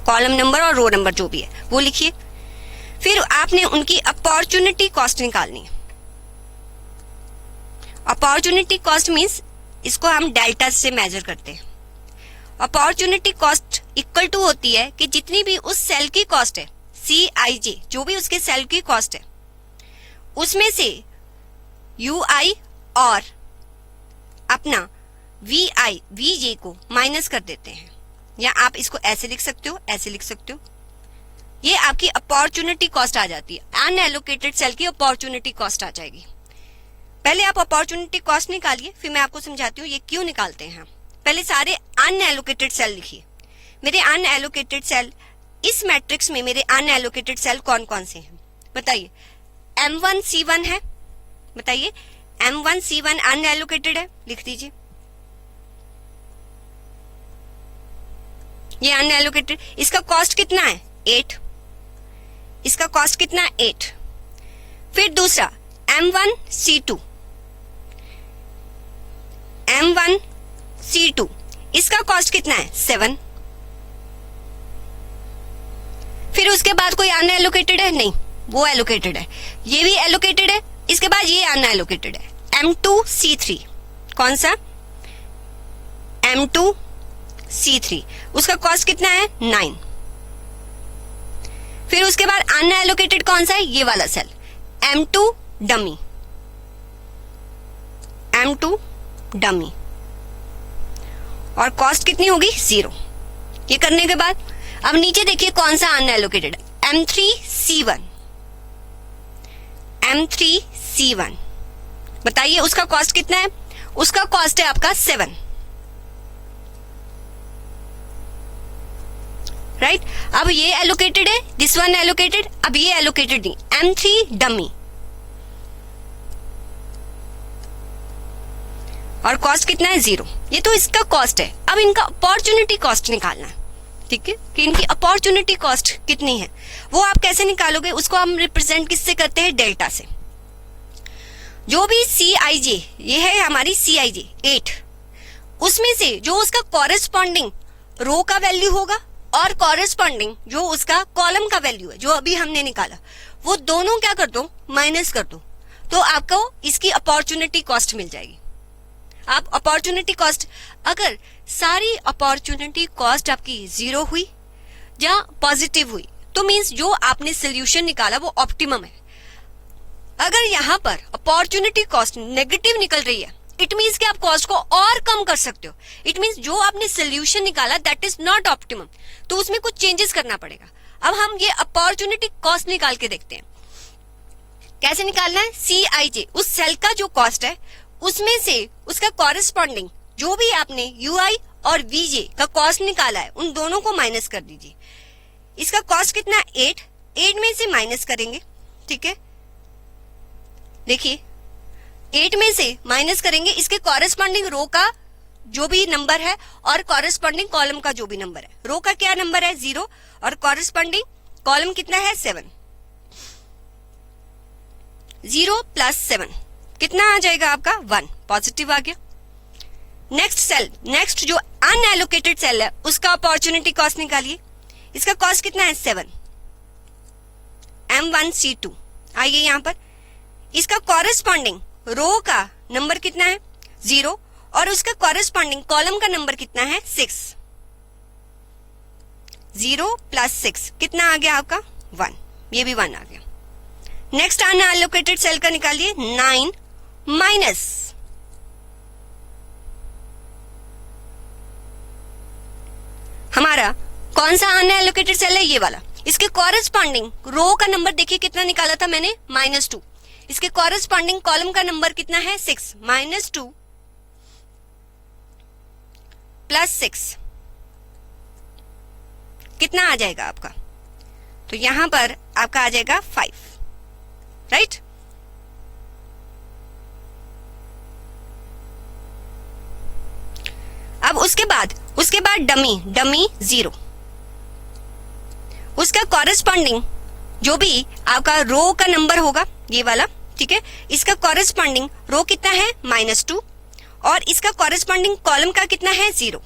कॉलम नंबर और रो नंबर जो भी है वो लिखिए। फिर आपने उनकी अपॉर्चुनिटी कॉस्ट निकालनी है। अपॉर्चुनिटी कॉस्ट मींस इसको हम डेल्टा से मेजर करते हैं। अपॉर्चुनिटी कॉस्ट इक्वल टू होती है कि जितनी भी उस सेल की कॉस्ट है CIJ, जो भी उसके सेल की कॉस्ट है, उसमें से UI और अपना VJ को माइनस कर देते हैं। या आप इसको ऐसे लिख सकते हो, ऐसे लिख सकते हो। ये आपकी अपॉर्चुनिटी कॉस्ट आ जाती है। अनएलोकेटेड सेल की अपॉर्चुनिटी कॉस्ट आ जाएगी। पहले आप अपॉर्चुनिटी कॉस्ट निकालिए, फिर मैं आपको समझाती हूँ ये क्यों निकालते हैं। पहले सारे अनएलोकेटेड सेल लिखिए। मेरे अनएलोकेटेड सेल, इस मैट्रिक्स में मेरे अनएलोकेटेड सेल कौन कौन से हैं बताइए? M1C1 है, बताइए M1C1 अनएलोकेटेड है, लिख दीजिए। ये अनएलोकेटेड, इसका कॉस्ट कितना है 8, इसका कॉस्ट कितना है 8। फिर दूसरा M1C2, M1C2 इसका कॉस्ट कितना है 7। फिर उसके बाद कोई अनएलोकेटेड है? नहीं, वो एलोकेटेड है। ये भी एलोकेटेड है, इसके बाद ये अनएलोकेटेड है। M2C3, कौन सा? M2C3, उसका कॉस्ट कितना है 9। फिर उसके बाद अनएलोकेटेड कौन सा है? ये वाला cell M2 dummy, M2 dummy, और कॉस्ट कितनी होगी 0। ये करने के बाद अब नीचे देखिए कौन सा अनएलोकेटेड है, M3C1, M3C1 बताइए उसका कॉस्ट कितना है? उसका कॉस्ट है आपका 7, राइट। अब ये एलोकेटेड है, दिस वन एलोकेटेड, अब ये एलोकेटेड नहीं, M3 डमी, और कॉस्ट कितना है 0। ये तो इसका कॉस्ट है। अब इनका अपॉर्चुनिटी कॉस्ट निकालना है, ठीक है, कि इनकी अपॉर्चुनिटी कॉस्ट कितनी है। वो आप कैसे निकालोगे? उसको हम रिप्रेजेंट किससे करते हैं? डेल्टा से। जो भी CIJ, ये है हमारी CIJ 8, उसमें से जो उसका कॉरेस्पॉन्डिंग रो का वैल्यू होगा और कॉरेस्पॉन्डिंग जो उसका कॉलम का वैल्यू है जो अभी हमने निकाला, वो दोनों क्या कर दो? माइनस कर दो, तो आपको इसकी अपॉर्चुनिटी कॉस्ट मिल जाएगी। आप अपॉर्चुनिटी कॉस्ट, अगर सारी अपॉर्चुनिटी कॉस्ट आपकी 0 हुई या पॉजिटिव हुई तो मींस जो आपने सोल्यूशन निकाला वो ऑप्टिमम है। अगर यहाँ पर अपॉर्चुनिटी कॉस्ट नेगेटिव निकल रही है, इट मींस कि आप कॉस्ट को और कम कर सकते हो। इट मींस जो आपने सोल्यूशन निकाला दैट इज नॉट ऑप्टिमम, तो उसमें कुछ चेंजेस करना पड़ेगा। अब हम ये अपॉर्चुनिटी कॉस्ट निकाल के देखते हैं। कैसे निकालना है? CIJ, उस सेल का जो कॉस्ट है उसमें से उसका कॉरेस्पॉन्डिंग जो भी आपने UI और VJ का कॉस्ट निकाला है उन दोनों को माइनस कर दीजिए। इसका कॉस्ट कितना? 8 में से माइनस करेंगे, ठीक है, देखिए 8 में से माइनस करेंगे इसके कॉरेस्पॉन्डिंग रो का जो भी नंबर है और कॉरेस्पॉन्डिंग कॉलम का जो भी नंबर है। रो का क्या नंबर है? 0, और कॉरेस्पॉन्डिंग कॉलम कितना है? 7। 0 + 7 कितना आ जाएगा आपका? 1, पॉजिटिव आ गया। नेक्स्ट सेल, नेक्स्ट जो अनएलोकेटेड सेल है उसका अपॉर्चुनिटी कॉस्ट निकालिए। इसका कॉस्ट कितना है? 7, M1C2 आइए यहां पर। इसका कॉरेस्पॉन्डिंग रो का नंबर कितना है? 0, और उसका कॉरेस्पॉन्डिंग कॉलम का नंबर कितना है? 6। 0 + 6 कितना आ गया आपका? 1, ये भी 1 आ गया। नेक्स्ट अनएलोकेटेड सेल का निकालिए, 9 माइनस हमारा कौन सा अनएलोकेटेड सेल है? ये वाला। इसके कॉरेस्पॉन्डिंग रो का नंबर देखिए कितना निकाला था मैंने? -2। इसके कॉरेस्पॉन्डिंग कॉलम का नंबर कितना है? 6। -2 + 6 कितना आ जाएगा आपका? तो यहां पर आपका आ जाएगा 5, राइट। उसके बाद डमी 0, उसका कॉरेस्पॉन्डिंग जो भी आपका रो का नंबर होगा ये वाला, ठीक है, इसका कॉरेस्पॉन्डिंग रो कितना है -2 और इसका कॉरेस्पॉन्डिंग कॉलम का कितना है 0,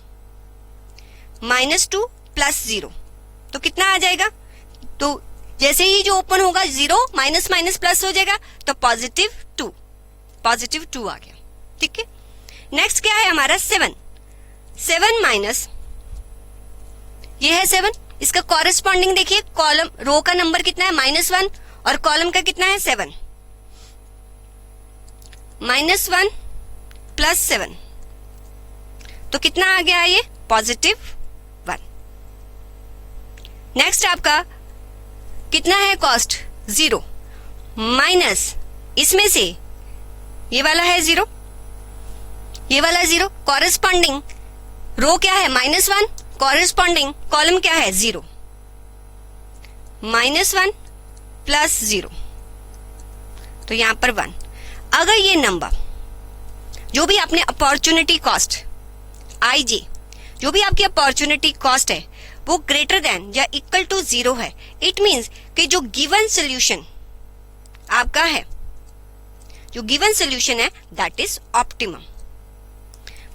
-2 + 0 तो कितना आ जाएगा। तो जैसे ही जो ओपन होगा 0 माइनस माइनस प्लस हो जाएगा तो +2 आ गया, ठीक है। नेक्स्ट क्या है हमारा 7 माइनस ये है 7, इसका कॉरेस्पॉन्डिंग देखिए कॉलम रो का नंबर कितना है -1 और कॉलम का कितना है 7, -1 + 7 तो कितना आ गया ये +1। नेक्स्ट आपका कितना है कॉस्ट 0 माइनस इसमें से ये वाला है 0, ये वाला 0, कॉरेस्पॉन्डिंग रो क्या है -1, कॉरेस्पॉन्डिंग कॉलम क्या है 0, -1 + 0 तो यहां पर 1। अगर ये नंबर जो भी आपने अपॉर्चुनिटी कॉस्ट IJ जो भी आपकी अपॉर्चुनिटी कॉस्ट है वो ग्रेटर देन या इक्वल टू 0 है, इट मींस कि जो गिवन सोल्यूशन आपका है, जो गिवन सोल्यूशन है दैट इज ऑप्टिमम,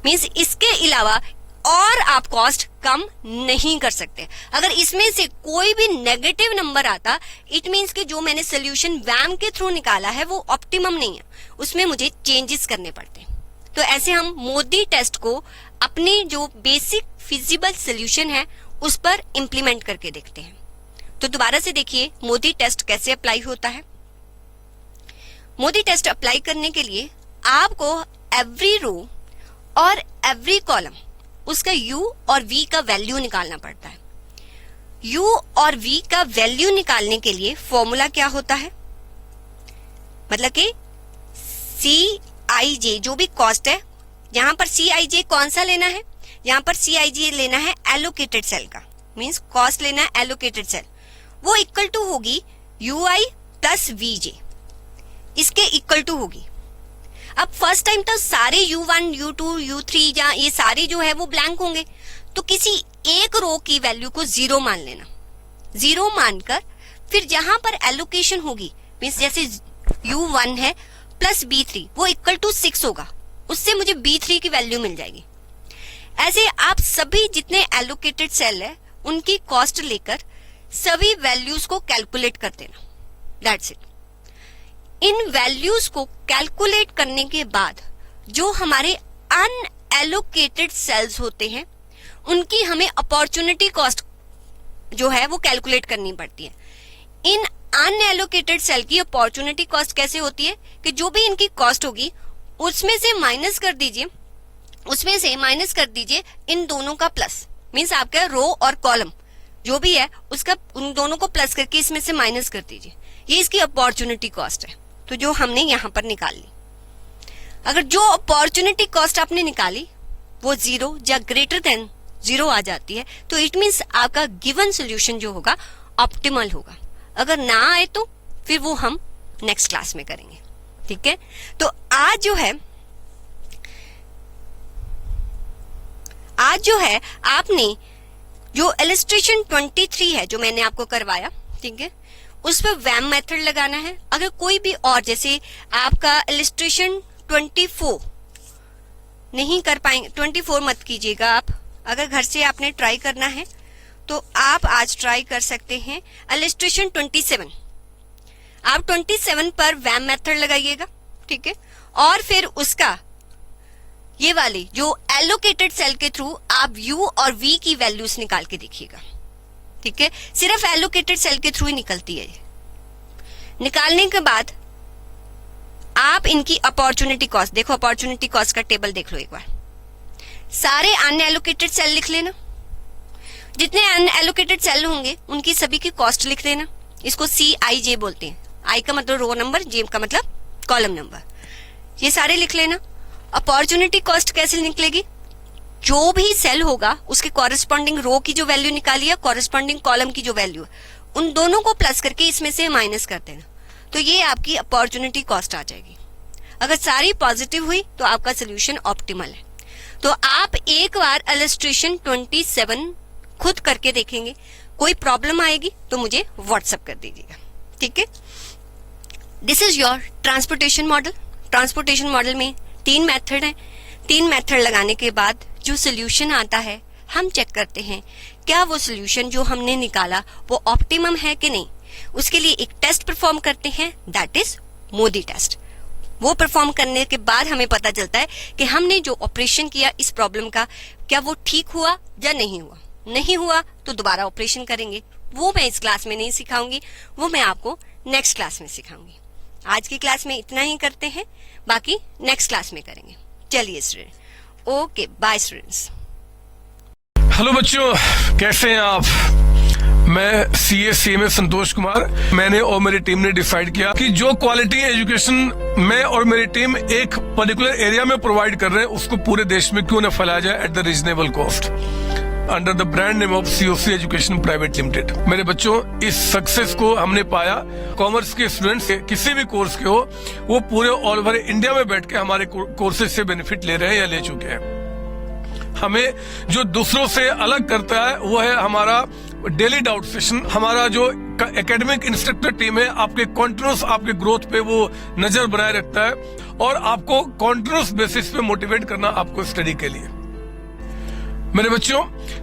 मींस इसके अलावा और आप कॉस्ट कम नहीं कर सकते। अगर इसमें से कोई भी नेगेटिव नंबर आता इट मींस कि जो मैंने सोल्यूशन वैम के थ्रू निकाला है वो ऑप्टिमम नहीं है, उसमें मुझे चेंजेस करने पड़ते हैं। तो ऐसे हम मोदी टेस्ट को अपनी जो बेसिक फिजिबल सोल्यूशन है उस पर इंप्लीमेंट करके देखते हैं। तो दोबारा से देखिए मोदी टेस्ट कैसे अप्लाई होता है। मोदी टेस्ट अप्लाई करने के लिए आपको एवरी रो और एवरी कॉलम उसका U और V का वैल्यू निकालना पड़ता है। U और V का वैल्यू निकालने के लिए फॉर्मूला क्या होता है, मतलब कि CIJ जो भी कॉस्ट है, यहां पर CIJ कौन सा लेना है, यहां पर CIJ लेना है एलोकेटेड सेल का, मींस कॉस्ट लेना है एलोकेटेड सेल, वो इक्वल टू होगी UI + VJ, इसके इक्वल टू होगी। अब फर्स्ट टाइम तो सारे U1 U2 U3 या ये सारे जो है वो ब्लैंक होंगे, तो किसी एक रो की वैल्यू को 0 मान लेना, 0 मानकर फिर जहां पर एलोकेशन होगी, मींस जैसे U1 है प्लस B3 वो इक्वल टू 6 होगा, उससे मुझे B3 की वैल्यू मिल जाएगी। ऐसे आप सभी जितने एलोकेटेड सेल है उनकी कॉस्ट लेकर सभी वैल्यूज को कैलकुलेट कर देना, दैट्स इट। इन वैल्यूज को कैलकुलेट करने के बाद जो हमारे अनएलोकेटेड सेल्स होते हैं उनकी हमें अपॉर्चुनिटी कॉस्ट जो है वो कैलकुलेट करनी पड़ती है। इन अनएलोकेटेड सेल की अपॉर्चुनिटी कॉस्ट कैसे होती है कि जो भी इनकी कॉस्ट होगी उसमें से माइनस कर दीजिए इन दोनों का प्लस, मींस आपका रो और कॉलम जो भी है उसका उन दोनों को प्लस करके इसमें से माइनस कर दीजिए, ये इसकी अपॉर्चुनिटी कॉस्ट है। तो जो हमने यहां पर निकाल ली, अगर जो अपॉर्चुनिटी कॉस्ट आपने निकाली वो 0 या ग्रेटर देन 0 आ जाती है तो इट मींस आपका गिवन सोल्यूशन जो होगा ऑप्टिमल होगा। अगर ना आए तो फिर वो हम नेक्स्ट क्लास में करेंगे, ठीक है। तो आज जो है आपने जो इलस्ट्रेशन 23 है जो मैंने आपको करवाया, ठीक है, उस पर वैम मेथड लगाना है। अगर कोई भी और जैसे आपका इलस्ट्रेशन 24 नहीं कर पाएंगे, 24 मत कीजिएगा आप, अगर घर से आपने ट्राई करना है तो आप आज ट्राई कर सकते हैं इलस्ट्रेशन 27। आप 27 पर वैम मेथड लगाइएगा, ठीक है, और फिर उसका ये वाली जो एलोकेटेड सेल के थ्रू आप U और V की वैल्यूज निकाल के देखिएगा, ठीक है। सिर्फ एलोकेटेड सेल के थ्रू ही निकलती है ये। निकालने के बाद आप इनकी अपॉर्चुनिटी कॉस्ट देखो, अपॉर्चुनिटी कॉस्ट का टेबल देख लो एक बार, सारे अनएलोकेटेड सेल लिख लेना, जितने अनएलोकेटेड सेल होंगे उनकी सभी की कॉस्ट लिख देना। इसको CIJ बोलते हैं, I का मतलब रो नंबर, J का मतलब कॉलम नंबर, ये सारे लिख लेना। अपॉर्चुनिटी कॉस्ट कैसे निकलेगी, जो भी सेल होगा उसके कॉरेस्पॉन्डिंग रो की जो वैल्यू निकाली है, कॉरेस्पॉन्डिंग कॉलम की जो वैल्यू है, उन दोनों को प्लस करके इसमें से माइनस कर देना, तो ये आपकी अपॉर्चुनिटी कॉस्ट आ जाएगी। अगर सारी पॉजिटिव हुई तो आपका सोल्यूशन ऑप्टिमल है। तो आप एक बार इलस्ट्रेशन 27 खुद करके देखेंगे, कोई प्रॉब्लम आएगी तो मुझे व्हाट्सएप कर दीजिएगा, ठीक है। This is your transportation model. Transportation model में 3 मेथड हैं। 3 मेथड लगाने के बाद जो सोल्यूशन आता है हम चेक करते हैं क्या वो सोल्यूशन जो हमने निकाला वो ऑप्टिमम है कि नहीं। उसके लिए एक टेस्ट परफॉर्म करते हैं, दैट इज मोदी टेस्ट। वो परफॉर्म करने के बाद हमें पता चलता है कि हमने जो ऑपरेशन किया इस प्रॉब्लम का क्या वो ठीक हुआ या नहीं हुआ। नहीं हुआ तो दोबारा ऑपरेशन करेंगे। वो मैं इस क्लास में नहीं सिखाऊंगी, वो मैं आपको नेक्स्ट क्लास में सिखाऊंगी। आज की क्लास में इतना ही करते हैं, बाकी नेक्स्ट क्लास में करेंगे। चलिए student, okay bye students. Hello बच्चों, कैसे हैं आप? मैं CA संतोष कुमार। मैंने और मेरी टीम ने डिसाइड किया कि जो क्वालिटी एजुकेशन मैं और मेरी टीम एक पर्टिकुलर एरिया में प्रोवाइड कर रहे हैं उसको पूरे देश में क्यों न फैलाया जाए at the reasonable cost under the brand name of COC education private limited. मेरे बच्चों, इस सक्सेस को हमने पाया कॉमर्स के स्टूडेंट्स किसी भी कोर्स के हो, वो पूरे ऑल ओवर इंडिया में बैठ के हमारे कोर्सेज से बेनिफिट ले रहे हैं या ले चुके हैं। हमें जो दूसरों से अलग करता है वो है हमारा डेली डाउट सेशन। हमारा जो एकेडमिक इंस्ट्रक्टर टीम है आपके कॉन्टिन्यूस आपके ग्रोथ पे वो नजर बनाए रखता है और आपको कॉन्टिन्यूस बेसिस पे मोटिवेट करना आपको स्टडी के लिए। मेरे बच्चों,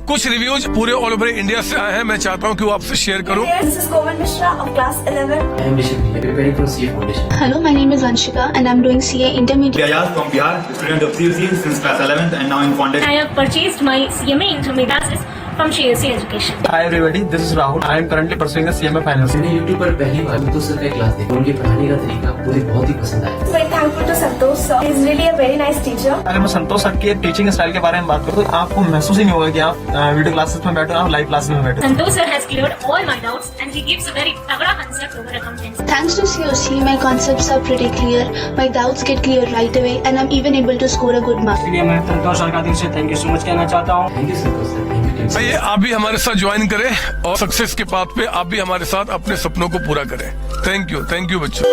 कुछ रिव्यूज पूरे ऑल ओवर इंडिया से आए हैं, मैं चाहता हूं कि वो आपसे शेयर करूं। This is Komal Mishra of class 11. I am Rishit. I am preparing for CA Foundation. Hello, my name is Vanshika and I'm doing CA Intermediate. Ayaz from Bihar, student of COC since class 11th and now in foundation. I have purchased my CMA Intermediate from COC Education. Hi everybody, this is Rahul. I am currently pursuing the CMA finals. मैंने YouTube पर पहली बार तो सर का क्लास देखा, उनके पढ़ाने का तरीका मुझे बहुत ही पसंद आया। Very thankful to Santosh sir. He is really a very nice teacher. अगर मैं संतोष सर के टीचिंग स्टाइल के बारे में बात करूँ तो आपको महसूस ही नहीं होगा कि आप वीडियो क्लासेस में बैठे हो, आप लाइव क्लासेस में बैठे हो। Santosh sir has cleared all my doubts and he gives a very tagda concept over accountancy. Thanks to COC, my concepts are pretty clear, my doubts get clear right away and I'm even able to score a good mark. इसलिए मैं संतोष सर का दिल से थैंक यू सो मच कहना चाहता हूँ। Thank you Santosh sir, thank you. आइए आप भी हमारे साथ ज्वाइन करें और सक्सेस के पाथ पे आप भी हमारे साथ अपने सपनों को पूरा करें। थैंक यू बच्चों।